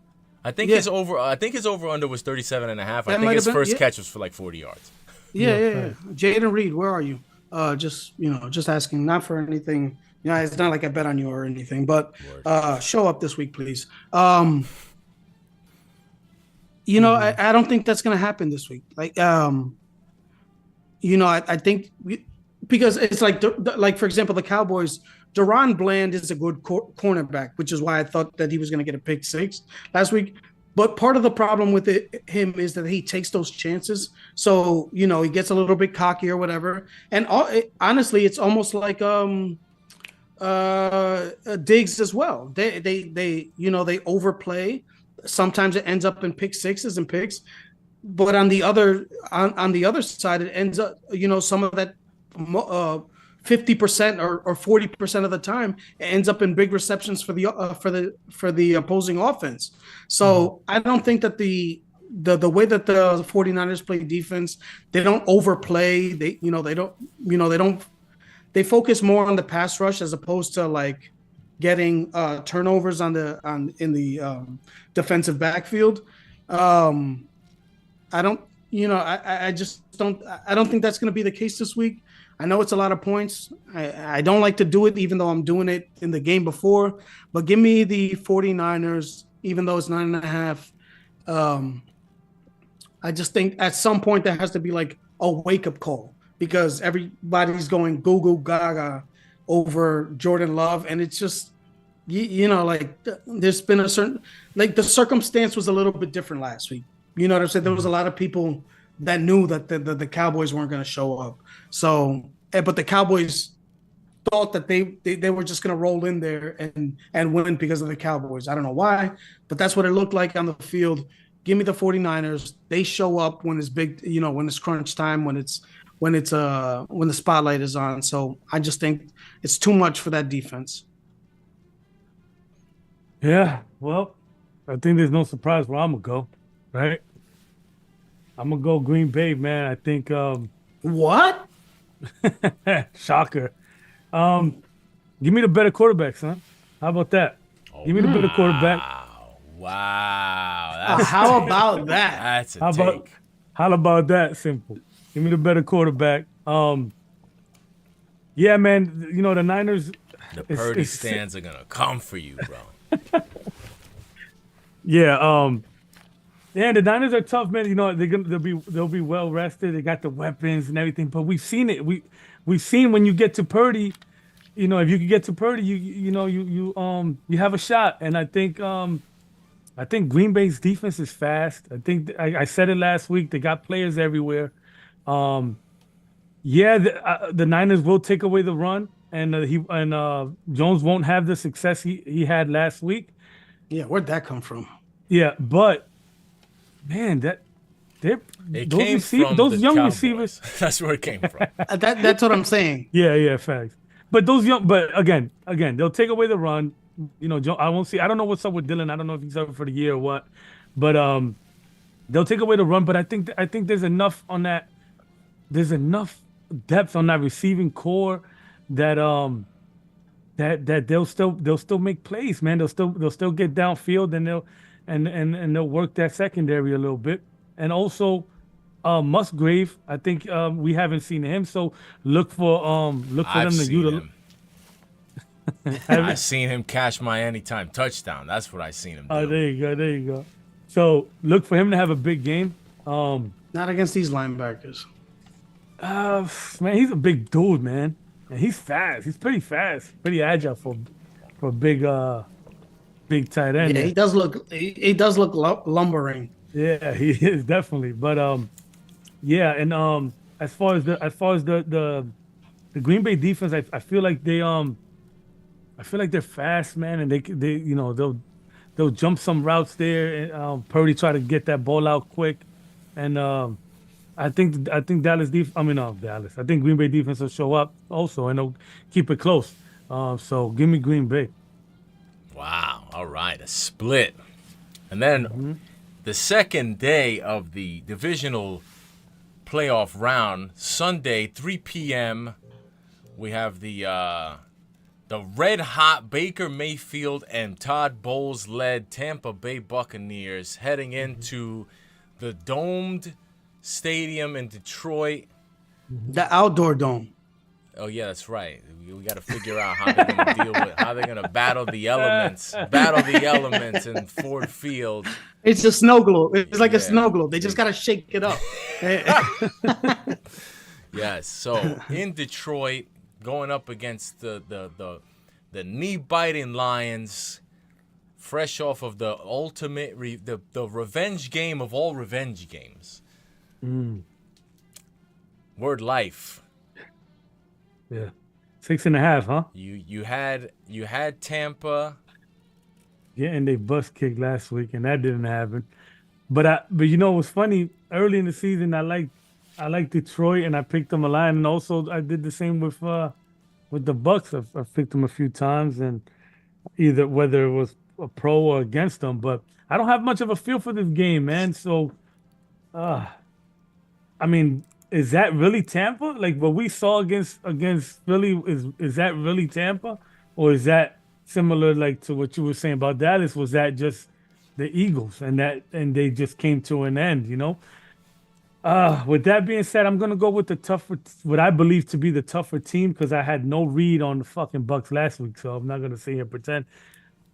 I think his over under was 37.5. I think his first catch was for like 40 yards. Yeah. Jaden Reed, where are you? Just asking, not for anything. It's not like I bet on you or anything, but show up this week, please. I don't think that's gonna happen this week. Like, I think because it's like for example, the Cowboys. Deron Bland is a good cornerback, which is why I thought that he was going to get a pick 6 last week. But part of the problem with him is that he takes those chances. So, he gets a little bit cocky or whatever. And honestly, it's almost like Diggs as well. They overplay. Sometimes it ends up in pick 6s and picks. But on the other side, it ends up, some of that 50% or 40% of the time it ends up in big receptions for the opposing offense. So I don't think that the way that the 49ers play defense, they don't overplay. They focus more on the pass rush as opposed to like getting turnovers in the defensive backfield. I don't think that's going to be the case this week. I know it's a lot of points. I don't like to do it, even though I'm doing it in the game before. But give me the 49ers, even though it's 9.5. I just think at some point there has to be like a wake-up call because everybody's going goo gaga over Jordan Love. And it's just, like there's been a certain, like the circumstance was a little bit different last week. You know what I'm saying? There was a lot of people that knew that the Cowboys weren't going to show up. So, but the Cowboys thought that they were just going to roll in there and win because of the Cowboys. I don't know why, but that's what it looked like on the field. Give me the 49ers. They show up when it's big, when it's crunch time, when the spotlight is on. So I just think it's too much for that defense. Yeah, well, I think there's no surprise where I'm gonna go, right? I'm gonna go Green Bay, man. I think what? Shocker. Give me the better quarterback, son. How about that? Give me the better quarterback. Wow. How about that? That's a take. How about that? Simple. Give me the better quarterback. Yeah, man. The Niners. The Purdy stands are gonna come for you, bro. Yeah. Yeah, the Niners are tough, man. They'll be well rested. They got the weapons and everything. But we've seen it. We've seen when you get to Purdy, if you can get to Purdy, you have a shot. And I think Green Bay's defense is fast. I think I said it last week. They got players everywhere. Yeah, the Niners will take away the run, and Jones won't have the success he had last week. Yeah, where'd that come from? Yeah, but man, It came from those the young Cowboys. receivers. That's where it came from. That's what I'm saying. Yeah, facts. But again, they'll take away the run. You know, I won't see. I don't know what's up with Dylan. I don't know if he's up for the year or what, but they'll take away the run. But I think there's enough on that. There's enough depth on that receiving core that that they'll still make plays, man. They'll still get downfield and they'll work that secondary a little bit. And also Musgrave, I think we haven't seen him, so look for I've them to seen utilize. him. I've seen him catch my anytime touchdown. That's what I seen him do. Oh, there you go. So look for him to have a big game. Not against these linebackers. Man, he's a big dude, man. And he's fast. He's pretty fast, pretty agile for a big tight end. Yeah, he does look lumbering. Yeah, he is definitely. But yeah, and as far as the Green Bay defense, I feel like they're fast, man, and they you know they'll jump some routes there, and Purdy try to get that ball out quick, and I think Dallas. I think Green Bay defense will show up also, and they'll keep it close. So give me Green Bay. Wow. All right, a split, and then the second day of the divisional playoff round, Sunday, 3 p.m. We have the red-hot Baker Mayfield and Todd Bowles-led Tampa Bay Buccaneers heading into the domed stadium in Detroit. The outdoor dome. Oh yeah, that's right. We got to figure out how they're going to deal with how they're going to battle the elements in Ford Field. It's a snow globe. It's like a snow globe. They just got to shake it up. Yes. So in Detroit, going up against the knee-biting Lions, fresh off of the ultimate the revenge game of all revenge games. Word life. Yeah, 6.5, huh? You had Tampa. Yeah, and they bust kicked last week, and that didn't happen. But you know what's funny? Early in the season, I liked Detroit, and I picked them a line, and also I did the same with the Bucks. I've picked them a few times, and either whether it was a pro or against them. But I don't have much of a feel for this game, man. So, I mean, is that really Tampa? Like what we saw against Philly, is that really Tampa, or is that similar like to what you were saying about Dallas? Was that just the Eagles and they just came to an end? You know. With that being said, I'm gonna go with what I believe to be the tougher team because I had no read on the fucking Bucks last week, so I'm not gonna sit here and pretend.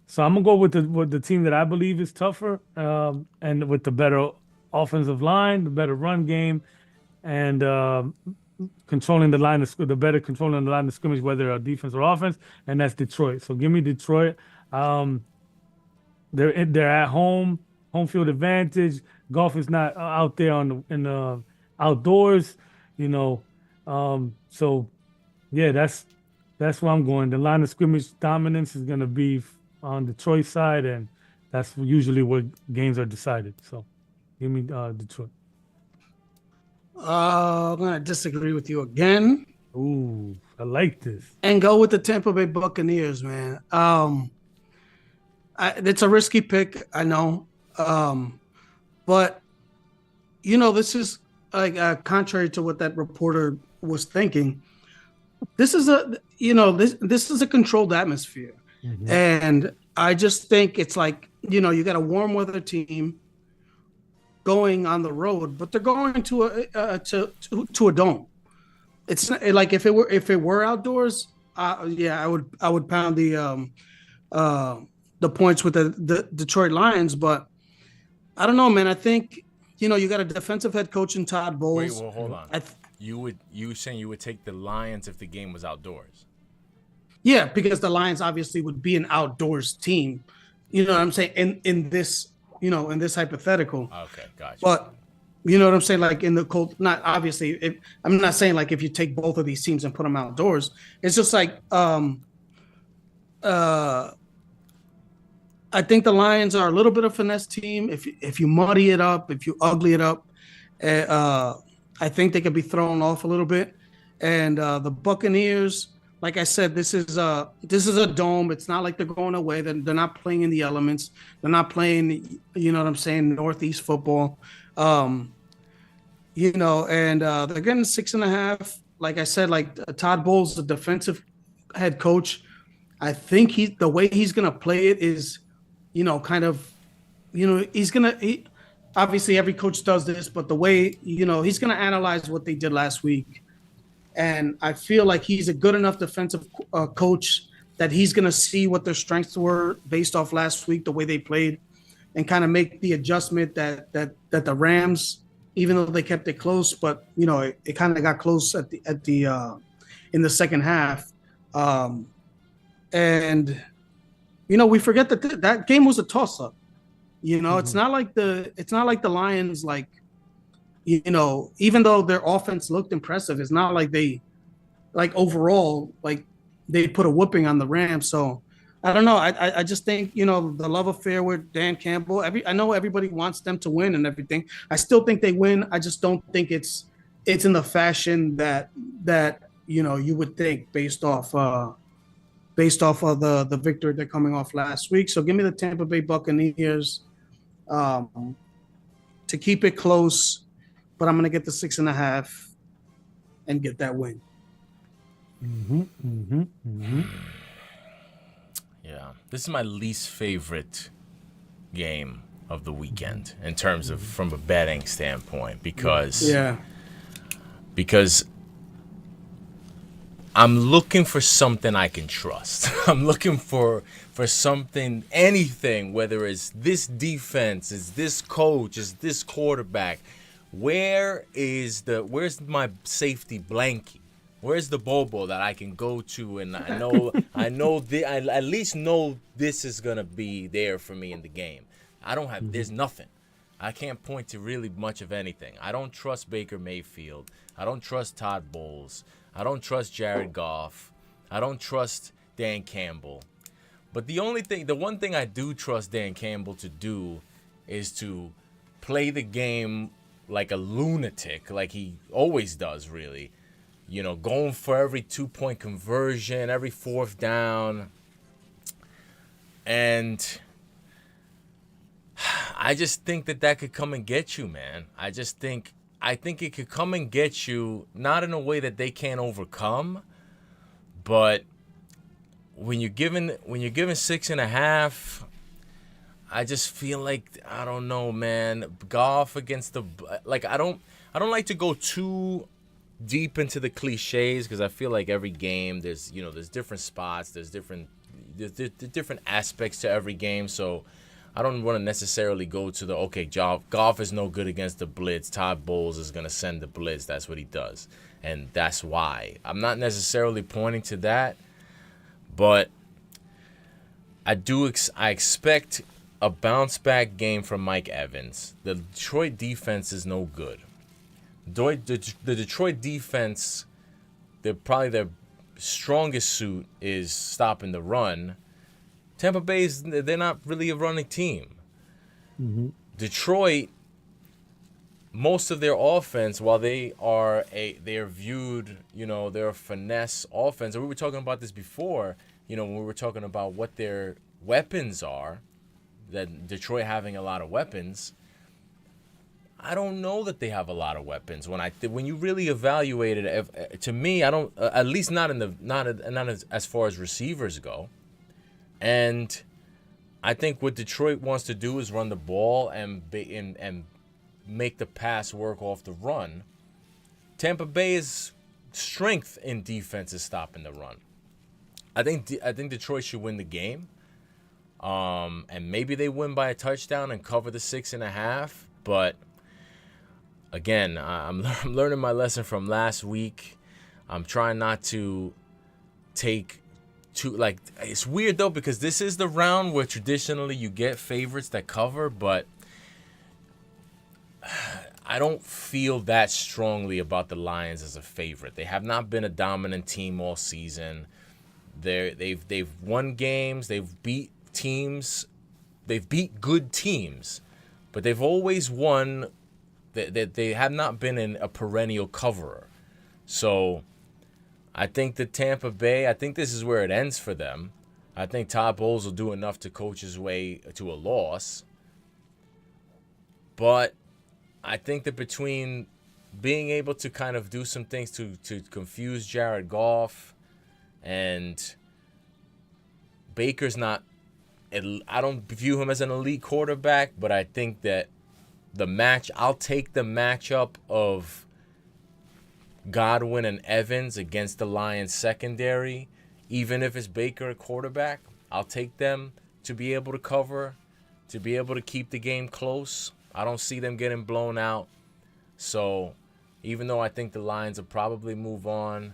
So I'm gonna go with the team that I believe is tougher, and with the better offensive line, the better run game, and controlling the better controlling the line of scrimmage, whether defense or offense, and that's Detroit. So give me Detroit. They're at home field advantage. Golf is not out there in the outdoors, you know. So yeah, that's where I'm going. The line of scrimmage dominance is gonna be on Detroit side, and that's usually where games are decided. So give me Detroit. I'm gonna disagree with you again. Ooh, I like this. And go with the Tampa Bay Buccaneers, man. It's a risky pick, I know. But you know, this is like contrary to what that reporter was thinking. This is this is a controlled atmosphere, and I just think it's like you got a warm weather team going on the road, but they're going to a dome. It's not, like if it were outdoors, I would pound the points with the Detroit Lions, but I don't know, man. I think you got a defensive head coach in Todd Bowles. Wait, well, hold on. You saying you would take the Lions if the game was outdoors? Yeah, because the Lions obviously would be an outdoors team. You know what I'm saying? In this, in this hypothetical. Okay, gotcha. But You know what I'm saying? Like in the cold, not obviously. I'm not saying like if you take both of these teams and put them outdoors, it's just like uh, I think the Lions are a little bit of a finesse team. If you muddy it up, if you ugly it up, I think they could be thrown off a little bit. And the Buccaneers, like I said, this is a dome. It's not like they're going away. They're not playing in the elements. They're not playing. You know what I'm saying? Northeast football. And they're getting 6.5. Like I said, like Todd Bowles, the defensive head coach. I think the way he's gonna play it is, kind of, obviously every coach does this, but the way, he's gonna analyze what they did last week, and I feel like he's a good enough defensive coach that he's gonna see what their strengths were based off last week, the way they played, and kind of make the adjustment that the Rams, even though they kept it close, but it kind of got close at the in the second half. And we forget that that game was a toss-up. It's not like the Lions, like, even though their offense looked impressive, it's not like they, like, overall, like, they put a whooping on the Rams. So I don't know. I just think, the love affair with Dan Campbell. I know everybody wants them to win and everything. I still think they win. I just don't think it's in the fashion that you would think based off of the victory they're coming off last week. So give me the Tampa Bay Buccaneers to keep it close, but I'm going to get the 6.5 and get that win. Yeah, this is my least favorite game of the weekend in terms of from a betting standpoint because I'm looking for something I can trust. I'm looking for something, anything, whether it's this defense, is this coach, is this quarterback. Where's my safety blanket? Where's the Bobo that I can go to and I at least know this is gonna be there for me in the game. There's nothing. I can't point to really much of anything. I don't trust Baker Mayfield. I don't trust Todd Bowles. I don't trust Jared Goff. I don't trust Dan Campbell. But the one thing I do trust Dan Campbell to do is to play the game like a lunatic, like he always does, really. Going for every 2-point conversion, every fourth down. And I just think that could come and get you, man. I think it could come and get you, not in a way that they can't overcome, but when you're given 6.5, I just feel like, I don't know, man. Golf against I don't like to go too deep into the cliches because I feel like every game there's different spots, there's different aspects to every game, so I don't want to necessarily go to Goff is no good against the blitz. Todd Bowles is going to send the blitz. That's what he does. And that's why. I'm not necessarily pointing to that, but I expect a bounce back game from Mike Evans. The Detroit defense is no good. The Detroit defense, probably their strongest suit is stopping the run. Tampa Bay they're not really a running team. Detroit, most of their offense, while they are viewed, they're a finesse offense. And we were talking about this before, when we were talking about what their weapons are, that Detroit having a lot of weapons. I don't know that they have a lot of weapons. When you really evaluate it, to me, I don't. At least not as far as receivers go. And I think what Detroit wants to do is run the ball and make the pass work off the run. Tampa Bay's strength in defense is stopping the run. I think Detroit should win the game. And maybe they win by a touchdown and cover the 6.5. But again, I'm learning my lesson from last week. I'm trying not to take it's weird though, because this is the round where traditionally you get favorites that cover, but I don't feel that strongly about the Lions as a favorite. They have not been a dominant team all season. They've won games. They've beat teams. They've beat good teams, but they've always won. They have not been a perennial coverer. So I think that Tampa Bay, I think this is where it ends for them. I think Todd Bowles will do enough to coach his way to a loss. But I think that between being able to kind of do some things to confuse Jared Goff, and Baker's not, I don't view him as an elite quarterback, but I think that I'll take the matchup of Godwin and Evans against the Lions secondary, even if it's Baker at quarterback. I'll take them to be able to cover, to be able to keep the game close. I don't see them getting blown out. So even though I think the Lions will probably move on,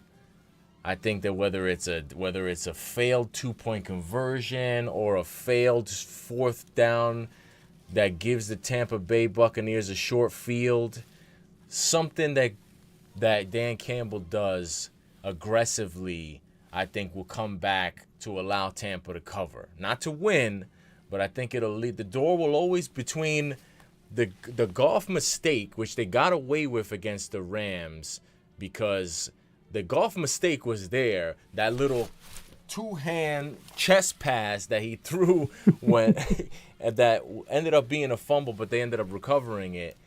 I think that whether it's a failed 2-point conversion or a failed 4th down that gives the Tampa Bay Buccaneers a short field, something that Dan Campbell does aggressively, I think will come back to allow Tampa to cover. Not to win, but I think it'll lead. The door will always between the Goff mistake, which they got away with against the Rams, because the Goff mistake was there. That little 2-hand chest pass that he threw when that ended up being a fumble, but they ended up recovering it.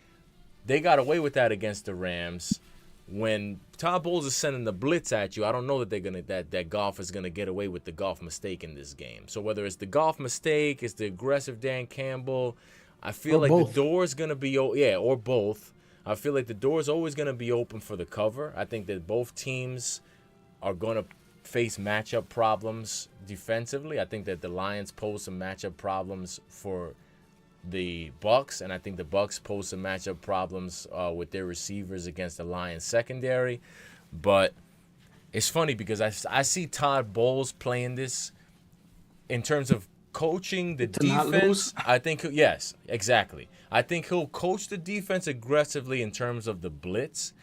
They got away with that against the Rams. When Todd Bowles is sending the blitz at you, I don't know that that Goff is gonna get away with the Goff mistake in this game. So whether it's the Goff mistake, it's the aggressive Dan Campbell, I feel like both. The door's going to be, or both. I feel like the door's always going to be open for the cover. I think that both teams are going to face matchup problems defensively. I think that the Lions pose some matchup problems for the Bucs, and I think the Bucs pose some matchup problems with their receivers against the Lions secondary. But it's funny because I see Todd Bowles playing this in terms of coaching the defense. I think, yes, exactly. I think he'll coach the defense aggressively in terms of the blitz.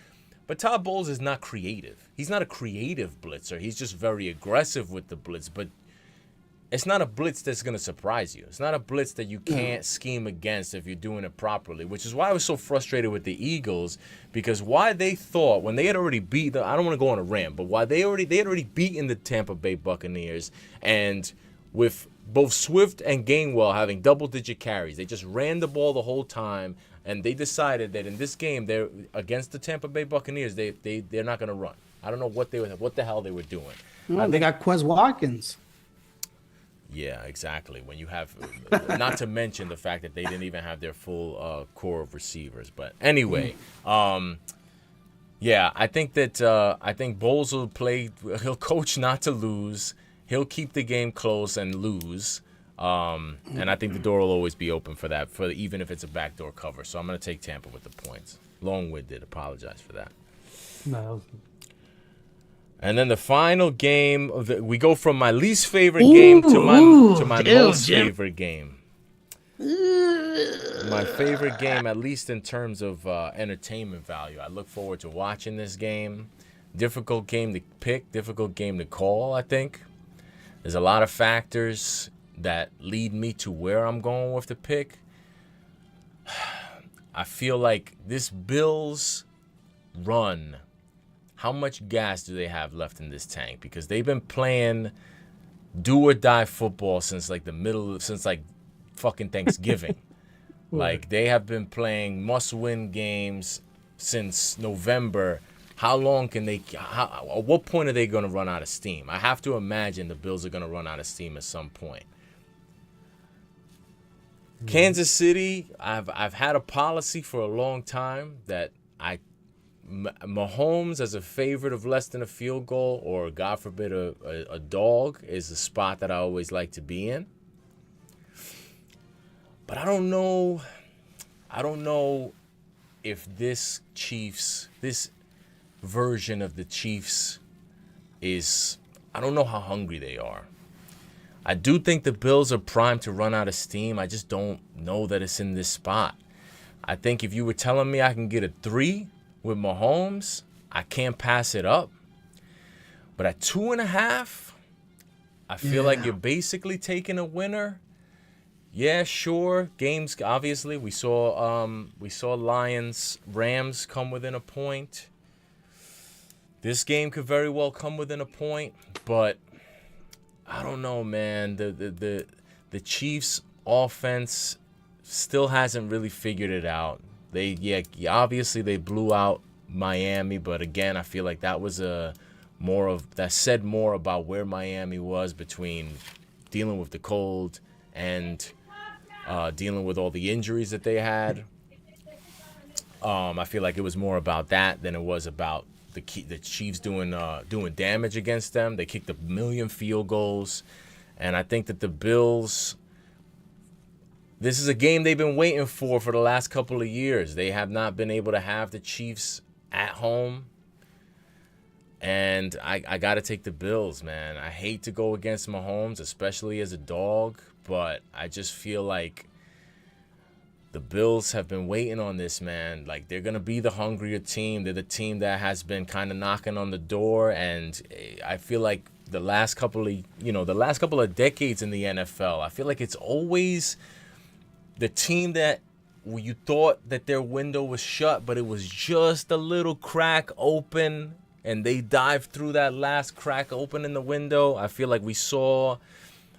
But Todd Bowles is not creative. He's not a creative blitzer. He's just very aggressive with the blitz. But it's not a blitz that's going to surprise you. It's not a blitz that you can't scheme against if you're doing it properly, which is why I was so frustrated with the Eagles, because why they thought when they had already beat I don't want to go on a rant, but why they had already beaten the Tampa Bay Buccaneers, and with both Swift and Gainwell having double-digit carries, they just ran the ball the whole time, and they decided that in this game, they're against the Tampa Bay Buccaneers, they're not going to run. I don't know what the hell they were doing. Well, they got Quez Watkins. Yeah, exactly. When you have, not to mention the fact that they didn't even have their full core of receivers. But anyway, yeah, I think that Bowles will play. He'll coach not to lose. He'll keep the game close and lose. And I think the door will always be open for that, even if it's a backdoor cover. So I'm going to take Tampa with the points. Long-winded. Apologize for that. No. And then the final game, we go from my least favorite game to my most favorite game. My favorite game, at least in terms of entertainment value. I look forward to watching this game. Difficult game to pick, difficult game to call, I think. There's a lot of factors that lead me to where I'm going with the pick. I feel like this Bills run, how much gas do they have left in this tank? Because they've been playing do or die football since fucking Thanksgiving. Like, they have been playing must-win games since November. How long can they? At what point are they going to run out of steam? I have to imagine the Bills are going to run out of steam at some point. Kansas City, I've had a policy for a long time that Mahomes as a favorite of less than a field goal, or God forbid a dog, is the spot that I always like to be in. But I don't know if this version of the Chiefs is, I don't know how hungry they are. I do think the Bills are primed to run out of steam. I just don't know that it's in this spot. I think if you were telling me I can get a 3 with Mahomes, I can't pass it up. But at 2.5, I feel like you're basically taking a winner. Yeah, sure. Games, obviously, we saw Lions Rams come within a point. This game could very well come within a point, but I don't know, man. The Chiefs offense still hasn't really figured it out. Obviously they blew out Miami, but again, I feel like that was that said more about where Miami was between dealing with the cold and dealing with all the injuries that they had. I feel like it was more about that than it was about the Chiefs doing damage against them. They kicked 1 million field goals, and I think that the Bills. This is a game they've been waiting for the last couple of years. They have not been able to have the Chiefs at home. And I got to take the Bills, man. I hate to go against Mahomes, especially as a dog, but I just feel like the Bills have been waiting on this, man. Like, they're going to be the hungrier team. They're the team that has been kind of knocking on the door, and I feel like the last couple of decades in the NFL, I feel like it's always the team that you thought that their window was shut, but it was just a little crack open, and they dived through that last crack open in the window. I feel like we saw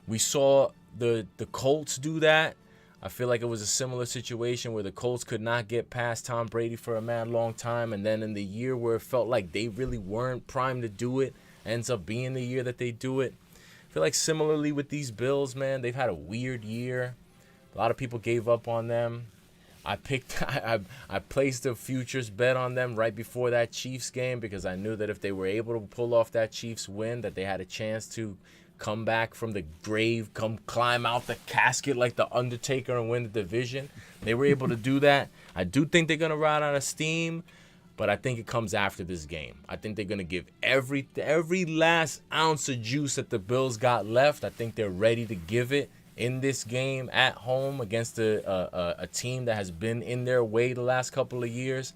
the Colts do that. I feel like it was a similar situation where the Colts could not get past Tom Brady for a mad long time, and then in the year where it felt like they really weren't primed to do it, ends up being the year that they do it. I feel like similarly with these Bills, man, they've had a weird year. A lot of people gave up on them. I placed a futures bet on them right before that Chiefs game because I knew that if they were able to pull off that Chiefs win, that they had a chance to come back from the grave, climb out the casket like the Undertaker and win the division. They were able to do that. I do think they're going to ride out of steam, but I think it comes after this game. I think they're going to give every last ounce of juice that the Bills got left. I think they're ready to give it in this game at home against a team that has been in their way the last couple of years.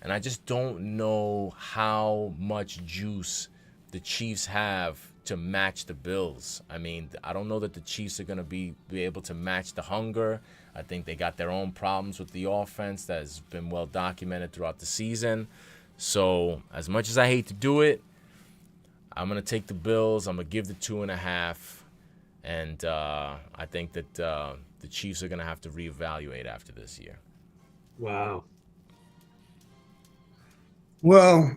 And I just don't know how much juice the Chiefs have to match the Bills. I mean, I don't know that the Chiefs are going to be able to match the hunger. I think they got their own problems with the offense that has been well documented throughout the season. So as much as I hate to do it, I'm going to take the Bills. I'm going to give the 2.5. And I think that the Chiefs are going to have to reevaluate after this year. Wow. Well,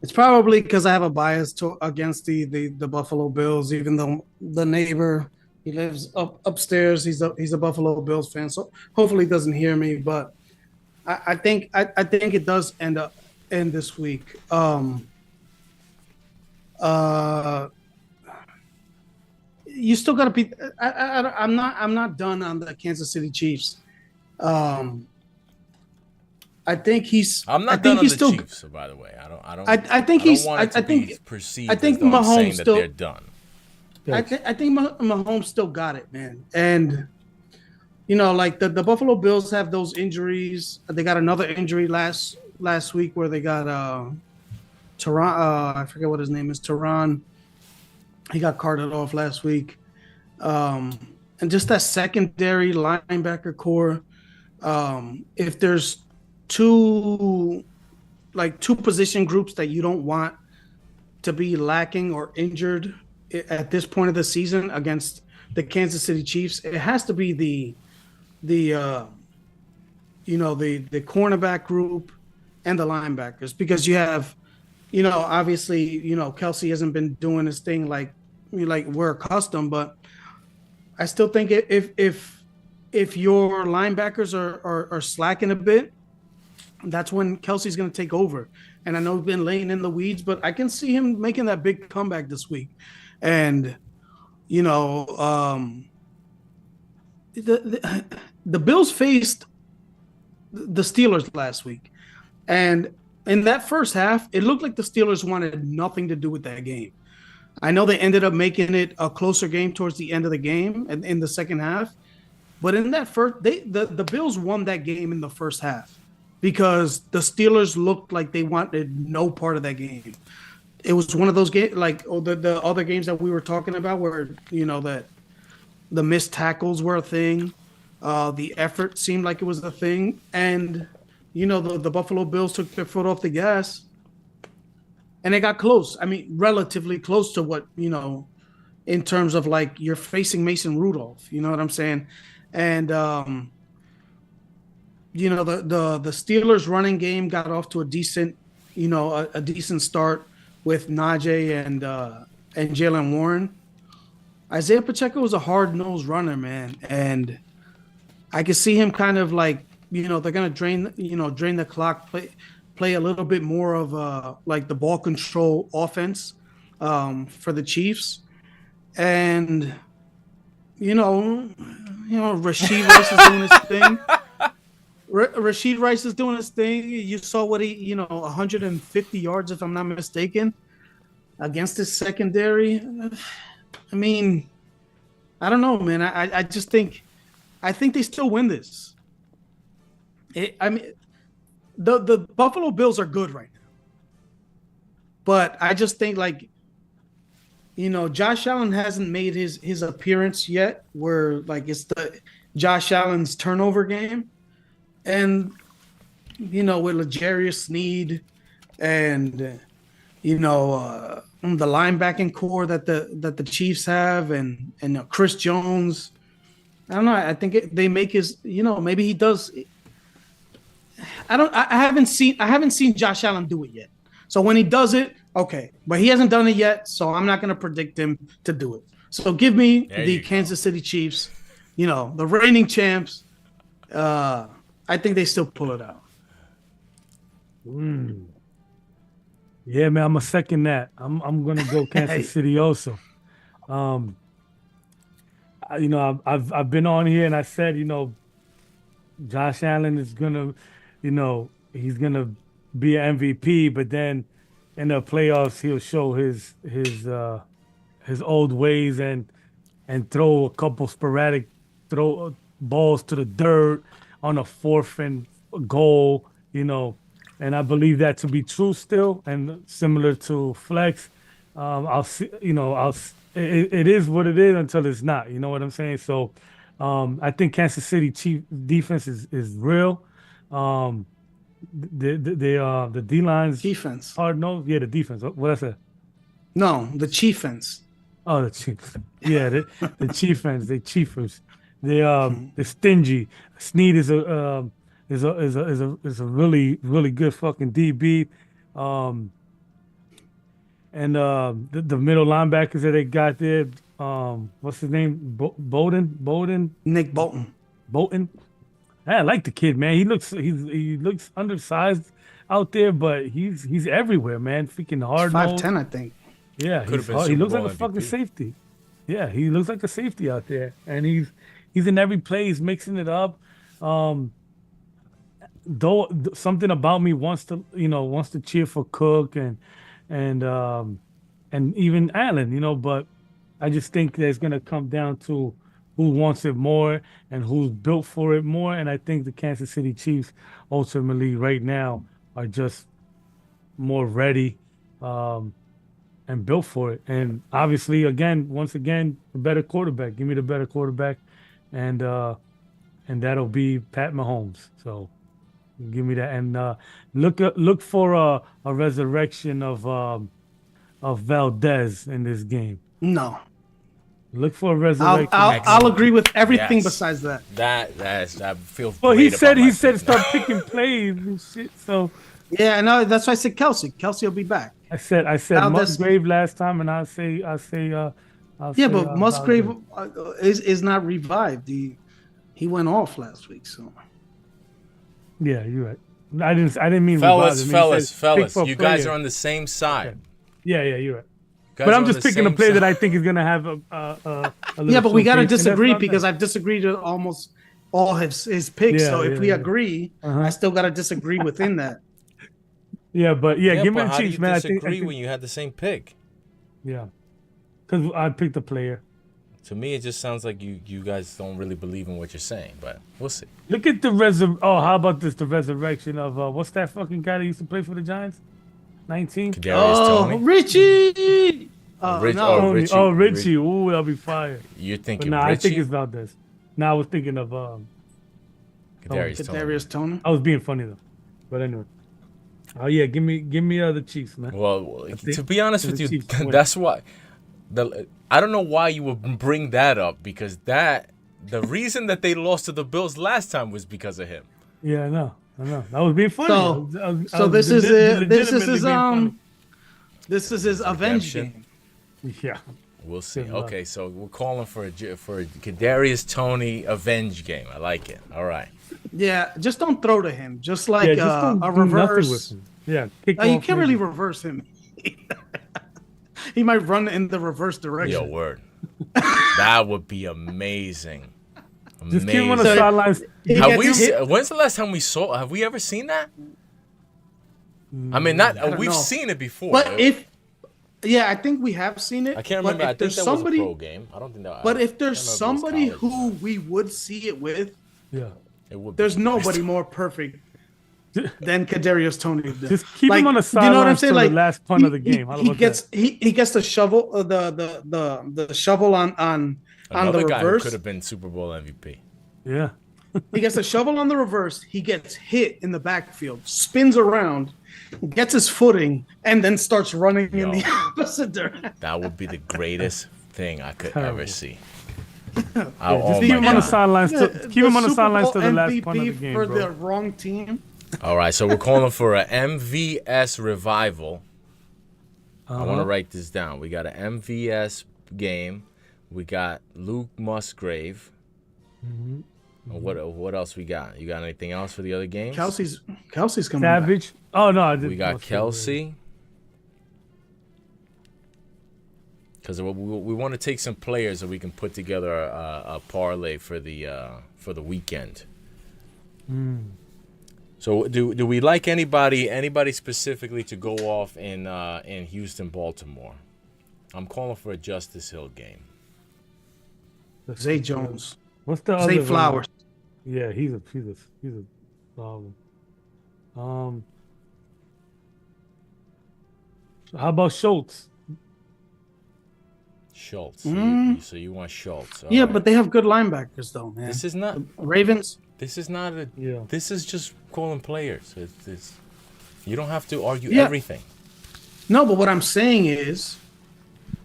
it's probably because I have a bias against the Buffalo Bills, even though the neighbor, he lives upstairs. He's a Buffalo Bills fan, so hopefully he doesn't hear me. But I think it does end this week. You still got to be. I'm not done on the Kansas City Chiefs. I think he's. I'm not done on the Chiefs. By the way, I think Mahomes saying still, that they're done. I think Mahomes still got it, man. And like the Buffalo Bills have those injuries. They got another injury last week where they got Tehran. I forget what his name is. Tehran. He got carted off last week. And just that secondary linebacker core. If there's two position groups that you don't want to be lacking or injured at this point of the season against the Kansas City Chiefs, it has to be the cornerback group and the linebackers, because you have, obviously, Kelsey hasn't been doing his thing like we're accustomed, but I still think if your linebackers are slacking a bit, that's when Kelsey's going to take over. And I know he's been laying in the weeds, but I can see him making that big comeback this week. And the Bills faced the Steelers last week, and in that first half, it looked like the Steelers wanted nothing to do with that game. I know they ended up making it a closer game towards the end of the game and in the second half, But in that first, the Bills won that game in the first half because the Steelers looked like they wanted no part of that game. It was one of those games, like the other games that we were talking about, where that the missed tackles were a thing, the effort seemed like it was a thing, and the Buffalo Bills took their foot off the gas, and they got close. I mean, relatively close to what in terms of like you're facing Mason Rudolph. You know what I'm saying? And the Steelers running game got off to a decent, a decent start with Najee and Jalen Warren. Isaiah Pacheco was a hard-nosed runner, man, and I could see him kind of like, they're gonna drain the clock, play a little bit more of like the ball control offense for the Chiefs, and Rashid Rice is doing his thing. Rashid Rice is doing his thing. You saw what he, 150 yards, if I'm not mistaken, against his secondary. I mean, I don't know, man. I just think they still win this. The Buffalo Bills are good right now, but I just think like, Josh Allen hasn't made his appearance yet, where like it's the Josh Allen's turnover game, and with L'Jarius Sneed and the linebacking core that the Chiefs have, and Chris Jones. I don't know. I think they make his. Maybe he does. I haven't seen Josh Allen do it yet. So when he does it, okay. But he hasn't done it yet, so I'm not going to predict him to do it. So give me the Kansas City Chiefs, the reigning champs. I think they still pull it out. Yeah, man, I'm a second that. I'm gonna go Kansas City also. I've been on here and I said, Josh Allen is gonna, he's gonna be an MVP, but then in the playoffs he'll show his old ways and throw a couple sporadic balls to the dirt on a 4th and goal, and I believe that to be true still, and similar to Flex. I'll see, it is what it is until it's not. You know what I'm saying? So I think Kansas City Chief defense is real. The D line's defense hard nosed. Yeah, the defense. What I said? No, the Chiefs. Oh, the Chiefs. Yeah, the Chiefs. They Chiefers. They're stingy. Snead is a really really good fucking DB. And the middle linebackers that they got there, what's his name? Bolden. Nick Bolton. I like the kid, man. He looks undersized out there, but he's everywhere, man. Freaking hard. 5'10", I think. Yeah, he looks like a fucking safety. Yeah, he looks like a safety out there, and he's in every play. He's mixing it up. Though something about me wants to cheer for Cook and even Allen, but I just think that it's gonna come down to who wants it more and who's built for it more. And I think the Kansas City Chiefs ultimately right now are just more ready and built for it. And obviously, once again, the better quarterback. Give me the better quarterback, and that'll be Pat Mahomes. So give me that. And look for a resurrection of Valdez in this game. No. Look for a resurrection. I'll agree with everything besides that. I feel. Well, he said start picking plays and shit. So yeah, no, that's why I said Kelsey. Kelsey will be back. I said Musgrave last time, and I'll say. But Musgrave is not revived. He went off last week, so. Yeah, you're right. I didn't mean fellas. You guys are on the same side. Okay. Yeah, you're right. But I'm just picking a player that I think is gonna have a yeah, but we gotta disagree because I've disagreed with almost all his picks. So if we agree, I still gotta disagree within that. Yeah, but give me the Chiefs, man. I think when you had the same pick. Yeah, because I picked a player. To me, it just sounds like you guys don't really believe in what you're saying, but we'll see. Look at the how about this? The resurrection of what's that fucking guy that used to play for the Giants? 19. Kadarius Toney. Richie. Richie. Oh, Richie. Ooh, that'll be fire. You're thinking Richie? Richie? I think it's Valdez. Now I was thinking of Kadarius Toney. I was being funny though, but anyway. Oh yeah, give me the Chiefs, man. Well, to be honest with you, that's why. I don't know why you would bring that up, because the reason that they lost to the Bills last time was because of him. Yeah, I know. I was being funny. So this is his avenge game. Yeah. We'll see. Okay, so we're calling for a Kadarius Toney avenge game. I like it. All right. Yeah, just don't throw to him. Just like a reverse. Yeah, you can't really reverse him. He might run in the reverse direction. Yo, word. That would be amazing. Just keep him on the sidelines. When's the last time we saw? Have we ever seen that? I mean, we've seen it before. But I think we have seen it. I can't remember. I think that was a pro game. I don't think that. But if there's somebody who we would see it with, yeah, it would. There's nobody more perfect than Kadarius Toney. Just keep him on the sidelines. You know what I'm saying? Like the last punt of the game. He gets the shovel, the shovel on Another the guy reverse. Who could have been Super Bowl MVP. Yeah. He gets a shovel on the reverse. He gets hit in the backfield, spins around, gets his footing, and then starts running in the opposite direction. That would be the greatest thing I could ever see. Just keep him on the sidelines. Keep him on the sidelines to the last punt of the game, for the wrong team. All right, so we're calling for a MVS revival. I want to write this down. We got an MVS game. We got Luke Musgrave. Mm-hmm. What else we got? You got anything else for the other games? Kelsey's coming Savage. Back. Oh no, I didn't. We got Kelsey. Because we want to take some players so we can put together a parlay for the weekend. So do we like anybody specifically to go off in Houston, Baltimore? I'm calling for a Justice Hill game. Zay Jones. What's the other? Zay Flowers. Yeah, he's a problem. How about Schultz? Schultz. So you want Schultz? Yeah, right. But they have good linebackers though, man. This is not Ravens. This is not a. Yeah. This is just calling players. It's you don't have to argue everything. No, but what I'm saying is,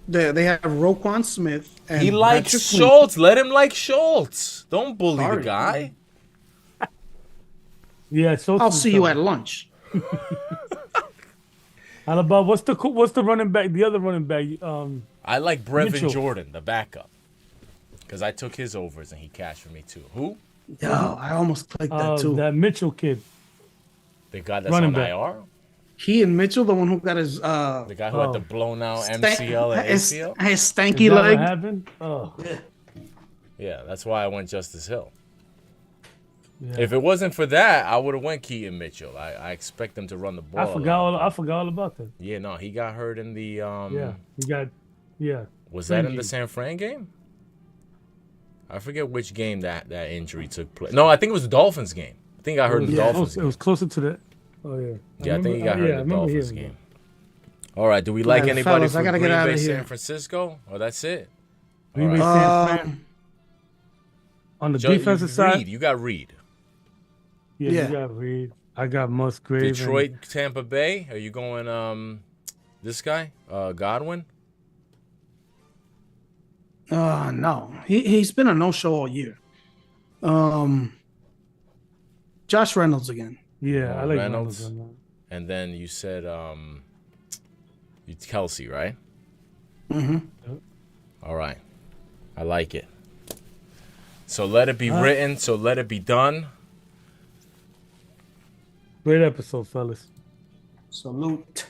they have Roquan Smith. And he likes Schultz. Let him like Schultz. Don't bully the guy. Yeah, Schultz. I'll see you at lunch. How about what's the running back? The other running back. I like Brevin Mitchell. Jordan, the backup, because I took his overs and he cashed for me too. Who? Yo, I almost clicked that too. That Mitchell kid. The guy that's running on back. IR. He and Mitchell, the one who got his the guy who had the blown out MCL and ACL. His stanky leg. What happened? Oh. Yeah, that's why I went Justice Hill. Yeah. If it wasn't for that, I would have went Keaton Mitchell. I expect them to run the ball. I forgot all about that. Yeah, no, he got hurt in the Was that in the San Fran game? I forget which game that injury took place. No, I think it was the Dolphins game. I think I heard in the Dolphins game. It was closer to that. Oh yeah. I think he got hurt in the Dolphins game. All right, do we like anybody from Green Bay, San Francisco? Or that's it? Green Bay, San Fran. On the defensive side, you got Reed. Yeah, you got Reed. I got Musgrave. Detroit, Tampa Bay. Are you going this guy, Godwin? No. He's been a no-show all year. Josh Reynolds again. Yeah, I like Reynolds. And then you said Kelsey, right? Mm-hmm. All right. I like it. So let it be written. So let it be done. Great episode, fellas. Salute.